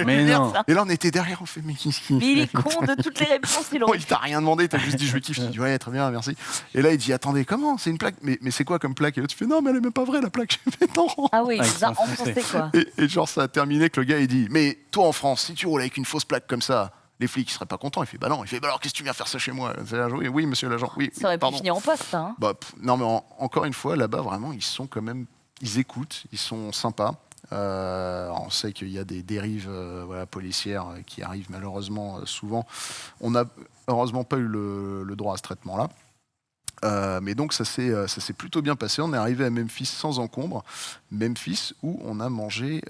mais non. Et là, on était derrière, on fait mais il est con de toutes les réponses. Il t'a rien demandé, t'as juste dit je kiffe. Je dis ouais, très bien, merci. Et là, il dit attendez, comment? C'est une plaque? Mais c'est quoi comme plaque? Et là, tu fais non, mais elle est même pas vraie la plaque. Je fais non. Ah oui, il vous a enfoncé quoi. Et genre, ça a terminé que le gars il dit mais toi en France, si tu roules avec une fausse plaque comme ça, les flics ils seraient pas contents. Il fait bah non. Il fait bah alors qu'est-ce que tu viens faire ça chez moi? Oui, monsieur l'agent. Oui. Ça aurait pu finir en poste, hein. Non, mais encore une fois, là-bas vraiment, ils sont quand même, ils écoutent, ils sont sympas. On sait qu'il y a des dérives policières qui arrivent malheureusement souvent. On n'a heureusement pas eu le droit à ce traitement-là. Mais donc ça s'est plutôt bien passé. On est arrivé à Memphis sans encombre. Memphis où on a mangé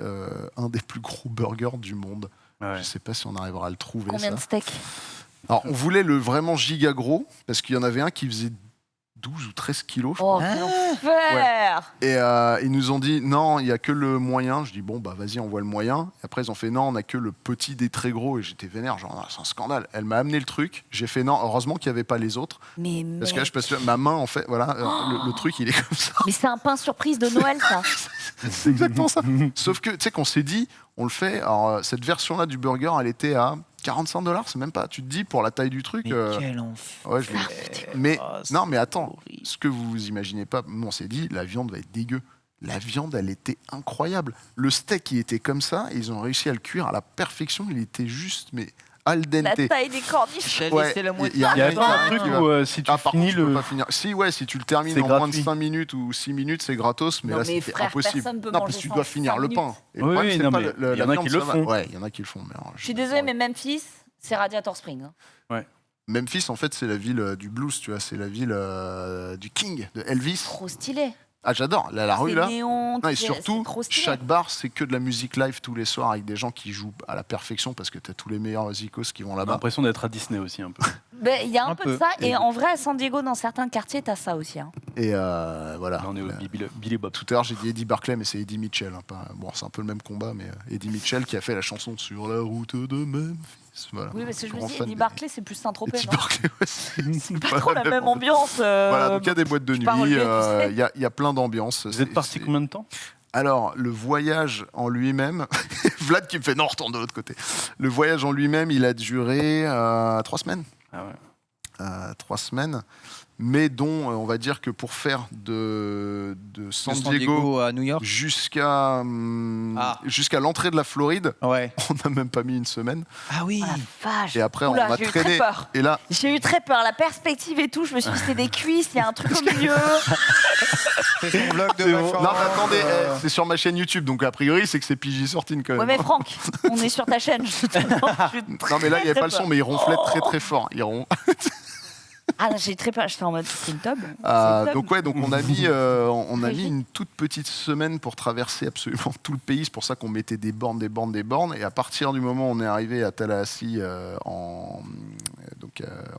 un des plus gros burgers du monde. Ouais. Je ne sais pas si on arrivera à le trouver. Combien de steaks? Alors, on voulait le vraiment giga gros, parce qu'il y en avait un qui faisait 12 ou 13 kilos, je crois. Oh, quel enfer! Et ils nous ont dit, non, il n'y a que le moyen. Je dis, bon, bah vas-y, on voit le moyen. Et après, ils ont fait, non, on n'a que le petit des très gros. Et j'étais vénère, genre, c'est un scandale. Elle m'a amené le truc. J'ai fait, non, heureusement qu'il n'y avait pas les autres. Parce que là, je passe ma main, en fait, voilà, le truc, il est comme ça. Mais c'est un pain surprise de Noël, ça. C'est exactement ça. Sauf que, tu sais, qu'on s'est dit, on le fait. Alors, cette version-là du burger, elle était à $45, c'est même pas. Tu te dis pour la taille du truc. Mais quel enfer. Ouais, mais non, mais attends. Ce que vous imaginez pas, on s'est dit, la viande va être dégueu. La viande, elle était incroyable. Le steak, il était comme ça. Et ils ont réussi à le cuire à la perfection. Il était juste, mais al dente. La taille des corniches. Ouais, il y a pas un truc où si tu finis le... Si tu le termines en moins de 5 minutes ou 6 minutes, c'est gratos, mais non, là, c'est impossible. Non, parce que tu dois finir le pain. Et le problème, c'est pas il y en a qui le font. Ouais, il y en a qui le font. Je suis désolée, mais Memphis, c'est Radiator Springs. Ouais. Memphis, en fait, c'est la ville du blues, tu vois, c'est la ville du King, de Elvis. Trop stylé. Ah, j'adore, la rue là. Néon, non, et surtout, chaque bar, c'est que de la musique live tous les soirs avec des gens qui jouent à la perfection parce que tu as tous les meilleurs icos qui vont là-bas. J'ai l'impression d'être à Disney aussi un peu. Il y a un peu de ça, et en vrai, à San Diego, dans certains quartiers, tu as ça aussi. Hein. Et voilà. Là, on est au Billy Bob. Tout à l'heure, j'ai dit Eddie Barclay, mais c'est Eddie Mitchell. Hein, bon, c'est un peu le même combat, mais Eddie Mitchell qui a fait la chanson Sur la route de Memphis. Voilà. Oui, parce que je me dis, Eddie Barclay, c'est plus Saint-Tropez, Eddie non Barclay, ouais, c'est pas trop la même ambiance. Voilà, donc il y a des boîtes de nuit, il y a plein d'ambiances. Vous êtes parti combien de temps? Alors, le voyage en lui-même, Vlad qui me fait non, retourne de l'autre côté. Le voyage en lui-même, il a duré 3 semaines. Ah ouais. 3 semaines. mais dont on va dire que pour faire de San Diego à New York. jusqu'à l'entrée de la Floride, Ouais. on n'a même pas mis une semaine. Ah oui. Oh la vache. Et après, Oula, on a j'ai eu très traîné. peur. Et là, J'ai eu très peur, la perspective et tout. Je me suis dit, c'est des cuisses, il y a un truc au milieu. C'est son vlog de c'est bon. vacances. Non, mais attendez, c'est sur ma chaîne YouTube, donc a priori, c'est que c'est PG-13 quand même. Ouais, mais Franck, on est sur ta chaîne. Non, mais là, il n'y avait pas le son, peur. mais il ronflait très très fort. Ah, j'ai très peur. J'étais en mode, c'est une tub. Donc on a mis une toute petite semaine pour traverser absolument tout le pays. C'est pour ça qu'on mettait des bornes. Et à partir du moment où on est arrivé à Tallahassee en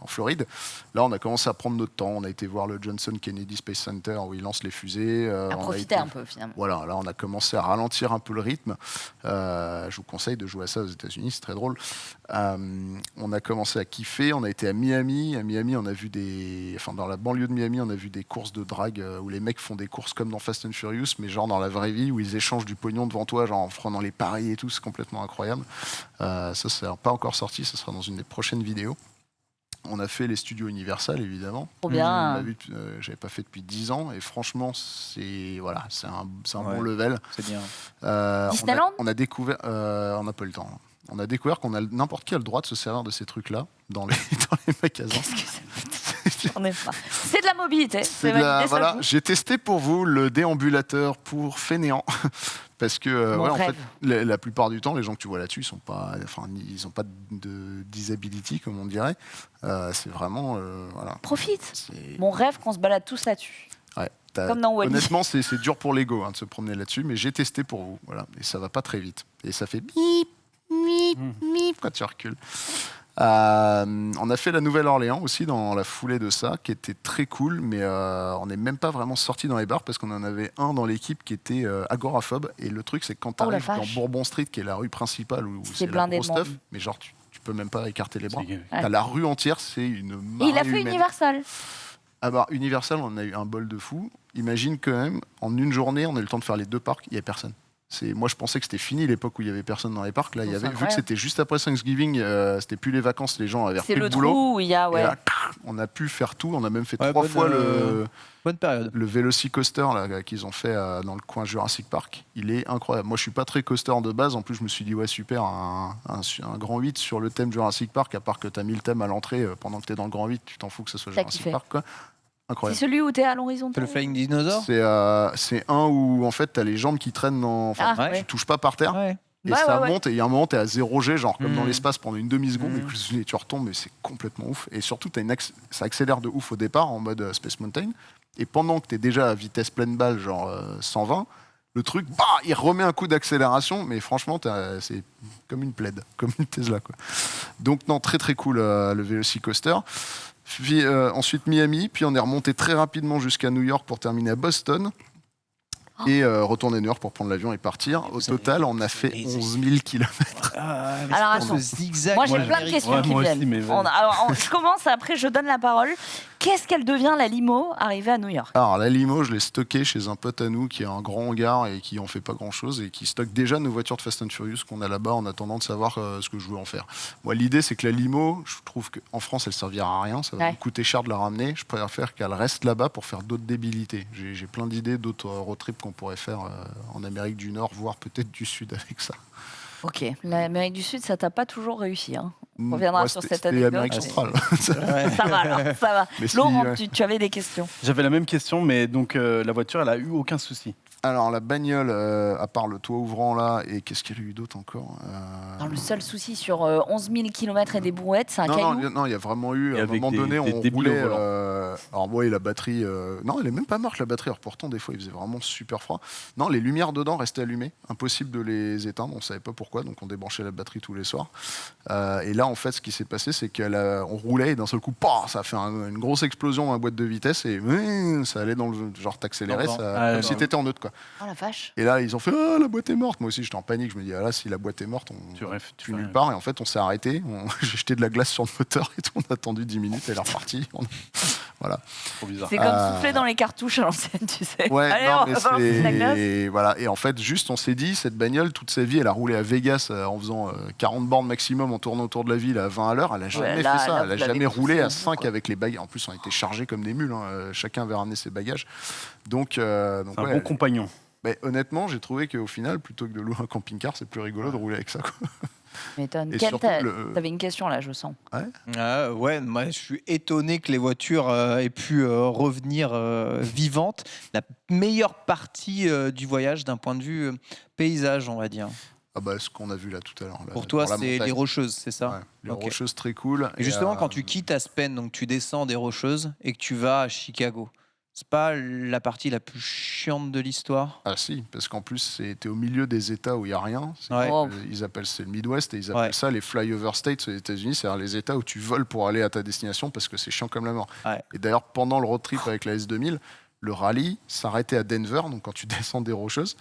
Floride, là on a commencé à prendre notre temps. On a été voir le Johnson Kennedy Space Center où ils lancent les fusées. À profiter un peu finalement. Voilà, là on a commencé à ralentir un peu le rythme. Je vous conseille de jouer à ça aux États-Unis, c'est très drôle. On a commencé à kiffer. On a été à Miami. À Miami, on a vu dans la banlieue de Miami, on a vu des courses de drague où les mecs font des courses comme dans Fast and Furious, mais genre dans la vraie vie où ils échangent du pognon devant toi, genre en prenant les paris et tout. C'est complètement incroyable. Ça, c'est pas encore sorti. Ça sera dans une des prochaines vidéos. On a fait les studios Universal, évidemment. Trop bien. J'avais pas fait depuis 10 ans. Et franchement, c'est un bon Ouais. level. C'est bien. Disneyland on a découvert... on n'a pas eu le temps. On a découvert qu'on a n'importe qui a le droit de se servir de ces trucs-là dans les magasins. Qu'est-ce que c'est J'en ai pas. C'est de la mobilité. C'est validé, ça voilà, joue. j'ai testé pour vous le déambulateur pour fainéants. Parce que Mon en fait, rêve. la plupart du temps, les gens que tu vois là-dessus, ils n'ont pas de disability, comme on dirait. C'est vraiment... voilà. Profite. C'est- Mon rêve qu'on se balade tous là-dessus. ouais, Comme dans Wall-E. honnêtement, c'est dur pour l'ego de se promener là-dessus, mais j'ai testé pour vous. Voilà. Et ça va pas très vite. Et ça fait bip, bip, bip quand tu recules. On a fait la Nouvelle-Orléans aussi dans la foulée de ça, qui était très cool, mais on n'est même pas vraiment sorti dans les bars parce qu'on en avait un dans l'équipe qui était agoraphobe. Et le truc, c'est que quand tu Oh la arrives dans vache. Bourbon Street, qui est la rue principale où C'est c'est la blindé grosse de monde. stuff, mais genre tu peux même pas écarter les bras. C'est- T'as la rue entière, c'est une Et marée il a fait humaine. Universal. Ah bah, Universal, on a eu un bol de fou. Imagine quand même, en une journée, on a eu le temps de faire les 2 parcs, il n'y avait personne. Moi, je pensais que c'était fini l'époque où il y avait personne dans les parcs. Là, Oh, c'est vu que incroyable. c'était juste après Thanksgiving, c'était plus les vacances, les gens avaient C'est repris le le boulot. trou où il y a, Et ouais. là, on a pu faire tout. On a même fait Ouais, 3 bonne, fois Bonne période. le Velocicoaster là, qu'ils ont fait dans le coin Jurassic Park. Il est incroyable. Moi, je suis pas très coaster de base. En plus, je me suis dit, ouais, super, un grand 8 sur le thème Jurassic Park, à part que tu as mis le thème à l'entrée. Pendant que tu es dans le grand 8, tu t'en fous que ce soit T'as Jurassic kiffé. Park. Quoi. C'est Incroyable. celui où t'es à C'est l'horizontal. le Flying Dinosaur. C'est un où, en fait, tu as les jambes qui traînent dans. Enfin, Ah, ouais. tu touches pas par terre. Ouais. Et Ouais, ça ouais, ouais. monte, et il y a un moment, tu es à 0 G, genre comme dans Mm. l'espace pendant une demi-seconde, Mm. et tu retombes, mais c'est complètement ouf. Et surtout, ça accélère de ouf au départ, en mode Space Mountain. Et pendant que tu es déjà à vitesse pleine balle, genre 120, le truc, bah, il remet un coup d'accélération, mais franchement, c'est comme une plaide, comme une Tesla. Quoi. Donc, non, très très cool le Velocicoaster. Puis, ensuite Miami, puis on est remonté très rapidement jusqu'à New York pour terminer à Boston. Et retourner à New York pour prendre l'avion et partir. Au total, on a fait 11 000 km. Alors, attends. Zigzag. Moi, j'ai moi, plein de questions ouais, qui moi aussi, viennent. mais vas-y. Je commence, après je donne la parole. Qu'est-ce qu'elle devient, la limo, arrivée à New York? Alors, la limo, je l'ai stockée chez un pote à nous qui a un grand hangar et qui en fait pas grand-chose et qui stocke déjà nos voitures de Fast and Furious qu'on a là-bas en attendant de savoir ce que je veux en faire. Moi, l'idée, c'est que la limo, je trouve qu'en France, elle servira à rien. Ça va Ouais. me coûter cher de la ramener. Je préfère qu'elle reste là-bas pour faire d'autres débilités. J'ai plein d'idées, d'autres road trips qu'on pourrait faire en Amérique du Nord, voire peut-être du Sud avec ça. Ok, l'Amérique du Sud, ça t'a pas toujours réussi. Hein. On reviendra Ouais, sur c'était- cette c'était anecdote. Amérique centrale. Ça va alors, ça va. Mais si, Laurent, ouais. tu avais des questions. J'avais la même question, mais donc la voiture, elle a eu aucun souci. Alors, la bagnole, à part le toit ouvrant là, et qu'est-ce qu'il y a eu d'autre encore Alors, le seul souci sur 11 000 km et des brouettes, c'est un caillou. Non, il y a vraiment eu, Et à un avec moment des- donné, des on débiles roulait. au volant. Alors, ouais, la batterie. Non, elle est même pas morte, la batterie. Alors, pourtant, des fois, il faisait vraiment super froid. Non, les lumières dedans restaient allumées. Impossible de les éteindre. On savait pas pourquoi. Donc, on débranchait la batterie tous les soirs. Et là, en fait, ce qui s'est passé, c'est qu'on roulait et d'un seul coup, pah, ça a fait une grosse explosion dans la boîte de vitesse et ça allait dans le. Genre, t'accélérais, J'entends. ça, Ah, comme ouais. si t'étais en neutre, quoi. Oh la vache. Et là, ils ont fait ah, la boîte est morte. Moi aussi, j'étais en panique. Je me dis ah là, si la boîte est morte, on Tu rêves, tu plus fais nulle rien. part. Et en fait, on s'est arrêté. J'ai jeté de la glace sur le moteur et tout. On a attendu 10 minutes et elle est repartie. Voilà. Trop bizarre. C'est comme souffler dans les cartouches à l'ancienne, tu sais. Ouais, Allez, non, on mais va voir si ça glace. c'est... Voilà. Et en fait, juste, on s'est dit, cette bagnole, toute sa vie, elle a roulé à Vegas en faisant 40 bornes maximum en tournant autour de la ville à 20 à l'heure. Elle a jamais là, fait ça. là, Elle a vous l'avez jamais roulé poussé à au bout, 5 quoi. avec les bagages. En plus, on était chargés comme des mules. Chacun avait ramené ses bagages. Donc C'est un ouais, bon compagnon. honnêtement, j'ai trouvé qu'au final, plutôt que de louer un camping-car, c'est plus rigolo de rouler avec ça, quoi. M'étonne. Et Ken, surtout, t'avais une question là, je sens. Ouais, moi je suis étonné que les voitures aient pu revenir vivantes. La meilleure partie du voyage d'un point de vue paysage, on va dire. Ah bah, ce qu'on a vu là tout à l'heure. là, Pour toi, dans la c'est montagne. les Rocheuses, c'est ça? Ouais, les Ok. Rocheuses, très cool. Et justement, quand tu quittes Aspen, donc tu descends des Rocheuses et que tu vas à Chicago, c'est pas la partie la plus chiante de l'histoire? Ah si, parce qu'en plus, c'était au milieu des États où il n'y a rien. Ouais. Oh. C'est le Midwest et ils appellent Ouais. ça les flyover states aux États-Unis, c'est-à-dire les États où tu voles pour aller à ta destination parce que c'est chiant comme la mort. Ouais. Et d'ailleurs, pendant le road trip avec la S2000, le rallye s'arrêtait à Denver, donc quand tu descends des Rocheuses,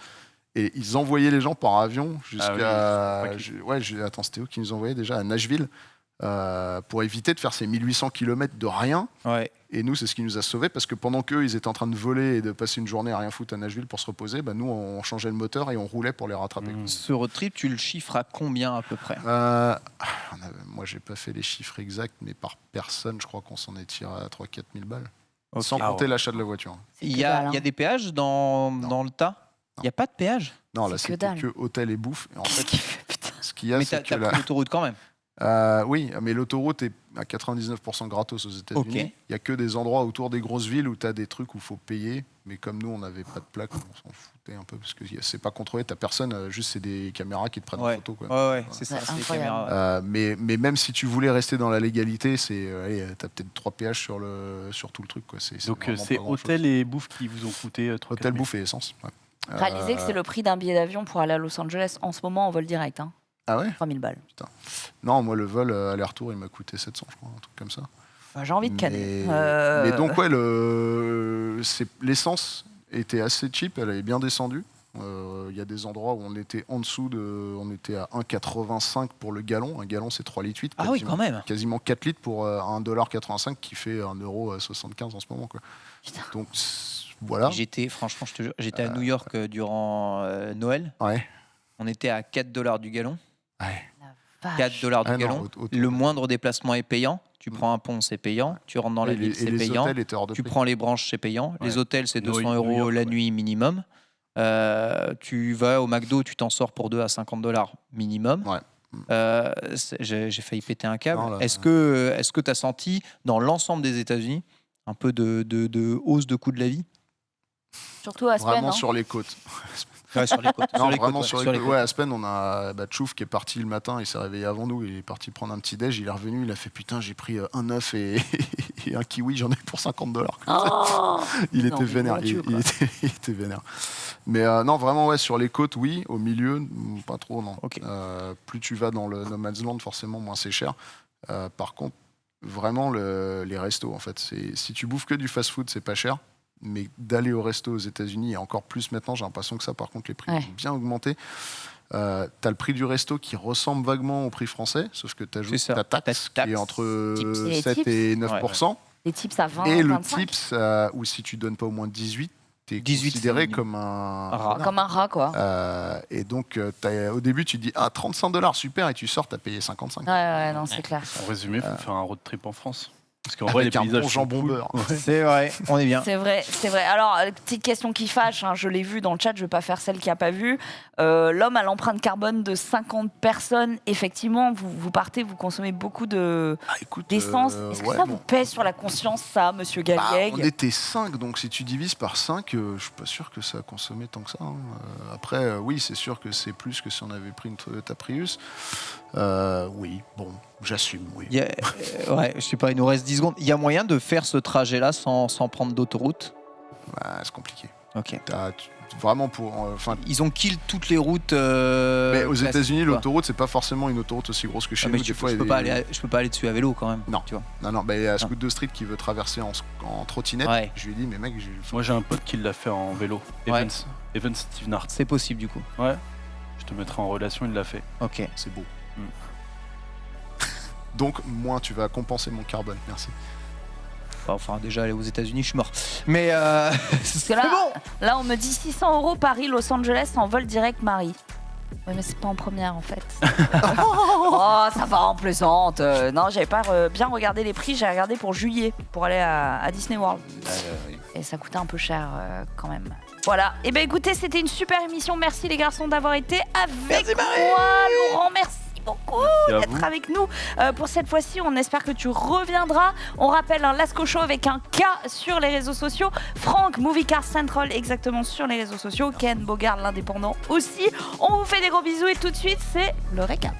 et ils envoyaient les gens par avion jusqu'à. Ah oui, Attends, c'était où qu'ils nous envoyaient déjà? À Nashville, pour éviter de faire ces 1800 km de rien. Ouais. Et nous, c'est ce qui nous a sauvés parce que pendant qu'eux, ils étaient en train de voler et de passer une journée à rien foutre à Nashville pour se reposer, bah, nous, on changeait le moteur et on roulait pour les rattraper. Ce road trip, tu le chiffres à combien à peu près? Moi, j'ai pas fait les chiffres exacts, mais par personne, je crois qu'on s'en est tiré à 3-4 000 balles. Ok. Sans Ah compter ouais. l'achat de la voiture. C'est Il que y a, dalle, il y a hein. des péages dans le tas? Il n'y a pas de péage? Non, là, C'est que c'était dalle. que hôtel et bouffe. Et en Qu'est-ce fait, qu'il fait, putain? ce qu'il y a, Mais c'est t'as que pris l'autoroute quand même? Oui, mais l'autoroute est à 99% gratos aux États-Unis. Ok. Il y a que des endroits autour des grosses villes où tu as des trucs où il faut payer. Mais comme nous, on n'avait pas de plaque, on s'en foutait un peu parce que c'est pas contrôlé. T'as personne, juste c'est des caméras qui te prennent en Ouais. photo. Quoi. Ouais, c'est ça, Ouais, c'est les incroyable. caméras. ouais. Mais même si tu voulais rester dans la légalité, t'as peut-être 3 péages sur tout le truc. Quoi. Donc vraiment c'est pas grand-chose. hôtel et bouffe qui vous ont coûté 3 Hôtel, bouffe et essence. Ouais. Réalisez que c'est le prix d'un billet d'avion pour aller à Los Angeles en ce moment en vol direct. Hein. Ah ouais? 3000 balles. Non, moi le vol aller-retour, il m'a coûté 700, je crois, un truc comme ça. Bah, j'ai envie de canner. Mais donc ouais, l'essence était assez cheap, elle avait bien descendu. Il y a des endroits où on était en dessous on était à 1,85 pour le gallon. Un gallon, c'est 3,8 litres. Ah oui, quand même. Quasiment 4 litres pour 1,85 $ qui fait 1,75 € en ce moment. Quoi. Putain. Donc voilà. Franchement, je te jure, j'étais à New York durant Noël. Ouais. On était à $4 du gallon. Ouais. Vache. 4 dollars du Ah non, gallon. au- Le moindre déplacement est payant. Tu prends un pont, c'est payant. Tu rentres dans la Et ville, les, c'est et les payant. hôtels étaient hors de Tu prix. prends les branches, c'est payant. Les Ouais. hôtels, c'est 200 New € York, la ouais. nuit minimum. Tu vas au McDo, tu t'en sors pour 2 à 50 $ minimum. Ouais. J'ai failli péter un câble. Non, là, Est-ce que tu as senti dans l'ensemble des États-Unis un peu de hausse de coût de la vie? Surtout à Aspen. Vraiment hein. sur les côtes. Ouais, sur les côtes. Non, sur les vraiment côtes, sur ouais, les sur côtes. Ouais, à Aspen, on a Chouf qui est parti le matin, il s'est réveillé avant nous, il est parti prendre un petit déj, il est revenu, il a fait putain, j'ai pris un œuf et un kiwi, j'en ai pour 50 $. Oh Il Non, était mais vénère. mon Dieu, quoi. Il était vénère. Mais non, vraiment, ouais, sur les côtes, oui. Au milieu, pas trop, non. Ok. Plus tu vas dans le No Man's Land, forcément, moins c'est cher. Par contre, vraiment, les restos, en fait, si tu bouffes que du fast-food, c'est pas cher. Mais d'aller au resto aux États-Unis, et encore plus maintenant, j'ai l'impression que ça, par contre, les prix Ouais. ont bien augmenté. T'as le prix du resto qui ressemble vaguement au prix français, sauf que tu ajoutes C'est ça. ta taxe, Ta qui est taxe. entre Tips. Et les 7 tips. et 9%. Les tips à 20, Et le 25. tips, ou si tu donnes pas au moins 18, t'es 18, considéré c'est comme un rat. Comme un rat, quoi. et donc, au début, tu te dis 35 $, super, et tu sors, t'as payé 55. Ouais, non, c'est clair. En résumé, il faut faire un road trip en France. Parce qu'en vrai, les Avec un paysages bon sont jambon cool. beurre. C'est vrai, on est bien. C'est vrai, c'est vrai. Alors, petite question qui fâche, hein, je l'ai vu dans le chat, je ne vais pas faire celle qui n'a pas vu. L'homme a l'empreinte carbone de 50 personnes. Effectivement, vous partez, vous consommez beaucoup Écoute, d'essence. Est-ce que ouais, ça bon. vous pèse sur la conscience, ça, monsieur Bah, Galliègue on était 5, donc si tu divises par 5, je suis pas sûr que ça a consommé tant que ça. Hein. Après, oui, c'est sûr que c'est plus que si on avait pris une Toyota Prius. Oui, bon, j'assume, oui. Ouais, je sais pas, il nous reste 10 secondes. Il y a moyen de faire ce trajet-là sans prendre d'autoroute? Bah, c'est compliqué. Ok. Vraiment pour... Enfin, Ils ont kill toutes les routes. mais aux classiques, États-Unis, quoi. l'autoroute, c'est pas forcément une autoroute aussi grosse que chez Ah, mais nous. Des fois, je il y peux a pas des- je peux pas aller dessus à vélo quand même. Non. Tu vois. Non, bah, il y a Scoot de Street qui veut traverser en trottinette. Ouais. Je lui ai dit, mais mec, Moi, j'ai un pote qui l'a fait en vélo. Ouais. Evans Stevenart. C'est possible du coup. Ouais. Je te mettrai en relation, il l'a fait. Ok. c'est beau. Mm. Donc, moins tu vas compenser mon carbone. Merci. Enfin, déjà, aller aux États-Unis, je suis mort. Mais c'est là, bon. Là, on me dit 600 € Paris-Los Angeles en vol direct Marie. Oui, mais c'est pas en première en fait. Oh, ça va en plaisante. Non, j'avais pas bien regardé les prix. J'ai regardé pour juillet pour aller à Disney World. Et ça coûtait un peu cher quand même. Voilà. Et ben écoutez, c'était une super émission. Merci les garçons d'avoir été avec moi. Laurent, merci beaucoup d'être avec nous pour cette fois-ci. On espère que tu reviendras. On rappelle Lasco Show avec un K sur les réseaux sociaux. Franck, Movie Car Central exactement sur les réseaux sociaux. Ken Bogard, l'indépendant aussi. On vous fait des gros bisous et tout de suite, c'est le récap.